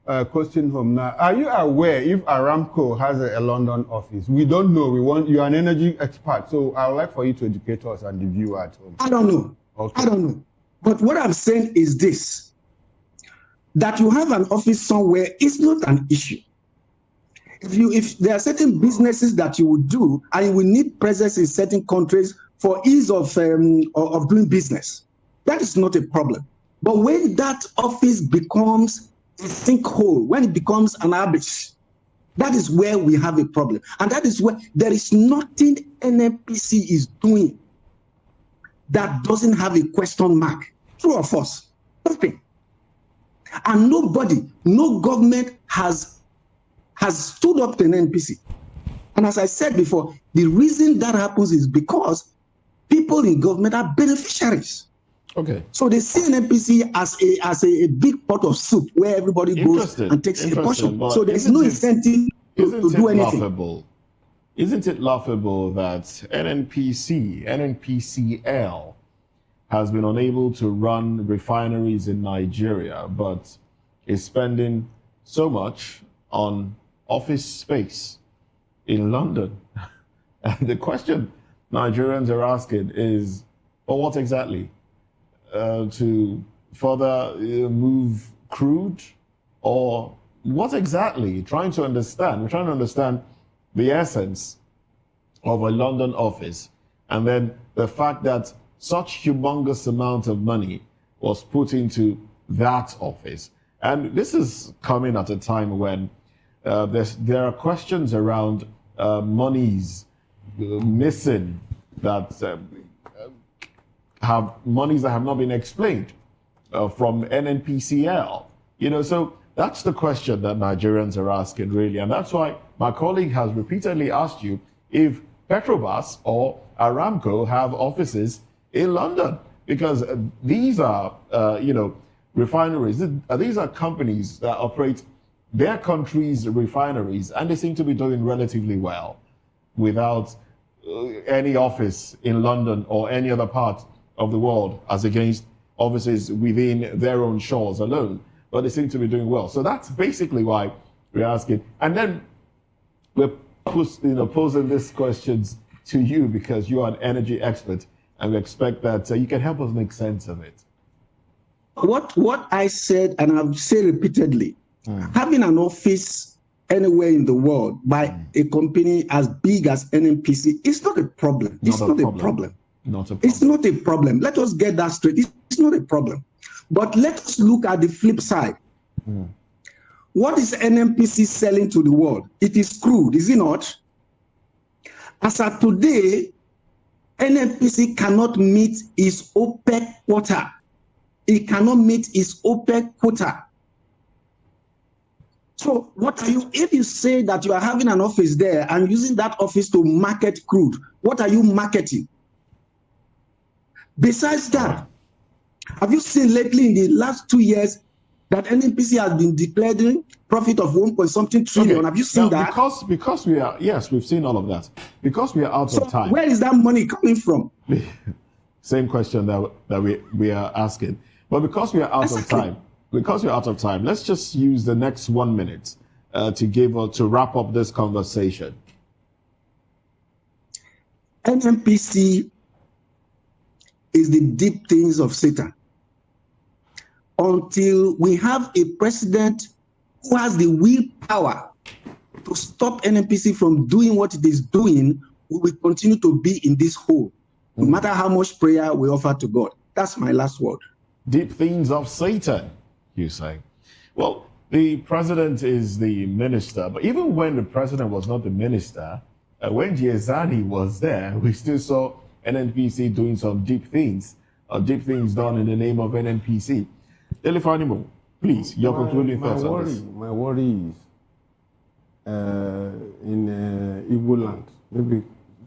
[SPEAKER 11] coasting home now. Are you aware if Aramco has a London office? We don't know. You're an energy expert, so I would like for you to educate us and the viewer at home.
[SPEAKER 19] I don't know.
[SPEAKER 11] Okay.
[SPEAKER 19] I don't know. But what I'm saying is this, that you have an office somewhere is not an issue. If there are certain businesses that you would do and you will need presence in certain countries for ease of doing business, that is not a problem. But when that office becomes a sinkhole, when it becomes an abyss, that is where we have a problem. And that is where there is nothing NNPC is doing that doesn't have a question mark. True or false? Nothing. And nobody, no government has stood up to an NNPC. And as I said before, the reason that happens is because people in government are beneficiaries.
[SPEAKER 12] Okay.
[SPEAKER 19] So they see NNPC as a big pot of soup where everybody goes and takes a portion. So there is no incentive to do anything.
[SPEAKER 12] Laughable? Isn't it laughable that NNPCL has been unable to run refineries in Nigeria, but is spending so much on office space in London? And the question Nigerians are asking is, for what exactly? To further move crude, or what exactly? We're trying to understand the essence of a London office, and then the fact that such humongous amount of money was put into that office. And this is coming at a time when there are questions around monies missing that have monies that have not been explained from NNPCL. So that's the question that Nigerians are asking, really. And that's why my colleague has repeatedly asked you if Petrobras or Aramco have offices in London, because these are, refineries. These are companies that operate their country's refineries, and they seem to be doing relatively well without any office in London or any other part of the world, as against offices within their own shores alone. But they seem to be doing well. So that's basically why we're asking. And then we're posing these questions to you because you are an energy expert, and we expect that you can help us make sense of it.
[SPEAKER 19] What I said, and I've said repeatedly, having an office anywhere in the world by a company as big as NNPC is not a problem. It's not a problem. It's not a problem. Let us get that straight. It's not a problem. But let's look at the flip side. What is NNPC selling to the world? It is crude, is it not? As of today, NNPC cannot meet its OPEC quota. It cannot meet its OPEC quota. So if you say that you are having an office there and using that office to market crude, what are you marketing? Besides that, have you seen lately in the last 2 years that NNPC has been declaring profit of 1.something trillion? Okay. Have you seen that?
[SPEAKER 12] Because we are, yes, we've seen all of that. Because we are out of time.
[SPEAKER 19] Where is that money coming from?
[SPEAKER 12] Same question that we are asking. But because we are out of time, let's just use the next 1 minute to wrap up this conversation.
[SPEAKER 19] NNPC is the deep things of Satan. Until we have a president who has the willpower to stop NNPC from doing what it is doing, we will continue to be in this hole, no matter how much prayer we offer to God. That's my last word.
[SPEAKER 12] Deep things of Satan, you say. Well, the president is the minister, but even when the president was not the minister, when Giezani was there, we still saw NNPC doing some deep things done in the name of NNPC. Elifanimo, please, your concluding thoughts on this.
[SPEAKER 16] My worry is in Igbo land, maybe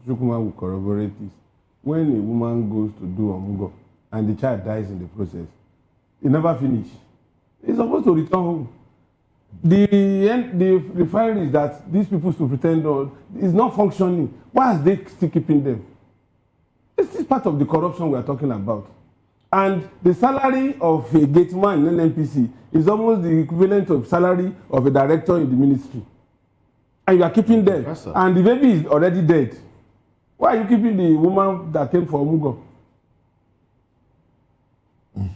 [SPEAKER 16] Chukuma will corroborate this. When a woman goes to do Omugo and the child dies in the process, it never finishes. It's supposed to return home. The refineries that these people should pretend is not functioning. Why are they still keeping them? This is part of the corruption we are talking about. And the salary of a gateman in NNPC is almost the equivalent of salary of a director in the ministry. And you are keeping them. And the baby is already dead. Why are you keeping the woman that came for Omugo?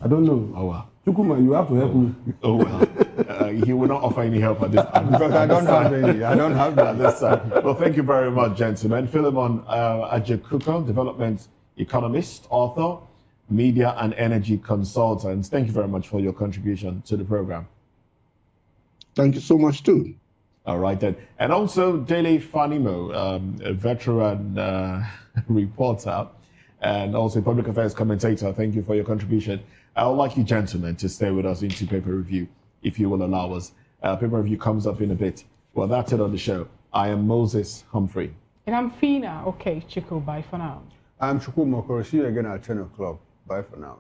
[SPEAKER 16] I don't know.
[SPEAKER 12] Oh, well.
[SPEAKER 16] Chukuma, you have to help me.
[SPEAKER 12] Oh, well. He will not offer any help at this time.
[SPEAKER 11] Because I don't have any. I don't have
[SPEAKER 12] at this time. Well, thank you very much, gentlemen. Philemon Ajekuko, development economist, author, media and energy consultant. Thank you very much for your contribution to the program.
[SPEAKER 19] Thank you so much, too.
[SPEAKER 12] All right, then. And also, Dele Fanimo, a veteran reporter and also a public affairs commentator. Thank you for your contribution. I would like you gentlemen to stay with us into paper review, if you will allow us. Paper review comes up in a bit. Well, that's it on the show. I am Moses Humphrey.
[SPEAKER 10] And I'm Fina. Okay, Chico, bye for now.
[SPEAKER 11] I'm Chuku Mokoro. See you again at 10 o'clock. Bye for now.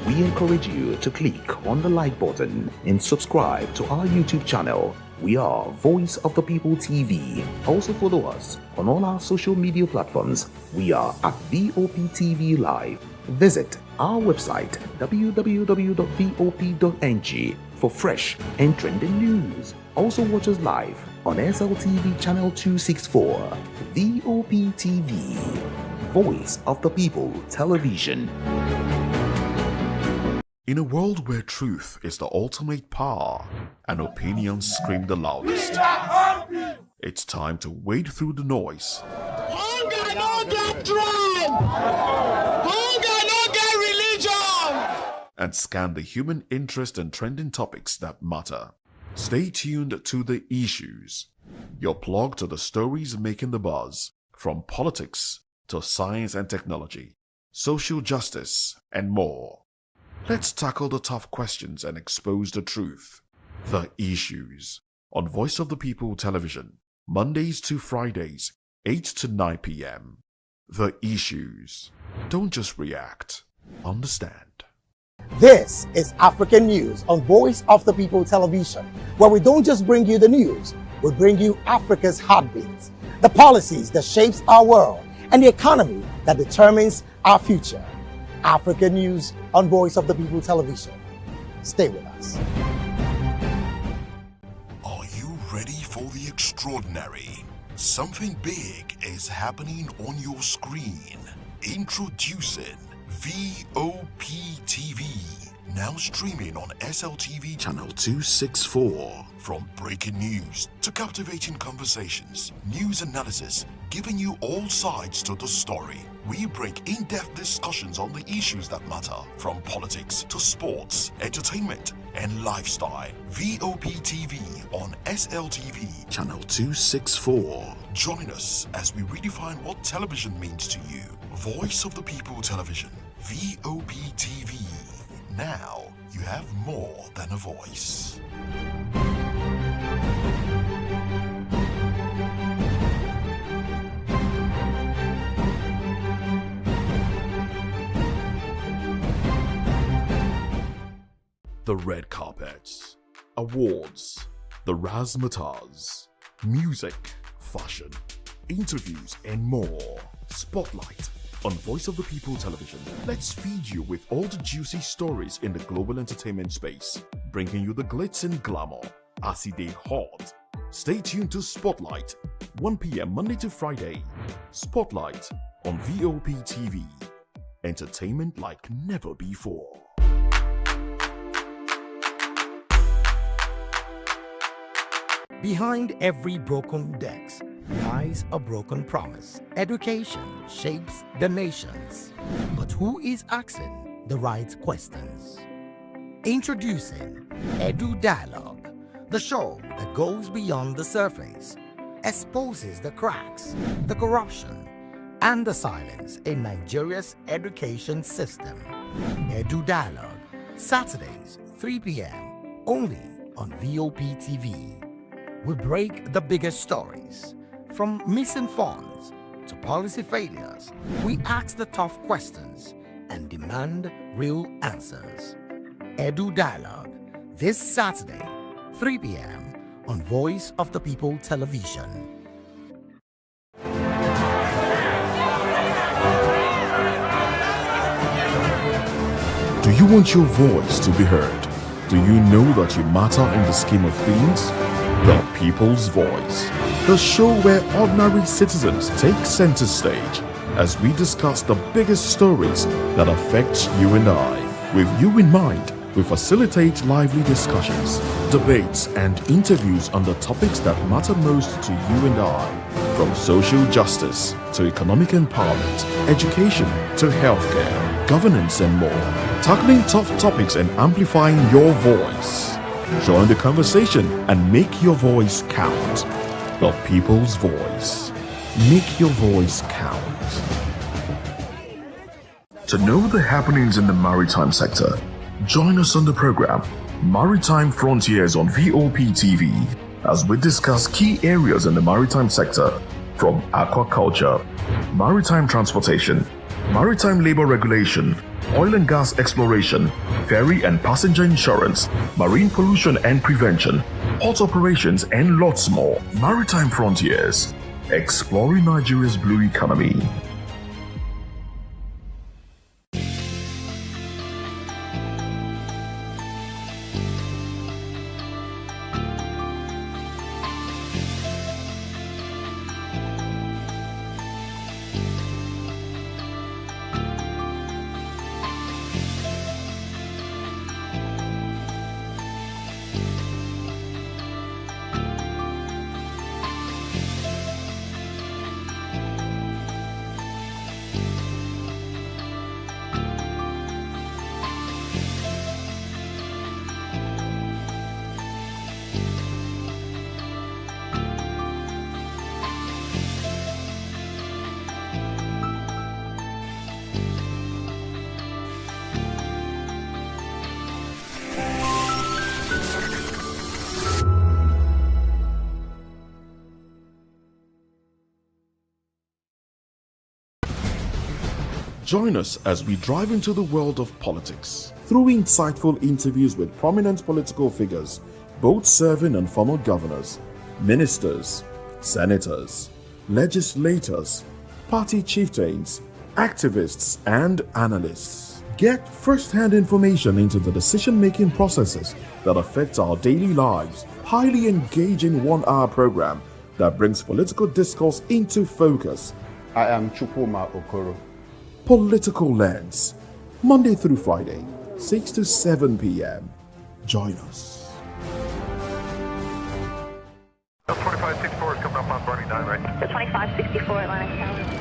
[SPEAKER 9] We encourage you to click on the like button and subscribe to our YouTube channel. We are Voice of the People TV. Also follow us on all our social media platforms. We are at VOP TV Live. Visit our website www.vop.ng for fresh and trending news. Also watch us live on SLTV channel 264. VOP TV, Voice of the People Television.
[SPEAKER 3] In a world where truth is the ultimate power and opinions scream the loudest, it's time to wade through the noise.
[SPEAKER 20] Hunger no get tribe! Hunger no get religion!
[SPEAKER 3] And scan the human interest and trending topics that matter. Stay tuned to The Issues, your plug to the stories making the buzz, from politics to science and technology, social justice, and more. Let's tackle the tough questions and expose the truth. The Issues on Voice of the People Television, Mondays to Fridays, 8 to 9 p.m. The Issues. Don't just react, understand.
[SPEAKER 21] This is African News on Voice of the People Television, where we don't just bring you the news, we bring you Africa's heartbeat, the policies that shapes our world, and the economy that determines our future. African News on Voice of the People Television. Stay with us.
[SPEAKER 8] Are you ready for the extraordinary? Something big is happening on your screen. Introducing VOP TV. Now streaming on SLTV channel 264. From breaking news to captivating conversations, news analysis, giving you all sides to the story. We break in-depth discussions on the issues that matter, from politics to sports, entertainment, and lifestyle. VOP TV on SLTV channel 264. Join us as we redefine what television means to you. Voice of the People Television, VOP TV. Now you have more than a voice.
[SPEAKER 3] The red carpets, awards, the razzmatazz, music, fashion, interviews, and more. Spotlight on Voice of the People Television. Let's feed you with all the juicy stories in the global entertainment space, bringing you the glitz and glamour as they hot. Stay tuned to Spotlight, 1 p.m. Monday to Friday. Spotlight on VOP TV. Entertainment like never before.
[SPEAKER 22] Behind every broken desk lies a broken promise. Education shapes the nations. But who is asking the right questions? Introducing Edu Dialogue, the show that goes beyond the surface, exposes the cracks, the corruption, and the silence in Nigeria's education system. Edu Dialogue, Saturdays, 3 p.m., only on VOP TV. We break the biggest stories, from missing funds to policy failures. We ask the tough questions and demand real answers. Edu Dialogue, this Saturday, 3 p.m. on Voice of the People Television.
[SPEAKER 3] Do you want your voice to be heard? Do you know that you matter in the scheme of things? The People's Voice, the show where ordinary citizens take center stage as we discuss the biggest stories that affect you and I. With you in mind, we facilitate lively discussions, debates, and interviews on the topics that matter most to you and I, from social justice to economic empowerment, education to healthcare, governance, and more, tackling tough topics and amplifying your voice. Join the conversation and make your voice count. The People's Voice. Make your voice count. To know the happenings in the maritime sector, join us on the program Maritime Frontiers on VOP TV as we discuss key areas in the maritime sector from aquaculture, maritime transportation, maritime labor regulation, oil and gas exploration, ferry and passenger insurance, marine pollution and prevention, port operations, and lots more. Maritime Frontiers, exploring Nigeria's blue economy. Join us as we drive into the world of politics through insightful interviews with prominent political figures, both serving and former governors, ministers, senators, legislators, party chieftains, activists, and analysts. Get first-hand information into the decision-making processes that affect our daily lives. Highly engaging one-hour program that brings political discourse into focus.
[SPEAKER 11] I am Chukwuma Okoro.
[SPEAKER 3] Political Lens, Monday through Friday, 6 to 7 p.m. Join us.
[SPEAKER 13] The 2564 is coming up on Bernie 9 right.
[SPEAKER 14] The 2564 Atlantic Tower.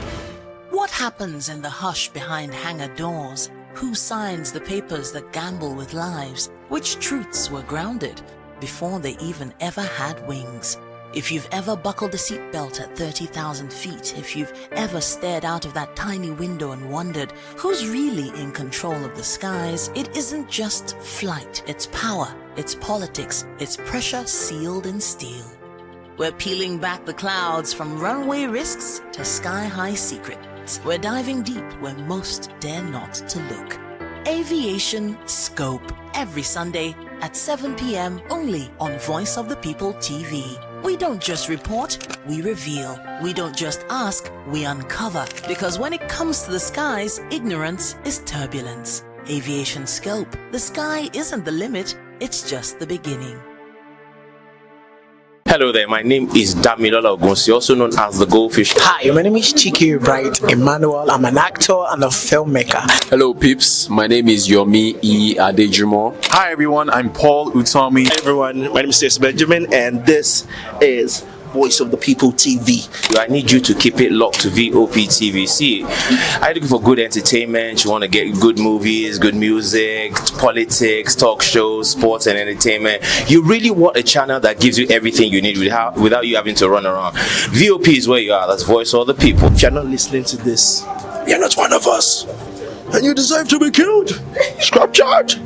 [SPEAKER 15] What happens in the hush behind hangar doors? Who signs the papers that gamble with lives? Which truths were grounded before they even ever had wings? If you've ever buckled a seatbelt at 30,000 feet, if you've ever stared out of that tiny window and wondered who's really in control of the skies, it isn't just flight, it's power, it's politics, it's pressure sealed in steel. We're peeling back the clouds from runway risks to sky-high secrets. We're diving deep where most dare not to look. Aviation Scope, every Sunday at 7 p.m. only on Voice of the People TV. We don't just report, we reveal. We don't just ask, we uncover. Because when it comes to the skies, ignorance is turbulence. Aviation Scope, the sky isn't the limit, it's just the beginning.
[SPEAKER 5] Hello there, my name is Damilola Ogunsi, also known as the Goldfish.
[SPEAKER 1] Hi, my name is Chiki Bright Emmanuel. I'm an actor and a filmmaker.
[SPEAKER 2] Hello peeps, my name is Yomi E. Adejimo.
[SPEAKER 23] Hi everyone, I'm Paul Utomi.
[SPEAKER 24] Hi everyone, my name is Stacey Benjamin and this is Voice of the People TV.
[SPEAKER 5] I need you to keep it locked to VOP TV. See, I'm looking for good entertainment. You want to get good movies, good music, politics, talk shows, sports and entertainment. You really want a channel that gives you everything you need without you having to run around. VOP is where you are. That's Voice of the People.
[SPEAKER 24] If you're not listening to this, you're not one of us. And you deserve to be killed. Scrap charge.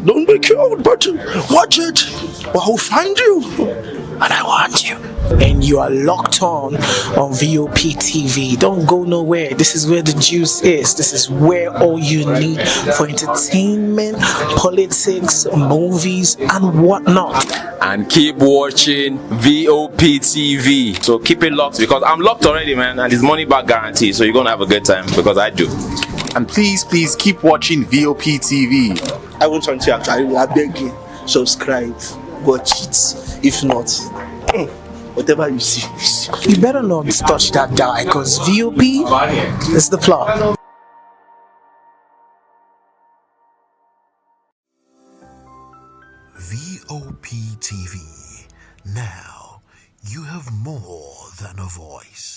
[SPEAKER 24] Don't be killed, but watch it. Or I'll find you. And I want you.
[SPEAKER 1] And you are locked on VOP TV. Don't go nowhere. This is where the juice is. This is where all you need for entertainment, politics, movies, and whatnot.
[SPEAKER 2] And keep watching VOP TV.
[SPEAKER 5] So keep it locked because I'm locked already, man. And it's money back guarantee. So you're going to have a good time because I do.
[SPEAKER 23] And please keep watching VOP TV.
[SPEAKER 24] I want something to actually, I beg you, subscribe, watch it. If not, whatever you see.
[SPEAKER 1] You better not touch that die, because VOP is the plot.
[SPEAKER 8] VOP TV. Now, you have more than a voice.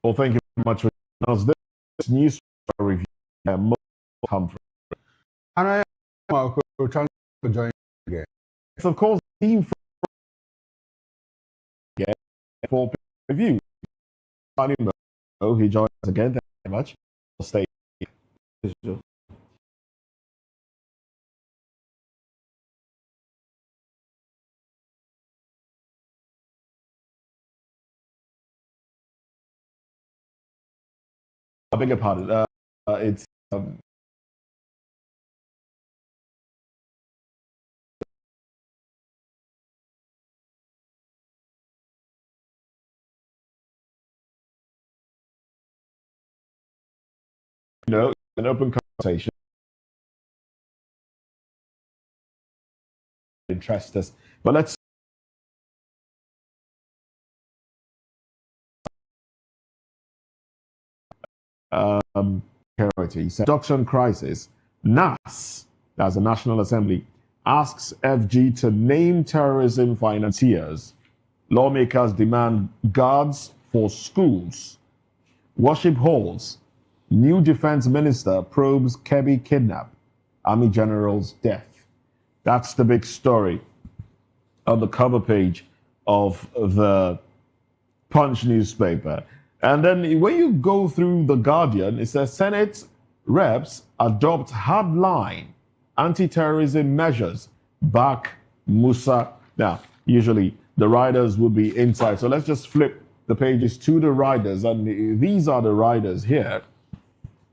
[SPEAKER 12] Well, thank you very much for this news review. Humphrey.
[SPEAKER 11] And I am trying to join again.
[SPEAKER 12] It's of course team for review. He joins us again. Thank you very much. Stay. I beg your pardon. It's an open conversation. Interest us, but let's. Seduction crisis. NAS, that's the National Assembly, asks FG to name terrorism financiers. Lawmakers demand guards for schools. Worship halls. New defense minister probes Kebbi kidnap. Army general's death. That's the big story on the cover page of the Punch newspaper. And then when you go through The Guardian, it says Senate reps adopt hardline anti-terrorism measures, back Musa. Now, usually the riders will be inside. So let's just flip the pages to the riders. And these are the riders here.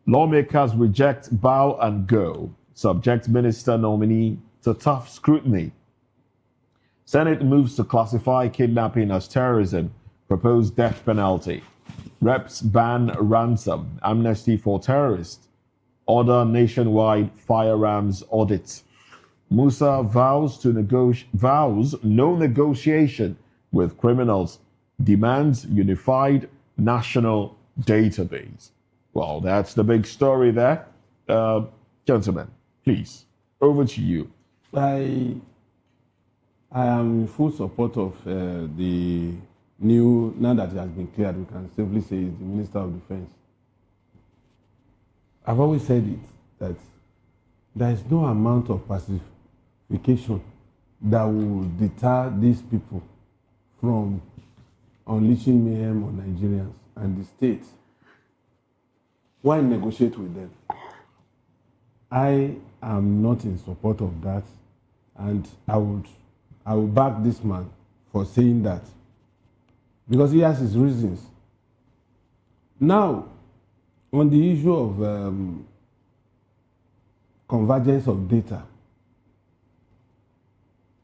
[SPEAKER 12] Lawmakers reject bow and go. Subject minister nominee to tough scrutiny. Senate moves to classify kidnapping as terrorism. Proposed death penalty. Reps ban ransom. Amnesty for terrorists. Order nationwide firearms audit. Musa vows no negotiation with criminals. Demands unified national database. Well, that's the big story there. Gentlemen, please, over to you.
[SPEAKER 16] I am in full support of the new, now that it has been cleared, we can safely say it's the Minister of Defense. I've always said it, that there is no amount of pacification that will deter these people from unleashing mayhem on Nigerians and the state. Why negotiate with them? I am not in support of that, and I will back this man for saying that, because he has his reasons. Now, on the issue of convergence of data,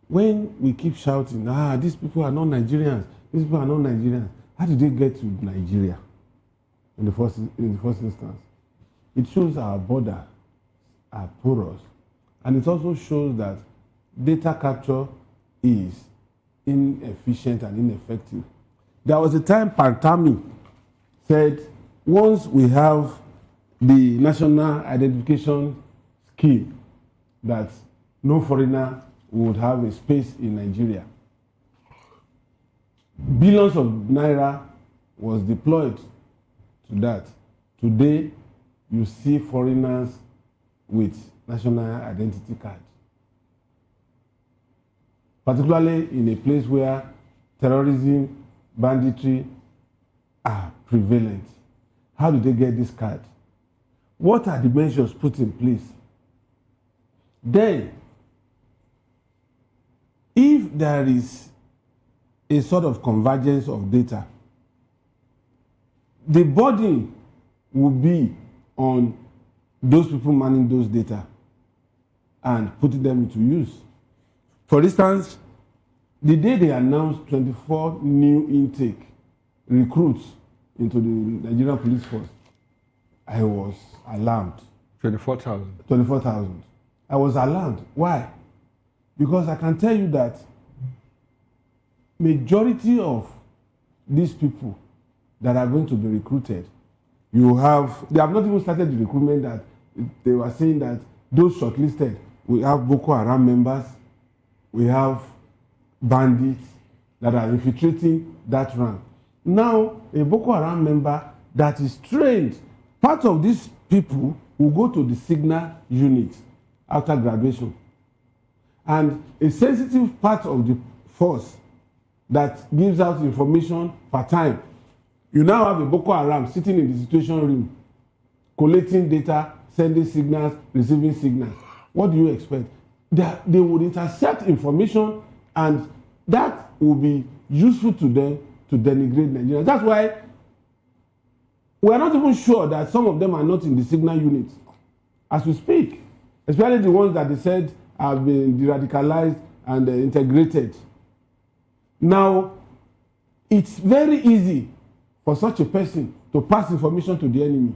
[SPEAKER 16] when we keep shouting, these people are not Nigerians, these people are not Nigerians, how did they get to Nigeria in the first instance? It shows our borders are porous, and it also shows that data capture is inefficient and ineffective. There was a time Pantami said, once we have the national identification scheme, that no foreigner would have a space in Nigeria. Billions of naira was deployed to that. Today, you see foreigners with national identity cards, particularly in a place where terrorism, banditry are prevalent. How do they get this card? What are the measures put in place? Then, if there is a sort of convergence of data, the burden will be on those people manning those data and putting them into use. For instance, the day they announced 24 new intake recruits into the Nigerian police force, I was alarmed.
[SPEAKER 11] 24,000.
[SPEAKER 16] 24,000. I was alarmed. Why? Because I can tell you that majority of these people that are going to be recruited, they have not even started the recruitment that they were saying that those shortlisted, we have Boko Haram members, we have bandits that are infiltrating that rank. Now, a Boko Haram member that is trained, part of these people will go to the signal unit after graduation. And a sensitive part of the force that gives out information per time. You now have a Boko Haram sitting in the situation room, collating data, sending signals, receiving signals. What do you expect? They would intercept information, and that will be useful to them to denigrate Nigeria. That's why we are not even sure that some of them are not in the signal unit as we speak, especially the ones that they said have been de-radicalized and integrated. Now, it's very easy for such a person to pass information to the enemy.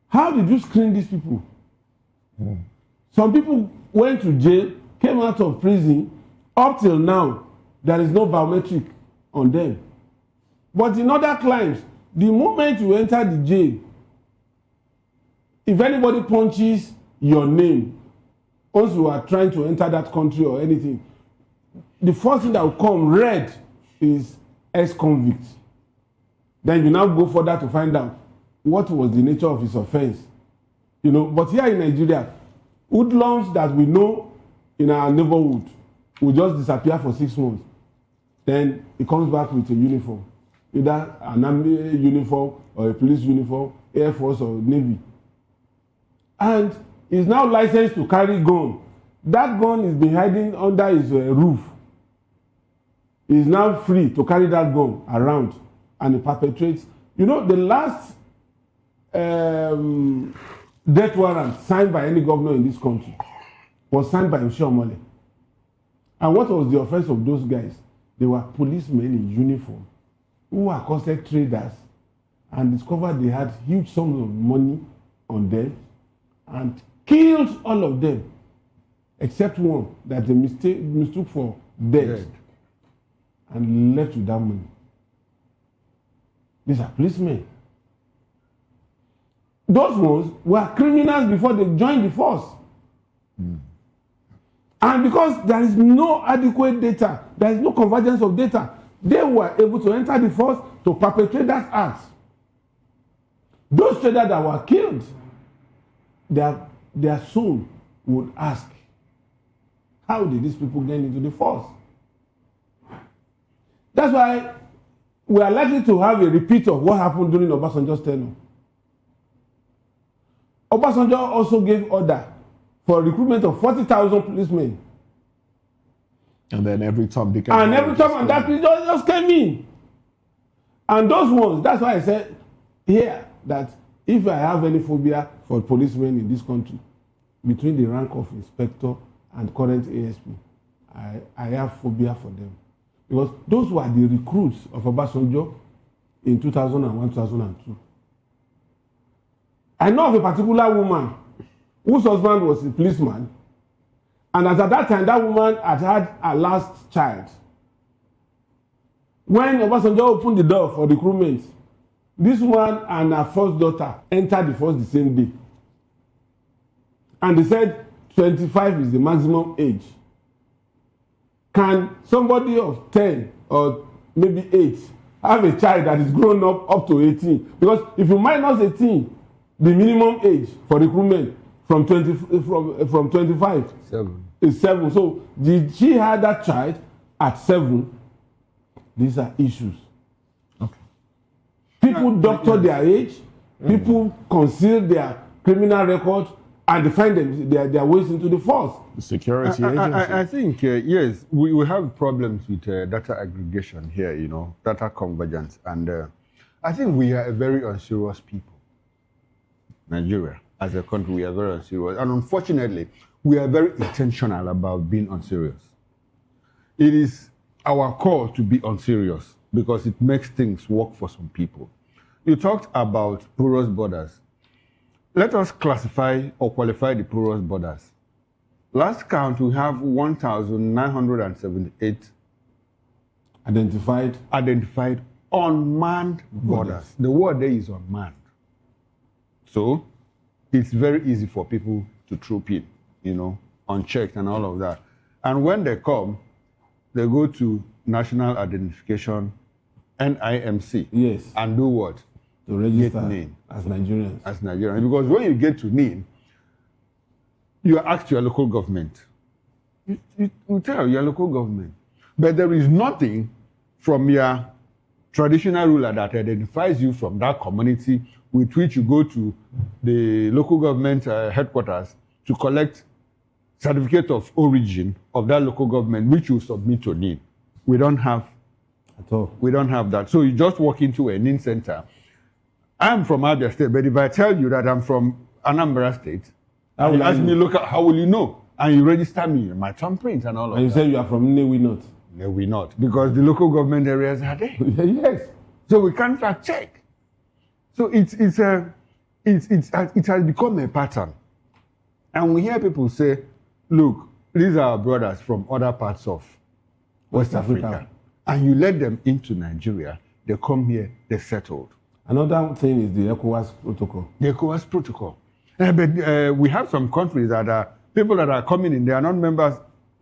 [SPEAKER 16] How did you screen these people? Some people went to jail, came out of prison. Up till now, there is no biometric on them. But in other climes, the moment you enter the jail, if anybody punches your name, once you are trying to enter that country or anything, the first thing that will come red is ex-convict. Then you now go further to find out what was the nature of his offense. You know, but here in Nigeria, hoodlums that we know in our neighborhood will just disappear for 6 months. Then he comes back with a uniform, either an army uniform or a police uniform, Air Force or Navy. And he's now licensed to carry gun. That gun is been hiding under his roof. He's now free to carry that gun around, and he perpetrates. You know, the last death warrant signed by any governor in this country was signed by Osei Omole. And what was the offense of those guys? They were policemen in uniform who accosted traders and discovered they had huge sums of money on them and killed all of them except one that they mistook for dead and left with that money. These are policemen. Those ones were criminals before they joined the force. And because there is no adequate data, there is no convergence of data, they were able to enter the force to perpetrate that act. Those traders that were killed, their soul would ask, how did these people get into the force? That's why we are likely to have a repeat of what happened during Obasanjo's tenure. Obasanjo also gave order for recruitment of 40,000 policemen.
[SPEAKER 12] And then every time they
[SPEAKER 16] and that just came in. And those ones, that's why I said here that if I have any phobia for policemen in this country, between the rank of inspector and current ASP, I have phobia for them. Because those were the recruits of Obasanjo in 2001, 2002. I know of a particular woman whose husband was a policeman, and at that time, that woman had had her last child. When Obasanjo opened the door for recruitment, this woman and her first daughter entered the force the same day. And they said 25 is the maximum age. Can somebody of 10 or maybe 8 have a child that is grown up to 18? Because if you minus 18, the minimum age for recruitment from 25 is 7. So did she have that child at 7? These are issues. Okay. People doctor their age. People conceal their criminal record. and defend them, their ways into the force.
[SPEAKER 12] The security agency.
[SPEAKER 11] I think, yes, we have problems with data aggregation here, you know, data convergence. And I think we are a very unserious people. Nigeria, as a country, we are very unserious. And unfortunately, we are very intentional about being unserious. It is our call to be unserious because it makes things work for some people. You talked about porous borders. Let us classify or qualify the porous borders. Last count, we have 1,978 identified unmanned borders. The word there is unmanned. So it's very easy for people to troop in, you know, unchecked and all of that. And when they come, they go to National Identification, NIMC.
[SPEAKER 16] Yes.
[SPEAKER 11] And do what?
[SPEAKER 16] To register
[SPEAKER 11] get NIN.
[SPEAKER 16] as Nigerians.
[SPEAKER 11] As Nigerians. Because when you get to NIN, you ask your local government. You tell your local government. But there is nothing from your traditional ruler that identifies you from that community with which you go to the local government headquarters to collect certificate of origin of that local government, which you submit to NIN. We don't have at all. We don't have that. So you just walk into a NIN center. I'm from Abia State, but if I tell you that I'm from Anambra State, you ask me, look, how will you know? And you register me, my thumbprint and all of that.
[SPEAKER 16] And you say you are from Nnewi North.
[SPEAKER 11] Nnewi North, because the local government areas are there. Yes. So we can't fact check. So it has become a pattern. And we hear people say, look, these are our brothers from other parts of West Africa. And you let them into Nigeria, they come here, they're settled.
[SPEAKER 16] Another thing is the ECOWAS protocol.
[SPEAKER 11] The ECOWAS protocol. But we have some countries that are, people that are coming in, they are not members.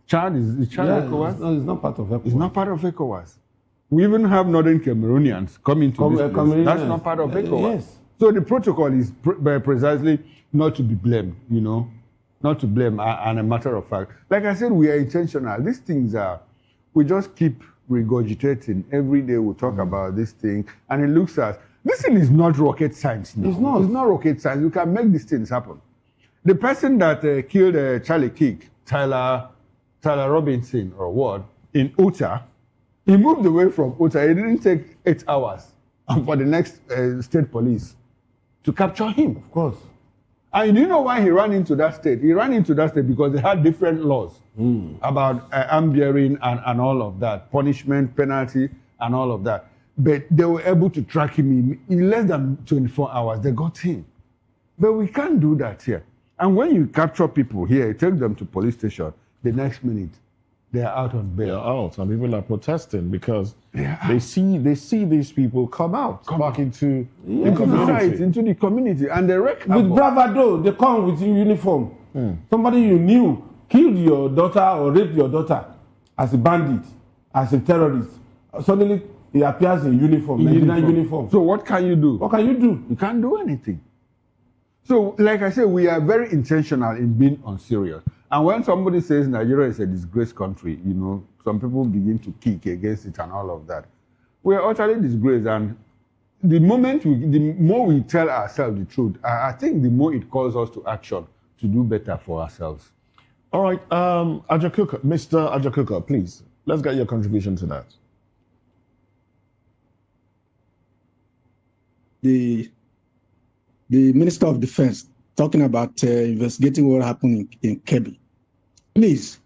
[SPEAKER 11] Chad is ECOWAS?
[SPEAKER 16] No, it's not part of ECOWAS.
[SPEAKER 11] It's not part of ECOWAS. We even have Northern Cameroonians coming to this place. That's not part of ECOWAS. Yes. So the protocol is precisely not to be blamed, you know, not to blame, and a matter of fact. Like I said, we are intentional. These things are, we just keep regurgitating. Every day we talk about this thing, and it looks at, this thing is not rocket science now. It's not rocket science. You can make these things happen. The person that killed Charlie Kirk, Tyler Robinson, or what, in Utah, he moved away from Utah. It didn't take 8 hours for the next state police to capture him.
[SPEAKER 16] Of course.
[SPEAKER 11] And do you know why he ran into that state? He ran into that state because they had different laws about arm bearing and all of that, punishment, penalty, and all of that. But they were able to track him in less than 24 hours. They got him. But we can't do that here. And when you capture people here, you take them to police station, the next minute, they are out on bail.
[SPEAKER 12] They're out, and people are protesting because they see these people come back into the community.
[SPEAKER 11] Into the community, and they wreck
[SPEAKER 16] with bravado. They come with uniform. Somebody you knew killed your daughter or raped your daughter as a bandit, as a terrorist. Suddenly he appears in uniform, Nigerian uniform.
[SPEAKER 11] So what can you do?
[SPEAKER 16] What can you do?
[SPEAKER 11] You can't do anything. So, like I said, we are very intentional in being unserious. And when somebody says Nigeria is a disgraced country, you know, some people begin to kick against it and all of that. We are utterly disgraced, and the more we tell ourselves the truth, I think the more it calls us to action to do better for ourselves.
[SPEAKER 12] All right, Ajakuka, Mr. Ajakuka, please, let's get your contribution to that.
[SPEAKER 19] The Minister of Defense talking about investigating what happened in Kebbi. Please,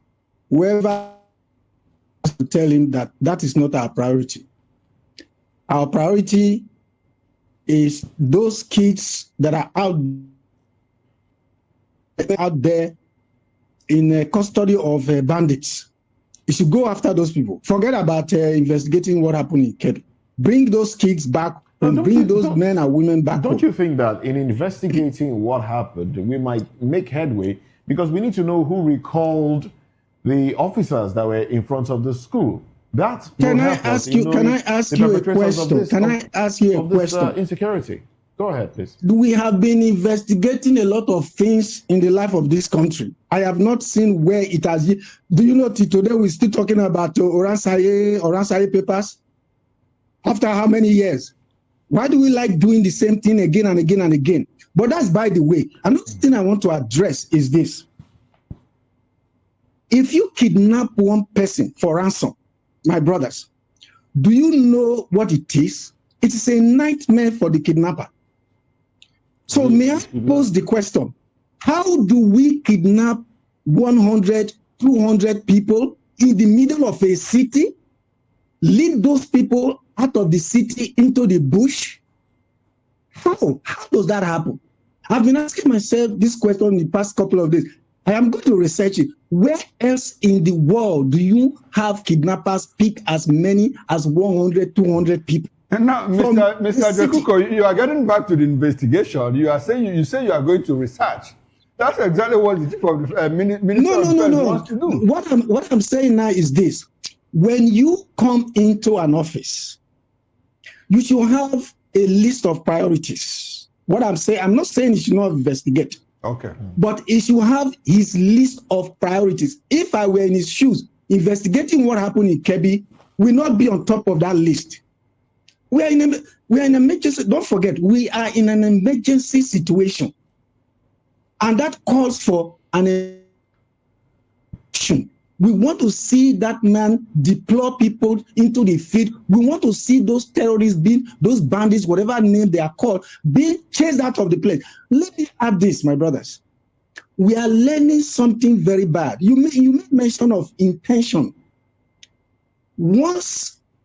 [SPEAKER 19] whoever has to tell him that that is not our priority. Our priority is those kids that are out there in custody of bandits. You should go after those people. Forget about investigating what happened in Kebbi. Bring those kids back and bring those men and women back.
[SPEAKER 12] Don't you think that in investigating what happened, we might make headway because we need to know who recalled the officers that were in front of the school? That
[SPEAKER 19] can I ask you a question? Can I ask you a question?
[SPEAKER 12] Insecurity. Go ahead, please.
[SPEAKER 19] We have been investigating a lot of things in the life of this country. I have not seen where it has. Do you know today we're still talking about Oransaye papers? After how many years? Why do we like doing the same thing again and again and again? But that's by the way. Another thing I want to address is this. If you kidnap one person for ransom, my brothers, do you know what it is? It is a nightmare for the kidnapper. So may I pose the question, how do we kidnap 100, 200 people in the middle of a city, lead those people out of the city into the bush? How does that happen? I've been asking myself this question in the past couple of days. I am going to research it. Where else in the world do you have kidnappers pick as many as 100, 200 people?
[SPEAKER 11] And now, Mr. Jekuko, you are getting back to the investigation. You are saying you say you are going to research. That's exactly what the chief of the minister of defense wants to do.
[SPEAKER 19] What I'm saying now is this: when you come into an office, you should have a list of priorities. What I'm saying, I'm not saying you should not investigate.
[SPEAKER 11] Okay.
[SPEAKER 19] But he should have his list of priorities. If I were in his shoes, investigating what happened in Kebbi will not be on top of that list. We are in an emergency. Don't forget, we are in an emergency situation. And that calls for an action. We want to see that man deploy people into the field. We want to see those terrorists those bandits, whatever name they are called, being chased out of the place. Let me add this, my brothers. We are learning something very bad. You made mention of intention.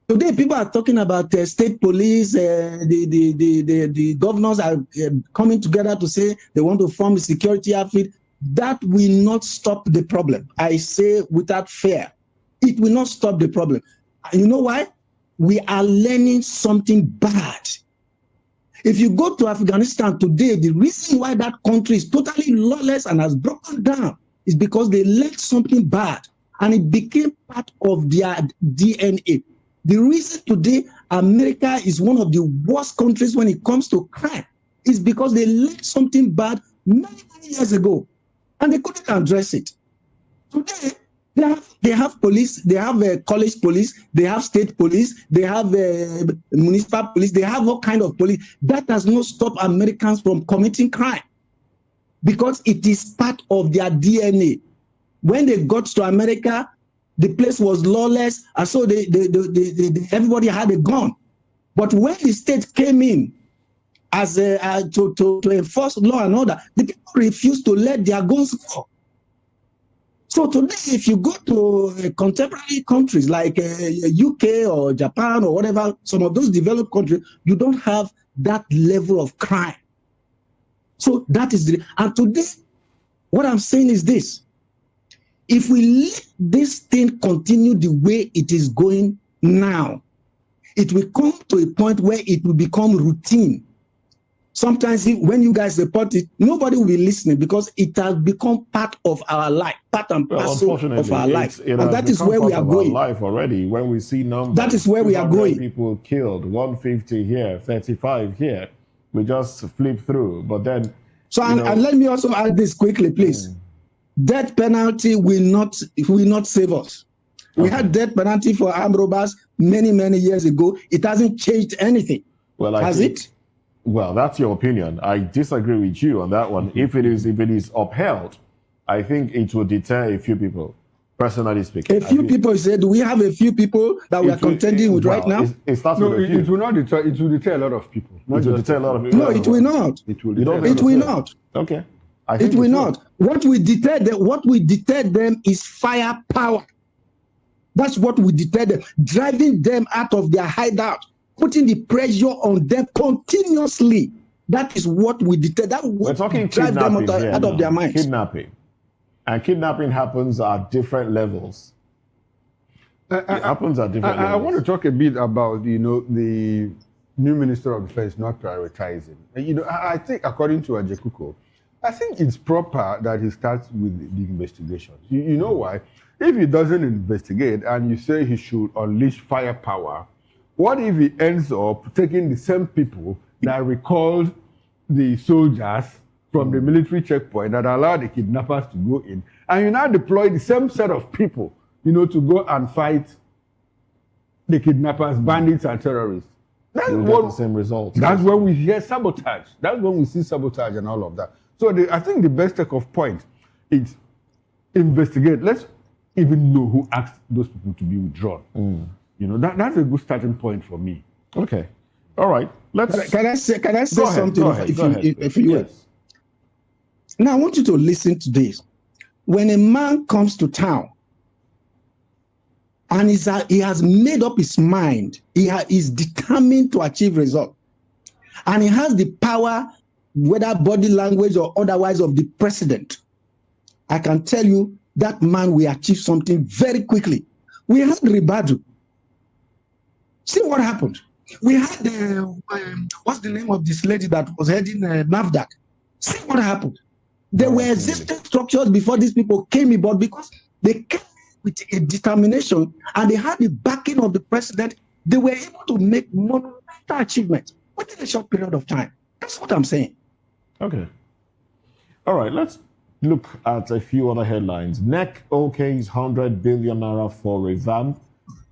[SPEAKER 19] Today people are talking about state police, the governors are coming together to say they want to form a security outfit. That will not stop the problem. I say without fear, it will not stop the problem. And you know why? We are learning something bad. If you go to Afghanistan today, the reason why that country is totally lawless and has broken down is because they learned something bad and it became part of their DNA. The reason today America is one of the worst countries when it comes to crime is because they learned something bad many years ago. And they couldn't address it. Today, they have police, they have college police, they have state police, they have municipal police, they have all kind of police. That does not stop Americans from committing crime because it is part of their DNA. When they got to America, the place was lawless, and so everybody had a gun. But when the state came in, as to enforce law and order, the people refuse to let their guns go. So today, if you go to contemporary countries like UK or Japan or whatever, some of those developed countries, you don't have that level of crime. So that is and today, what I'm saying is this: if we let this thing continue the way it is going now, it will come to a point where it will become routine. Sometimes when you guys report it, nobody will be listening because it has become part of our life, part and parcel of our life. And that is where we are going.
[SPEAKER 12] Life already, when we see numbers,
[SPEAKER 19] that is where we are going.
[SPEAKER 12] People killed, 150 here, 35 here. We just flip through, but then.
[SPEAKER 19] So and let me also add this quickly, please. Death penalty will not save us. We had death penalty for armed robbers many years ago. It hasn't changed anything.
[SPEAKER 12] Well,
[SPEAKER 19] has it?
[SPEAKER 12] Well, that's your opinion. I disagree with you on that one. If it is upheld, I think it will deter a few people, personally speaking.
[SPEAKER 19] A few people said, do we have a few people that we are contending with right now?
[SPEAKER 12] It starts with a few.
[SPEAKER 11] It will not deter. It will deter a lot of people.
[SPEAKER 12] It will deter a lot of people.
[SPEAKER 19] No, it will not.
[SPEAKER 11] It will.
[SPEAKER 19] It will not.
[SPEAKER 12] Okay.
[SPEAKER 19] It will not. What we deter them is firepower. That's what we deter them, driving them out of their hideout, putting the pressure on them continuously. That is what we deter.
[SPEAKER 12] We're talking
[SPEAKER 19] drive them out of their minds.
[SPEAKER 12] Kidnapping. And kidnapping happens at different levels. It happens at different levels.
[SPEAKER 11] I want to talk a bit about, the new Minister of Defense not prioritizing. I think, according to Ajekuko, I think it's proper that he starts with the investigation. You know why? If he doesn't investigate and you say he should unleash firepower, what if he ends up taking the same people that recalled the soldiers from the military checkpoint that allowed the kidnappers to go in, and you now deploy the same set of people, to go and fight the kidnappers, bandits, and terrorists?
[SPEAKER 12] you get the same result.
[SPEAKER 11] That's when we hear sabotage. That's when we see sabotage and all of that. So I think the best take-off point is investigate. Let's even know who asked those people to be withdrawn. You know, that's a good starting point for me.
[SPEAKER 12] Okay. All right.
[SPEAKER 19] Can I say something?
[SPEAKER 12] Go ahead.
[SPEAKER 19] If you will. Now I want you to listen to this. When a man comes to town and he has made up his mind, he is determined to achieve result, and he has the power, whether body language or otherwise, of the president, I can tell you that man will achieve something very quickly. We had Ribadu. See what happened. We had what's the name of this lady that was heading NAFDAC? See what happened. There were existing structures before these people came about because they came with a determination and they had the backing of the president. They were able to make monumental achievements within a short period of time. That's what I'm saying.
[SPEAKER 12] Okay. All right, let's look at a few other headlines. NEC okays 100 billion naira for revamp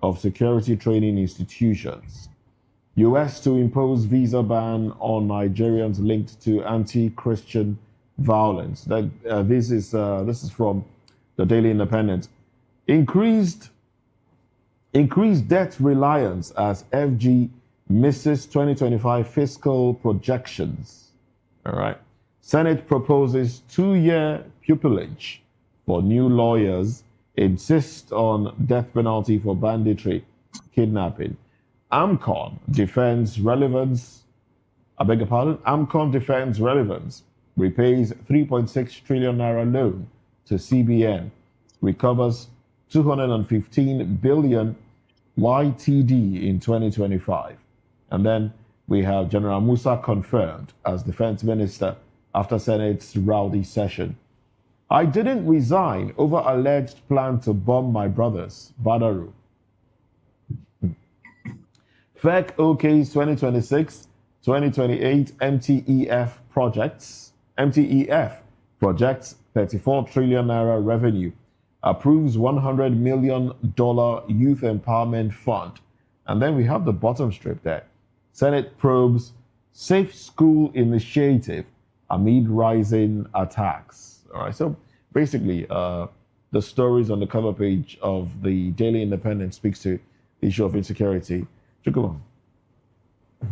[SPEAKER 12] of security training institutions. US to impose visa ban on Nigerians linked to anti-Christian violence. This is from the Daily Independent. Increased debt reliance as FG misses 2025 fiscal projections. All right. Senate proposes 2-year pupillage for new lawyers. Insist on death penalty for banditry, kidnapping. AMCON defends relevance. I beg your pardon. AMCON defends relevance. Repays 3.6 trillion naira loan to CBN. Recovers 215 billion YTD in 2025. And then we have General Musa confirmed as defense minister after Senate's rowdy session. I didn't resign over alleged plan to bomb my brothers, Badaru. FEC OK's 2026-2028 MTEF projects 34 trillion naira revenue, approves $100 million youth empowerment fund. And then we have the bottom strip there. Senate probes safe school initiative amid rising attacks. All right, so basically, the stories on the cover page of the Daily Independent speaks to the issue of insecurity. Chukwuma.
[SPEAKER 11] I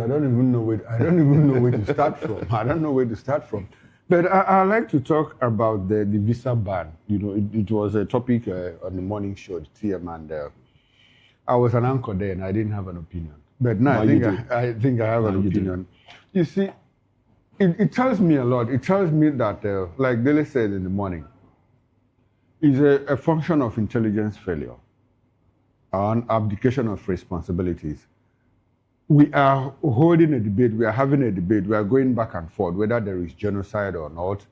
[SPEAKER 11] don't even know where to start from. I don't know where to start from. But I like to talk about the visa ban. You know, it was a topic on the morning show at TM, and I was an anchor there, and I didn't have an opinion. But now I think I have an opinion. You see, it tells me a lot. It tells me that, like Dele said in the morning, is a function of intelligence failure and abdication of responsibilities. We are holding a debate, we are having a debate, we are going back and forth, whether there is genocide or not.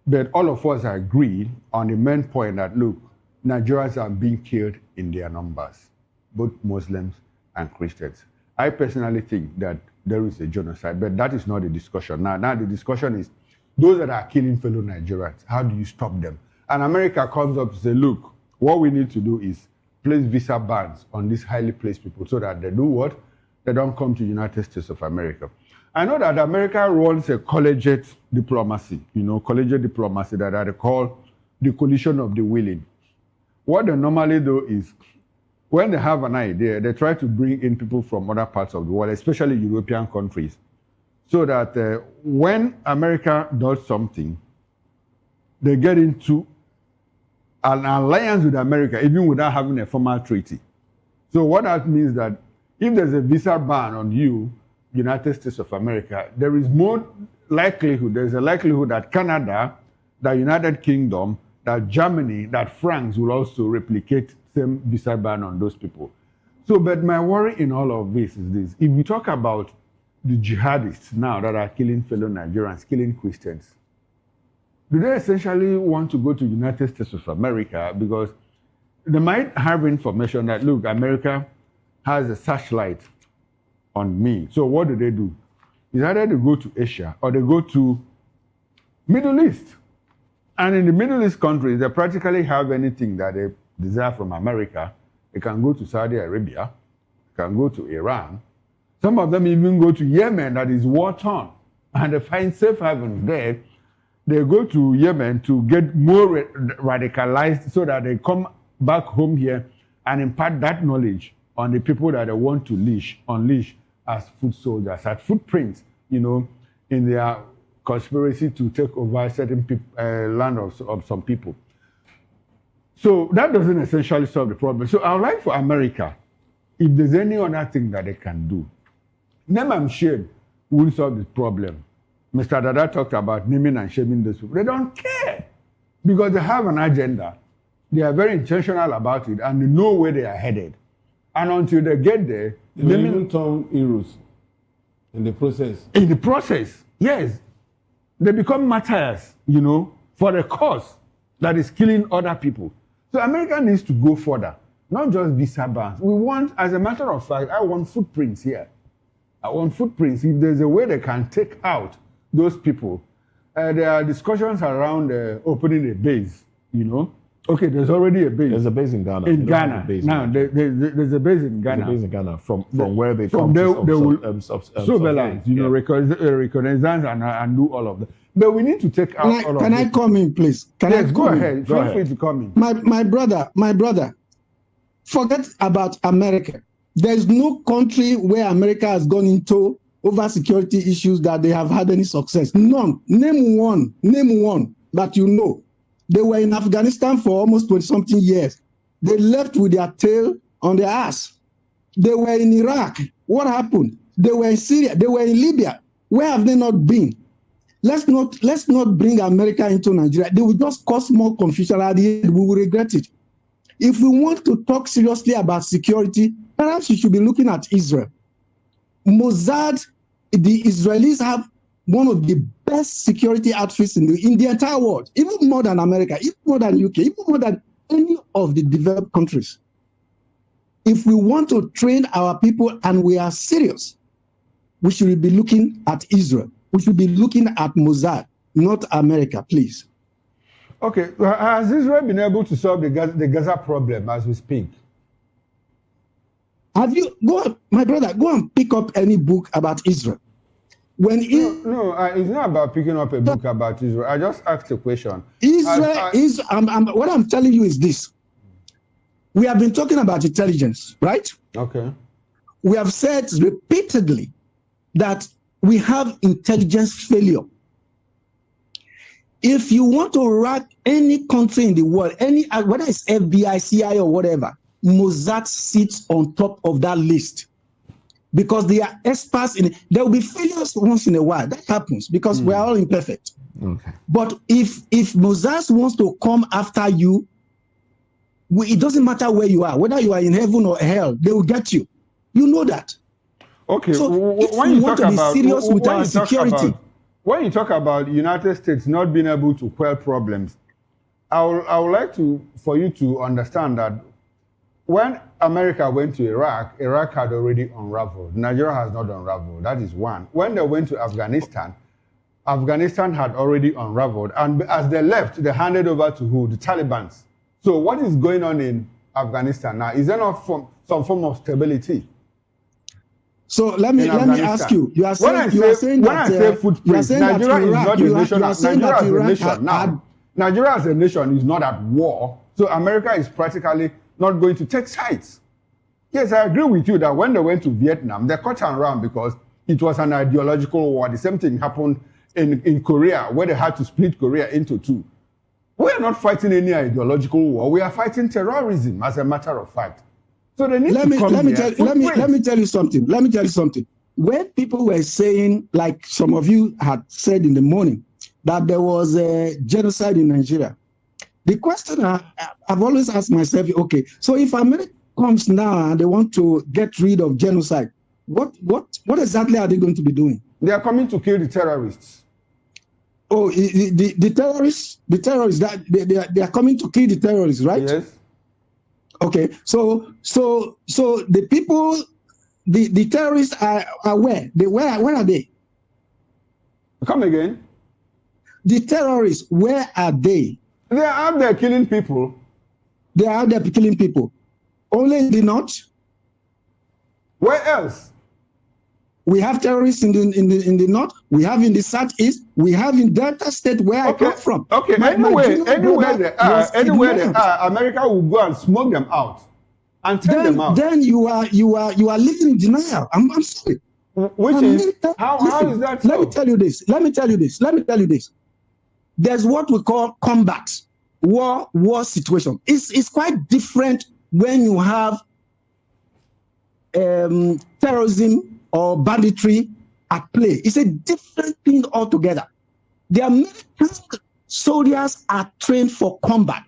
[SPEAKER 11] But all of us agree on the main point that, look, Nigerians are being killed in their numbers, both Muslims and Christians. I personally think that there is a genocide, but that is not the discussion. Now the discussion is those that are killing fellow Nigerians, how do you stop them? And America comes up to say, look, what we need to do is place visa bans on these highly placed people so that they do what? They don't come to the United States of America. I know that America runs a collegiate diplomacy, collegiate diplomacy that they call the coalition of the willing. What they normally do is, when they have an idea, they try to bring in people from other parts of the world, especially European countries, so that when America does something, they get into an alliance with America, even without having a formal treaty. So what that means that if there's a visa ban on you, United States of America, there is more likelihood, there's a likelihood that Canada, the United Kingdom, that Germany, that France will also replicate same visa ban on those people. So, but my worry in all of this is this. If we talk about the jihadists now that are killing fellow Nigerians, killing Christians, do they essentially want to go to the United States of America because they might have information that, look, America has a searchlight on me. So what do? Is either they go to Asia or they go to Middle East. And in the Middle East countries, they practically have anything that they desire from America. They can go to Saudi Arabia, they can go to Iran, Some of them even go to Yemen, that is war-torn, and they find safe haven there. They go to Yemen to get more radicalized so that they come back home here and impart that knowledge on the people that they want to unleash as foot soldiers, as footprints, in their conspiracy to take over certain land of some people. So that doesn't essentially solve the problem. So I would like for America, if there's any other thing that they can do, name and shame will solve the problem. Mr. Dada talked about naming and shaming those people. They don't care because they have an agenda. They are very intentional about it and they know where they are headed. And until they get there,
[SPEAKER 16] they will even turn heroes in the process.
[SPEAKER 11] In the process, yes. They become martyrs, for the cause that is killing other people. So America needs to go further, not just visa bans. We want, as a matter of fact, I want footprints here. I want footprints. If there's a way they can take out those people, there are discussions around opening a base, Okay, there's already a base.
[SPEAKER 12] There's a base in Ghana.
[SPEAKER 11] In Ghana. Now, there's a base in Ghana.
[SPEAKER 12] There's a base in Ghana from where they
[SPEAKER 11] from
[SPEAKER 12] come
[SPEAKER 11] they will surveillance, reconnaissance and do all of that. But we need to take out all of
[SPEAKER 19] Can I come in, please?
[SPEAKER 11] Yes, go ahead. Feel free to come in.
[SPEAKER 19] My brother, forget about America. There's no country where America has gone into over security issues that they have had any success. None. Name one that you know. They were in Afghanistan for almost 20-something years. They left with their tail on their ass. They were in Iraq. What happened? They were in Syria. They were in Libya. Where have they not been? Let's not bring America into Nigeria. They will just cause more confusion. At the end, we will regret it. If we want to talk seriously about security, perhaps we should be looking at Israel. Mossad, the Israelis have one of the best security outfits in the entire world, even more than America, even more than UK, even more than any of the developed countries. If we want to train our people and we are serious, we should be looking at Israel. We should be looking at Mossad, not America, please.
[SPEAKER 11] Okay, has Israel been able to solve the Gaza problem as we speak?
[SPEAKER 19] Have you, my brother, go and pick up any book about Israel.
[SPEAKER 11] No, it's not about picking up a book about Israel. I just asked a question.
[SPEAKER 19] What I'm telling you is this. We have been talking about intelligence, right?
[SPEAKER 11] Okay.
[SPEAKER 19] We have said repeatedly that we have intelligence failure. If you want to rank any country in the world, whether it's FBI, CIA, or whatever, Mossad sits on top of that list because they are experts in it. There will be failures once in a while. That happens because we are all imperfect.
[SPEAKER 12] Okay.
[SPEAKER 19] But if Mossad wants to come after you, it doesn't matter where you are, whether you are in heaven or hell, they will get you. You know that.
[SPEAKER 11] Okay.
[SPEAKER 19] So when you want to be serious with our security,
[SPEAKER 11] when you talk about United States not being able to quell problems, I would like for you to understand that when America went to Iraq, Iraq had already unraveled. Nigeria has not unraveled. That is one. When they went to Afghanistan, Afghanistan had already unraveled. And as they left, they handed over to who? The Taliban. So what is going on in Afghanistan now? Is there not some form of stability?
[SPEAKER 19] So let me ask you. You are saying
[SPEAKER 11] Nigeria is not a nation. Nigeria as a nation now. Nigeria as a nation is not at war. So America is practically not going to take sides. Yes, I agree with you that when they went to Vietnam, they cut around because it was an ideological war. The same thing happened in Korea, where they had to split Korea into two. We are not fighting any ideological war. We are fighting terrorism, as a matter of fact. So they need let me
[SPEAKER 19] tell you something. Let me tell you something. When people were saying, like some of you had said in the morning, that there was a genocide in Nigeria, the question I've always asked myself, okay, so if America comes now and they want to get rid of genocide, what exactly are they going to be doing?
[SPEAKER 11] They are coming to kill the terrorists.
[SPEAKER 19] Oh, the terrorists, that they are coming to kill the terrorists, right?
[SPEAKER 11] Yes.
[SPEAKER 19] Okay, so the people, the terrorists are where? Where are they?
[SPEAKER 11] Come again.
[SPEAKER 19] The terrorists, where are they?
[SPEAKER 11] They are out there killing people.
[SPEAKER 19] They are out there killing people. Only in the north?
[SPEAKER 11] Where else?
[SPEAKER 19] We have terrorists in the north. We have in the southeast. We have in Delta State where I come from.
[SPEAKER 11] Okay, anywhere they are, America will go and smoke them out and take them out.
[SPEAKER 19] Then you are living in denial. I'm sorry.
[SPEAKER 11] Which is how is that so?
[SPEAKER 19] Let me tell you this. There's what we call combat, war situation. It's quite different when you have terrorism or banditry at play. It's a different thing altogether. The American soldiers are trained for combat.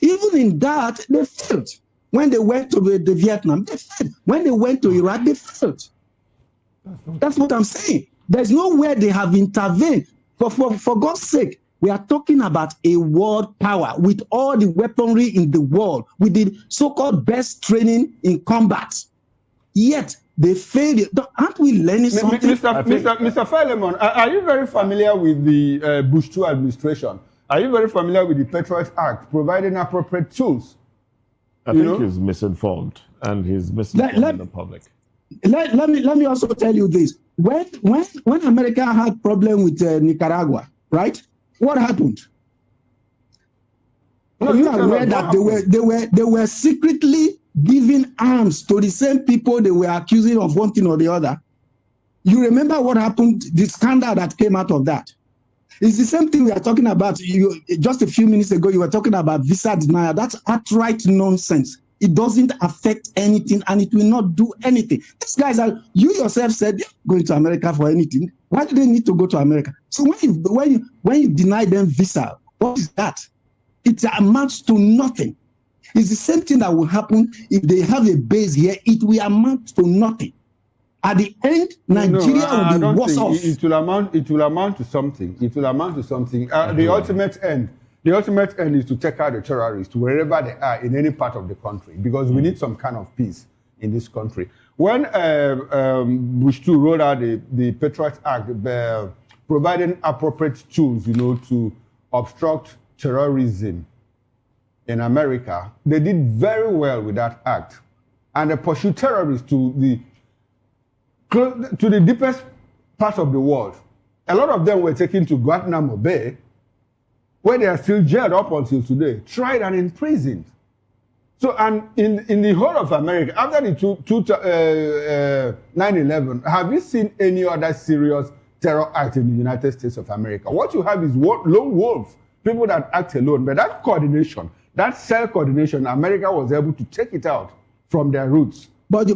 [SPEAKER 19] Even in that, they failed. When they went to the Vietnam, they failed. When they went to Iraq, they failed. That's what I'm saying. There's nowhere they have intervened. For God's sake, we are talking about a world power with all the weaponry in the world, with the so-called best training in combat. Yet, they failed. Aren't we learning something?
[SPEAKER 11] Mr. Philemon, are you very familiar with the Bush II administration? Are you very familiar with the Patriot Act providing appropriate tools?
[SPEAKER 12] I think he's misinformed, and he's misinforming the public.
[SPEAKER 19] Let me also tell you this. When America had problem with Nicaragua, right? What happened? Are you aware that they were secretly giving arms to the same people they were accusing of one thing or the other? You remember what happened, the scandal that came out of that? It's the same thing we are talking about. Just a few minutes ago, you were talking about visa denial. That's outright nonsense. It doesn't affect anything, and it will not do anything. These guys you yourself said they're going to America for anything. Why do they need to go to America? So when you deny them visa, what is that? It amounts to nothing. It's the same thing that will happen if they have a base here. It will amount to nothing. At the end, Nigeria will be worse off.
[SPEAKER 11] It will amount to something. It will amount to something. The ultimate end is to take out the terrorists wherever they are in any part of the country, because we need some kind of peace in this country. When Bush II rolled out the Patriot Act, providing appropriate tools, to obstruct terrorism in America, they did very well with that act, and they pursued terrorists to the deepest part of the world. A lot of them were taken to Guantanamo Bay, where they are still jailed up until today, tried and imprisoned. So, and in the whole of America, after the 9/11, have you seen any other serious terror act in the United States of America? What you have is lone wolves, people that act alone. But that coordination, that cell coordination, America was able to take it out from their roots.
[SPEAKER 19] But you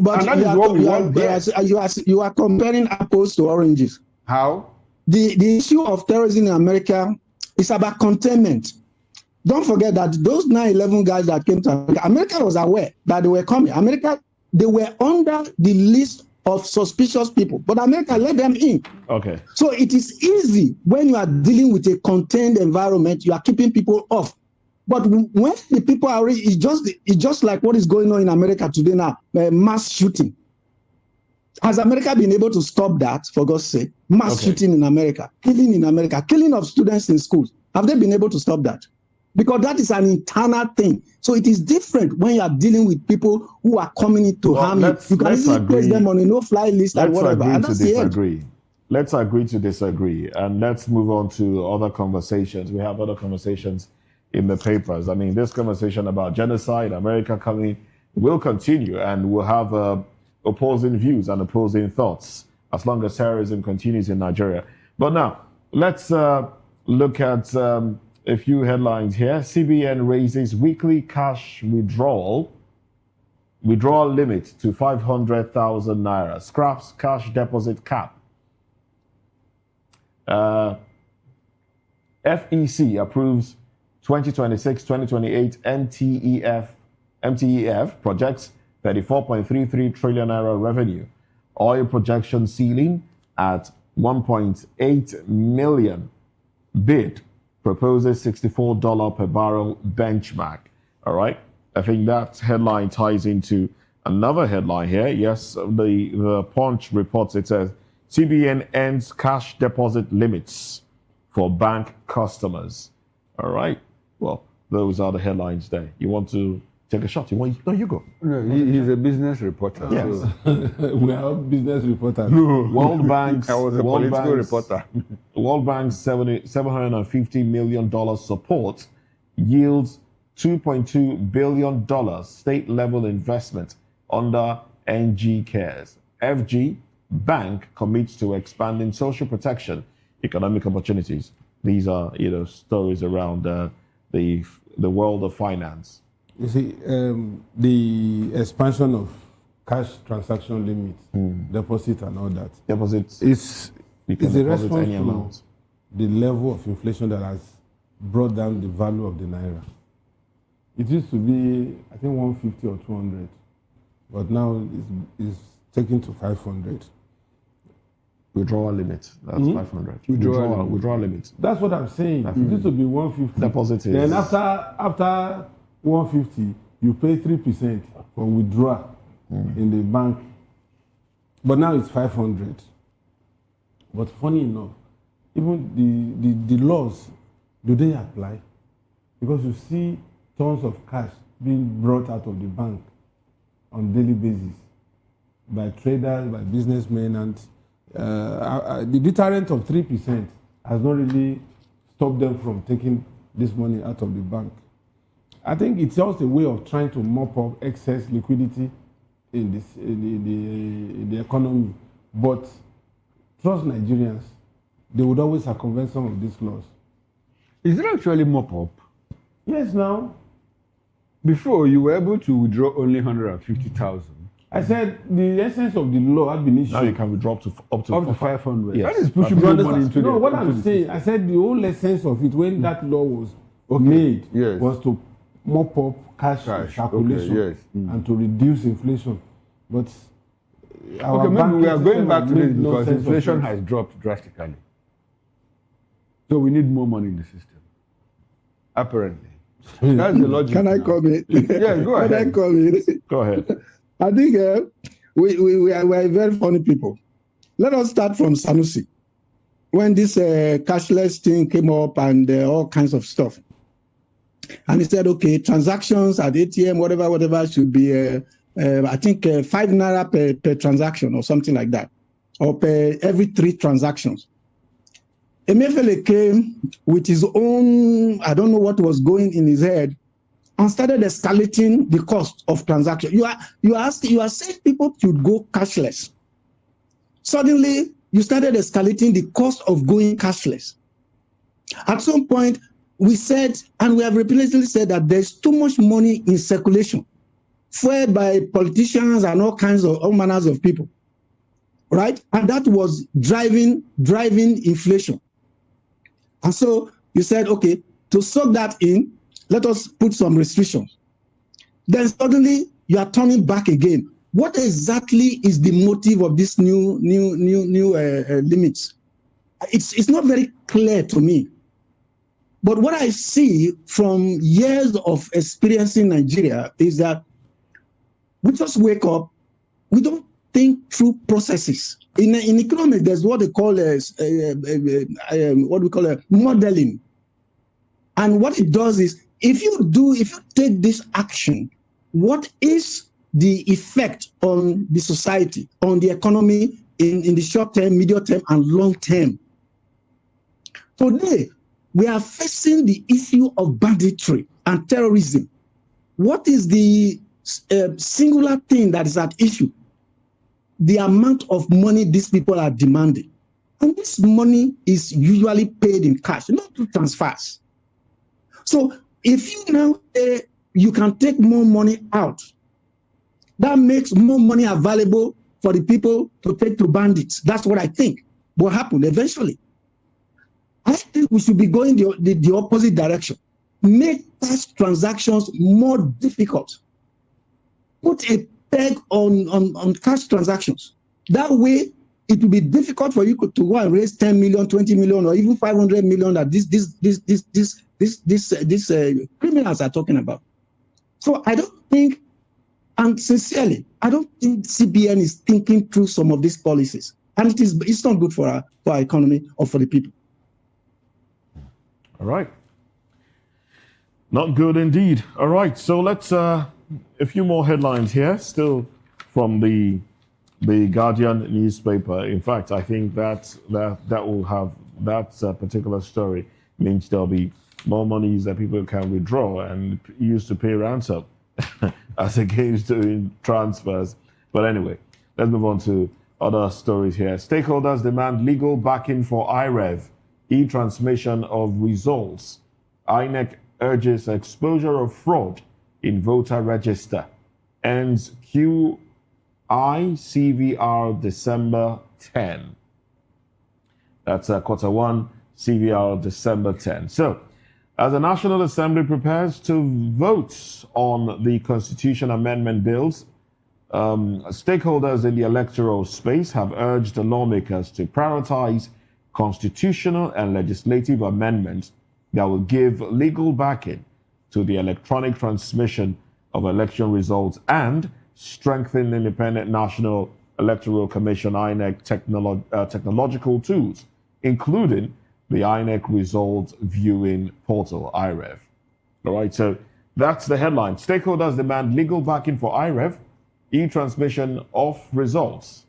[SPEAKER 19] are comparing apples to oranges.
[SPEAKER 11] How?
[SPEAKER 19] The issue of terrorism in America is about containment. Don't forget that those 9/11 guys that came to America, America was aware that they were coming. They were under the list of suspicious people, but America let them in.
[SPEAKER 12] Okay.
[SPEAKER 19] So it is easy when you are dealing with a contained environment, you are keeping people off. But when the people are already, it's just like what is going on in America today now, mass shooting. Has America been able to stop that, for God's sake? Mass shooting in America, killing of students in schools. Have they been able to stop that? Because that is an internal thing. So it is different when you are dealing with people who are coming in to harm you. You can easily place them on a no-fly list and whatever.
[SPEAKER 12] Let's agree to disagree. And let's move on to other conversations. We have other conversations in the papers. I mean, this conversation about genocide, America coming, will continue, and we'll have opposing views and opposing thoughts as long as terrorism continues in Nigeria. But now, let's look at a few headlines here. CBN raises weekly cash withdrawal limit to 500,000 naira, scraps cash deposit cap. FEC approves 2026-2028 MTEF projects 34.33 trillion naira revenue. Oil projection ceiling at 1.8 million. Bid proposes $64 per barrel benchmark. All right. I think that headline ties into another headline here. Yes, the Punch reports, it says CBN ends cash deposit limits for bank customers. All right. Well, those are the headlines there. You want to take a shot. You want? No, you go.
[SPEAKER 11] No, he's a business reporter.
[SPEAKER 12] Yes.
[SPEAKER 11] So.
[SPEAKER 16] We are business reporters.
[SPEAKER 11] No.
[SPEAKER 12] World Bank's
[SPEAKER 11] I was a political reporter.
[SPEAKER 12] World Bank's $750 million support yields $2.2 billion state-level investment under NG Cares. FG Bank commits to expanding social protection, economic opportunities. These are, stories around the world of finance.
[SPEAKER 16] You see, the expansion of cash transaction limits, deposit and all that.
[SPEAKER 12] Deposits.
[SPEAKER 16] It's
[SPEAKER 12] You can
[SPEAKER 16] a
[SPEAKER 12] deposit
[SPEAKER 16] response
[SPEAKER 12] any amount.
[SPEAKER 16] to the level of inflation that has brought down the value of the naira. It used to be, I think, 150 or 200, but now it's taken to 500.
[SPEAKER 12] Withdrawal limit, that's 500. Withdrawal limit.
[SPEAKER 16] That's what I'm saying. It used to be 150.
[SPEAKER 12] Deposit is.
[SPEAKER 16] Then after 150, you pay 3% for withdrawal in the bank. But now it's 500. But funny enough, even the laws, do they apply? Because you see tons of cash being brought out of the bank on daily basis by traders, by businessmen, and the deterrent of 3% has not really stopped them from taking this money out of the bank. I think it's just a way of trying to mop up excess liquidity in the economy. But trust Nigerians, they would always circumvent some of these laws.
[SPEAKER 11] Is it actually mop up?
[SPEAKER 16] Yes, now.
[SPEAKER 11] Before, you were able to withdraw only 150,000.
[SPEAKER 16] I said the essence of the law had been issued.
[SPEAKER 12] Now you can withdraw up to
[SPEAKER 11] 500.
[SPEAKER 12] Yes.
[SPEAKER 11] That is pushing more money into
[SPEAKER 16] No,
[SPEAKER 11] the
[SPEAKER 16] what
[SPEAKER 11] into
[SPEAKER 16] I'm
[SPEAKER 11] the
[SPEAKER 16] saying,
[SPEAKER 11] system.
[SPEAKER 16] I said the whole essence of it when that law was made was to mop up cash circulation and to reduce inflation. But our
[SPEAKER 11] maybe we are
[SPEAKER 16] banking
[SPEAKER 11] going back to
[SPEAKER 16] system
[SPEAKER 11] this
[SPEAKER 16] has made no
[SPEAKER 11] because
[SPEAKER 16] sense of
[SPEAKER 11] inflation
[SPEAKER 16] it.
[SPEAKER 11] has dropped drastically. So we need more money in the system. Apparently. That's the logic.
[SPEAKER 19] Can I comment?
[SPEAKER 11] Yeah, go ahead.
[SPEAKER 19] Can I comment?
[SPEAKER 12] Go ahead.
[SPEAKER 19] I think we are very funny people. Let us start from Sanusi. When this cashless thing came up and all kinds of stuff. And he said, okay, transactions at ATM, whatever should be, I think 5 naira per transaction or something like that, or per every 3 transactions. Emefiele came with his own, I don't know what was going in his head, and started escalating the cost of transaction. You are saying people should go cashless. Suddenly, you started escalating the cost of going cashless. At some point, we said, and we have repeatedly said, that there's too much money in circulation, fueled by politicians and all manners of people, right? And that was driving inflation. And so you said, okay, to soak that in, let us put some restrictions. Then suddenly you are turning back again. What exactly is the motive of this new limits? It's not very clear to me. But what I see from years of experience in Nigeria is that we just wake up, we don't think through processes. In economics, there's what they call modeling. And what it does is, if you take this action, what is the effect on the society, on the economy in the short term, medium term, and long term? Today, we are facing the issue of banditry and terrorism. What is the singular thing that is at issue? The amount of money these people are demanding. And this money is usually paid in cash, not through transfers. So if you now say you can take more money out, that makes more money available for the people to take to bandits. That's what I think will happen eventually. I think we should be going the opposite direction. Make cash transactions more difficult. Put a peg on cash transactions. That way, it will be difficult for you to go and raise 10 million, 20 million, or even 500 million that these criminals are talking about. So I don't think, and sincerely, I don't think CBN is thinking through some of these policies, and it's not good for our economy or for the people.
[SPEAKER 12] All right. Not good indeed. All right, so let's a few more headlines here, still from the Guardian newspaper. In fact, I think that will have that particular story means there'll be more monies that people can withdraw and use to pay ransom as against doing transfers. But anyway, let's move on to other stories here. Stakeholders demand legal backing for IREV, e-transmission of results. INEC urges exposure of fraud in voter register. Ends QI-CVR December 10. That's quarter one, CVR December 10. So, as the National Assembly prepares to vote on the Constitution Amendment bills, stakeholders in the electoral space have urged the lawmakers to prioritize constitutional and legislative amendments that will give legal backing to the electronic transmission of election results and strengthen Independent National Electoral Commission INEC technological tools, including the INEC Results Viewing Portal, IREV. All right, so that's the headline. Stakeholders demand legal backing for IREV, e-transmission of results.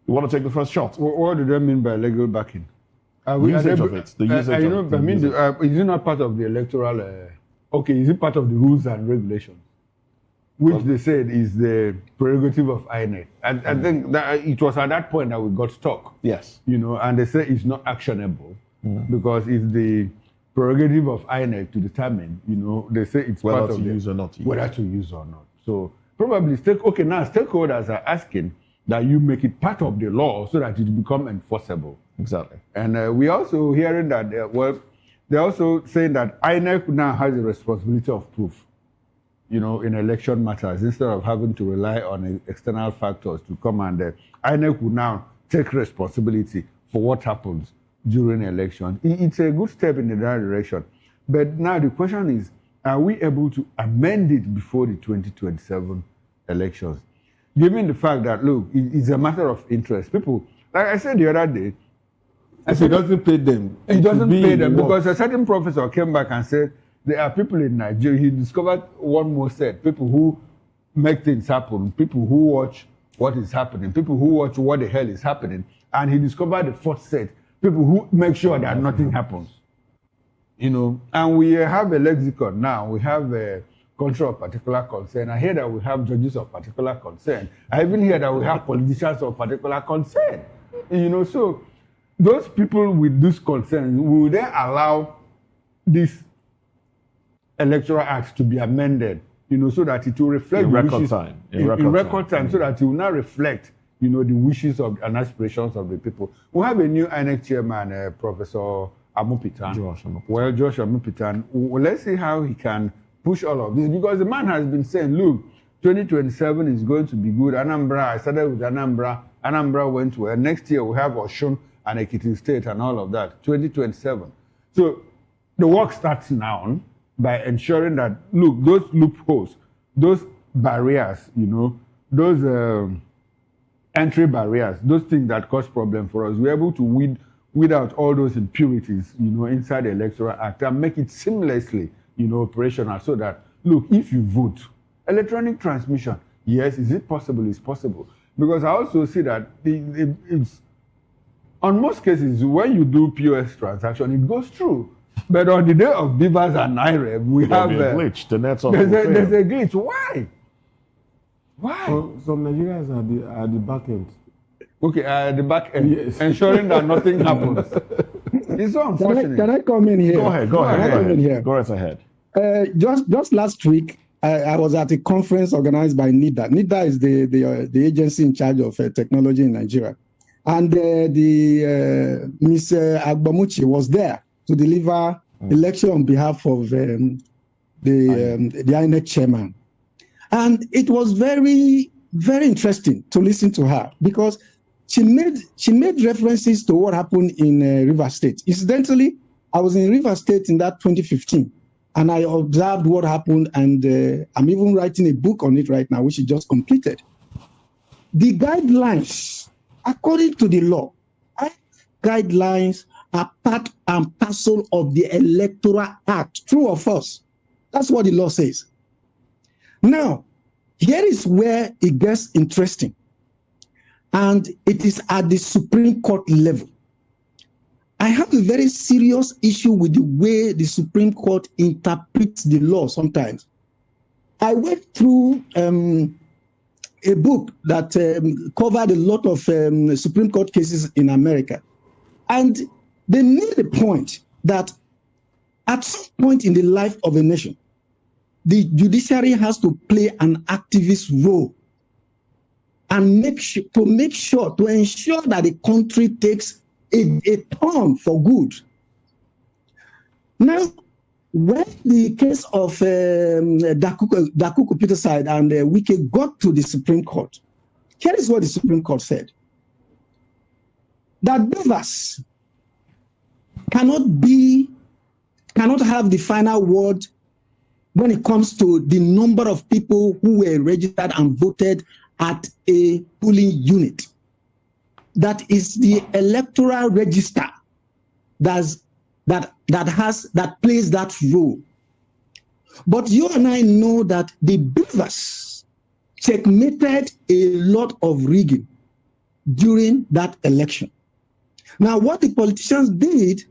[SPEAKER 12] You want to take the first shot?
[SPEAKER 11] What do they mean by legal backing?
[SPEAKER 12] Usage of it. The usage of it.
[SPEAKER 11] Is it not part of the electoral? Is it part of the rules and regulations? Which they said is the prerogative of INEC. And I think that it was at that point that we got stuck.
[SPEAKER 12] Yes.
[SPEAKER 11] And they say it's not actionable because it's the prerogative of INEC to determine, they say it's
[SPEAKER 12] whether
[SPEAKER 11] part of
[SPEAKER 12] to use or not to use.
[SPEAKER 11] Whether to use or not. So probably now stakeholders are asking that you make it part of the law so that it become enforceable.
[SPEAKER 12] Exactly.
[SPEAKER 11] And we're also hearing that, they're also saying that INEC now has the responsibility of proof, in election matters, instead of having to rely on external factors to come and INEC will now take responsibility for what happens during election. It's a good step in the right direction. But now the question is, are we able to amend it before the 2027 elections? Given the fact that, look, it's a matter of interest. People, like I said the other day,
[SPEAKER 16] it doesn't pay them.
[SPEAKER 11] It doesn't pay them because a certain professor came back and said there are people in Nigeria. He discovered one more set: people who make things happen, people who watch what is happening, people who watch what the hell is happening, and he discovered the fourth set: people who make sure that nothing happens. And we have a lexicon now. We have a country of particular concern. I hear that we have judges of particular concern. I even hear that we have politicians of particular concern. So those people with this concern, will they allow this electoral act to be amended, so that it will reflect
[SPEAKER 12] in
[SPEAKER 11] the
[SPEAKER 12] record
[SPEAKER 11] wishes
[SPEAKER 12] time.
[SPEAKER 11] In record time, so that it will now reflect, the wishes of and aspirations of the people. We have a new INEC chairman, Professor Amupitan. Josh Amupitan. Let's see how he can push all of this, because the man has been saying, look, 2027 is going to be good. Anambra, I started with Anambra. Anambra went well. Next year we have Osun and Ekiti State and all of that, 2027. So the work starts now by ensuring that, look, those loopholes, those barriers, those entry barriers, those things that cause problems for us, we're able to weed out all those impurities, inside the Electoral Act and make it seamlessly, operational, so that, look, if you vote, electronic transmission, yes, is it possible? It's possible. Because I also see that it's, on most cases, when you do POS transaction, it goes through. But on the day of Beavers and IREV, we have
[SPEAKER 12] a glitch. The net's
[SPEAKER 11] there's a glitch. Why?
[SPEAKER 16] Some Nigerians are the back end.
[SPEAKER 11] Okay, the back end, yes. Ensuring that nothing happens. It's so unfortunate.
[SPEAKER 19] Can I come in here?
[SPEAKER 12] Go ahead. Go right ahead.
[SPEAKER 19] Just last week, I was at a conference organized by NIDA. NIDA is the agency in charge of technology in Nigeria. And Ms. Agbamuchi was there to deliver the lecture on behalf of the INEC chairman. And it was very, very interesting to listen to her, because she made references to what happened in Rivers State. Incidentally, I was in Rivers State in that 2015, and I observed what happened, and I'm even writing a book on it right now, which is just completed. The guidelines, according to the law, guidelines are part and parcel of the Electoral Act. True or false? That's what the law says. Now, here is where it gets interesting. And it is at the Supreme Court level. I have a very serious issue with the way the Supreme Court interprets the law sometimes. I went through a book that covered a lot of Supreme Court cases in America. And they made the point that at some point in the life of a nation, the judiciary has to play an activist role and to ensure that the country takes a turn for good. Now, when the case of Dakuku Peterside and Wike got to the Supreme Court, here is what the Supreme Court said. That beavers cannot have the final word when it comes to the number of people who were registered and voted at a polling unit. That is the electoral register that plays that role. But you and I know that the beavers checkmated a lot of rigging during that election. Now, what the politicians did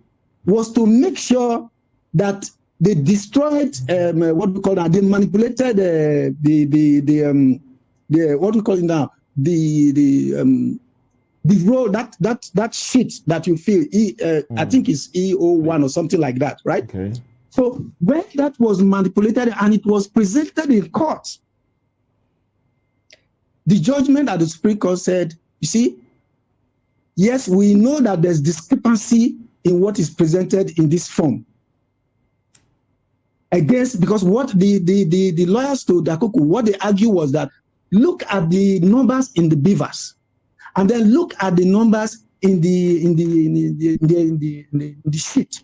[SPEAKER 19] was to make sure that they destroyed what we call that, they manipulated what we call it now, the roll, that sheet that you feel, I think it's E01 or something like that, right?
[SPEAKER 12] Okay.
[SPEAKER 19] So when that was manipulated and it was presented in court, the judgment at the Supreme Court said, you see, yes, we know that there's discrepancy in what is presented in this form. Because what the lawyers to Dakuku, what they argue was that look at the numbers in the beavers, and then look at the numbers in the sheet.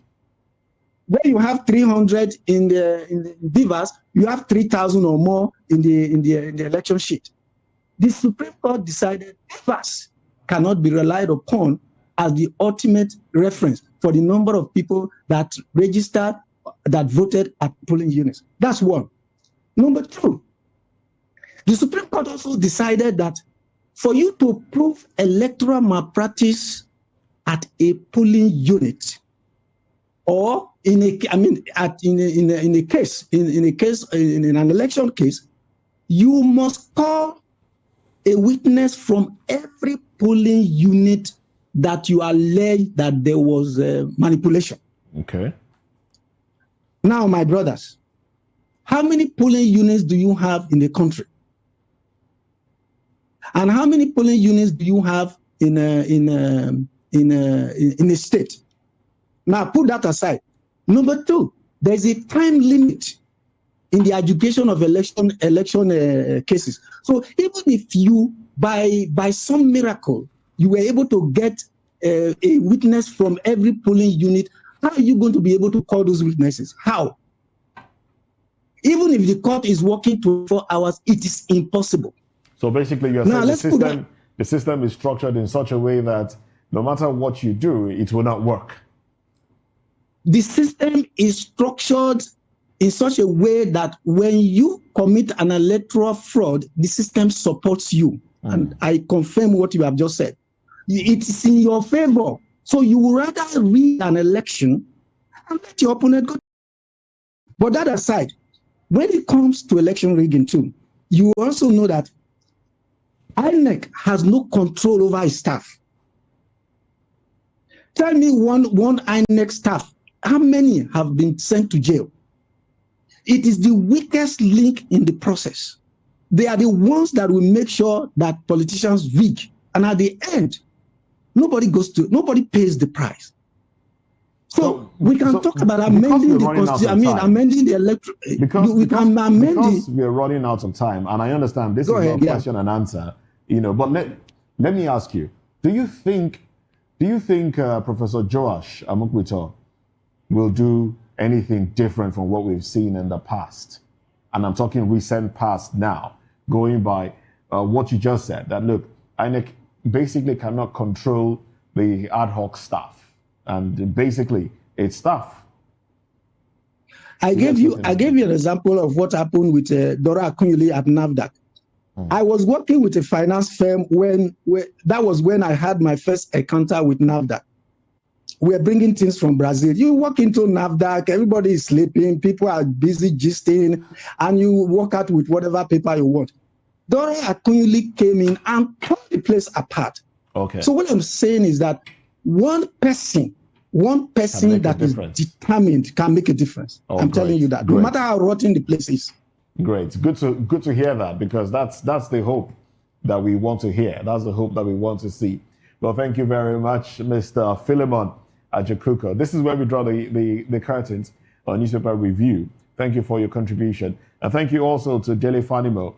[SPEAKER 19] Where you have 300 in the beavers, you have 3,000 or more in the election sheet. The Supreme Court decided beavers cannot be relied upon as the ultimate reference for the number of people that registered, that voted at polling units. That's one. Number two, the Supreme Court also decided that for you to prove electoral malpractice at a polling unit, or in an election case, you must call a witness from every polling unit that you allege that there was manipulation.
[SPEAKER 12] Okay.
[SPEAKER 19] Now, my brothers, how many polling units do you have in the country? And how many polling units do you have in a state? Now, put that aside. Number two, there's a time limit in the adjudication of election cases. So even if you, by some miracle, you were able to get a witness from every polling unit, how are you going to be able to call those witnesses? How? Even if the court is working 24 hours, it is impossible.
[SPEAKER 12] So basically, you're saying the system is structured in such a way that no matter what you do, it will not work.
[SPEAKER 19] The system is structured in such a way that when you commit an electoral fraud, the system supports you. And I confirm what you have just said. It is in your favor. So you would rather win an election and let your opponent go. But that aside, when it comes to election rigging too, you also know that INEC has no control over his staff. Tell me one INEC staff, how many have been sent to jail? It is the weakest link in the process. They are the ones that will make sure that politicians rig. And at the end, nobody pays the price. So we can talk about amending the constitution. Amending the electoral.
[SPEAKER 12] Because we're running out of time, and I understand this is not question and answer. But let me ask you: Do you think Professor Joash Amokwito will do anything different from what we've seen in the past? And I'm talking recent past now, going by what you just said. That look, INEC basically cannot control the ad hoc staff, and basically it's staff.
[SPEAKER 19] I gave you an example of what happened with Dora Akunyili at NAFDAC. I was working with a finance firm that was when I had my first encounter with NAFDAC. We're bringing things from Brazil. You walk into NAFDAC, everybody is sleeping, people are busy gisting, and you walk out with whatever paper you want. Dora Akunyili came in and tore the place apart.
[SPEAKER 12] Okay.
[SPEAKER 19] So what I'm saying is that one person that is determined can make a difference.
[SPEAKER 12] Oh,
[SPEAKER 19] I'm telling you that. No matter how rotten the place is.
[SPEAKER 12] Great. Good to hear that, because that's the hope that we want to hear. That's the hope that we want to see. Well, thank you very much, Mr. Philemon Ajakuko. This is where we draw the curtains on newspaper review. Thank you for your contribution. And thank you also to Dele Fanimo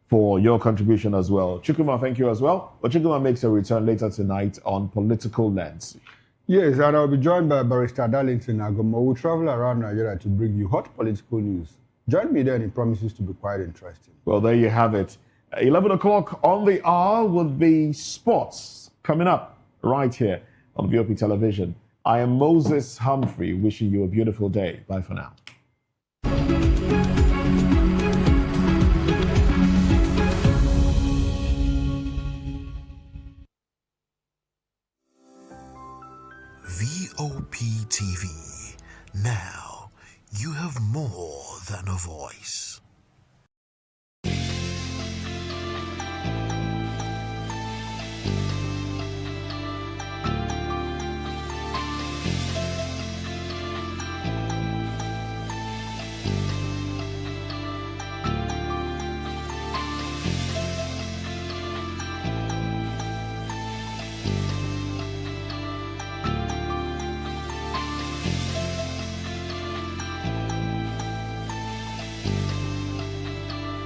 [SPEAKER 12] for your contribution as well. Chukuma, thank you as well. But Chukuma makes a return later tonight on Political Lens.
[SPEAKER 11] Yes, and I'll be joined by Barrister Darlington Agomo. We'll travel around Nigeria to bring you hot political news. Join me there, and it promises to be quite interesting.
[SPEAKER 12] Well, there you have it. 11 o'clock on the hour will be sports coming up right here on VOP Television. I am Moses Humphrey, wishing you a beautiful day. Bye for now.
[SPEAKER 8] VOP TV. Now you have more than a voice.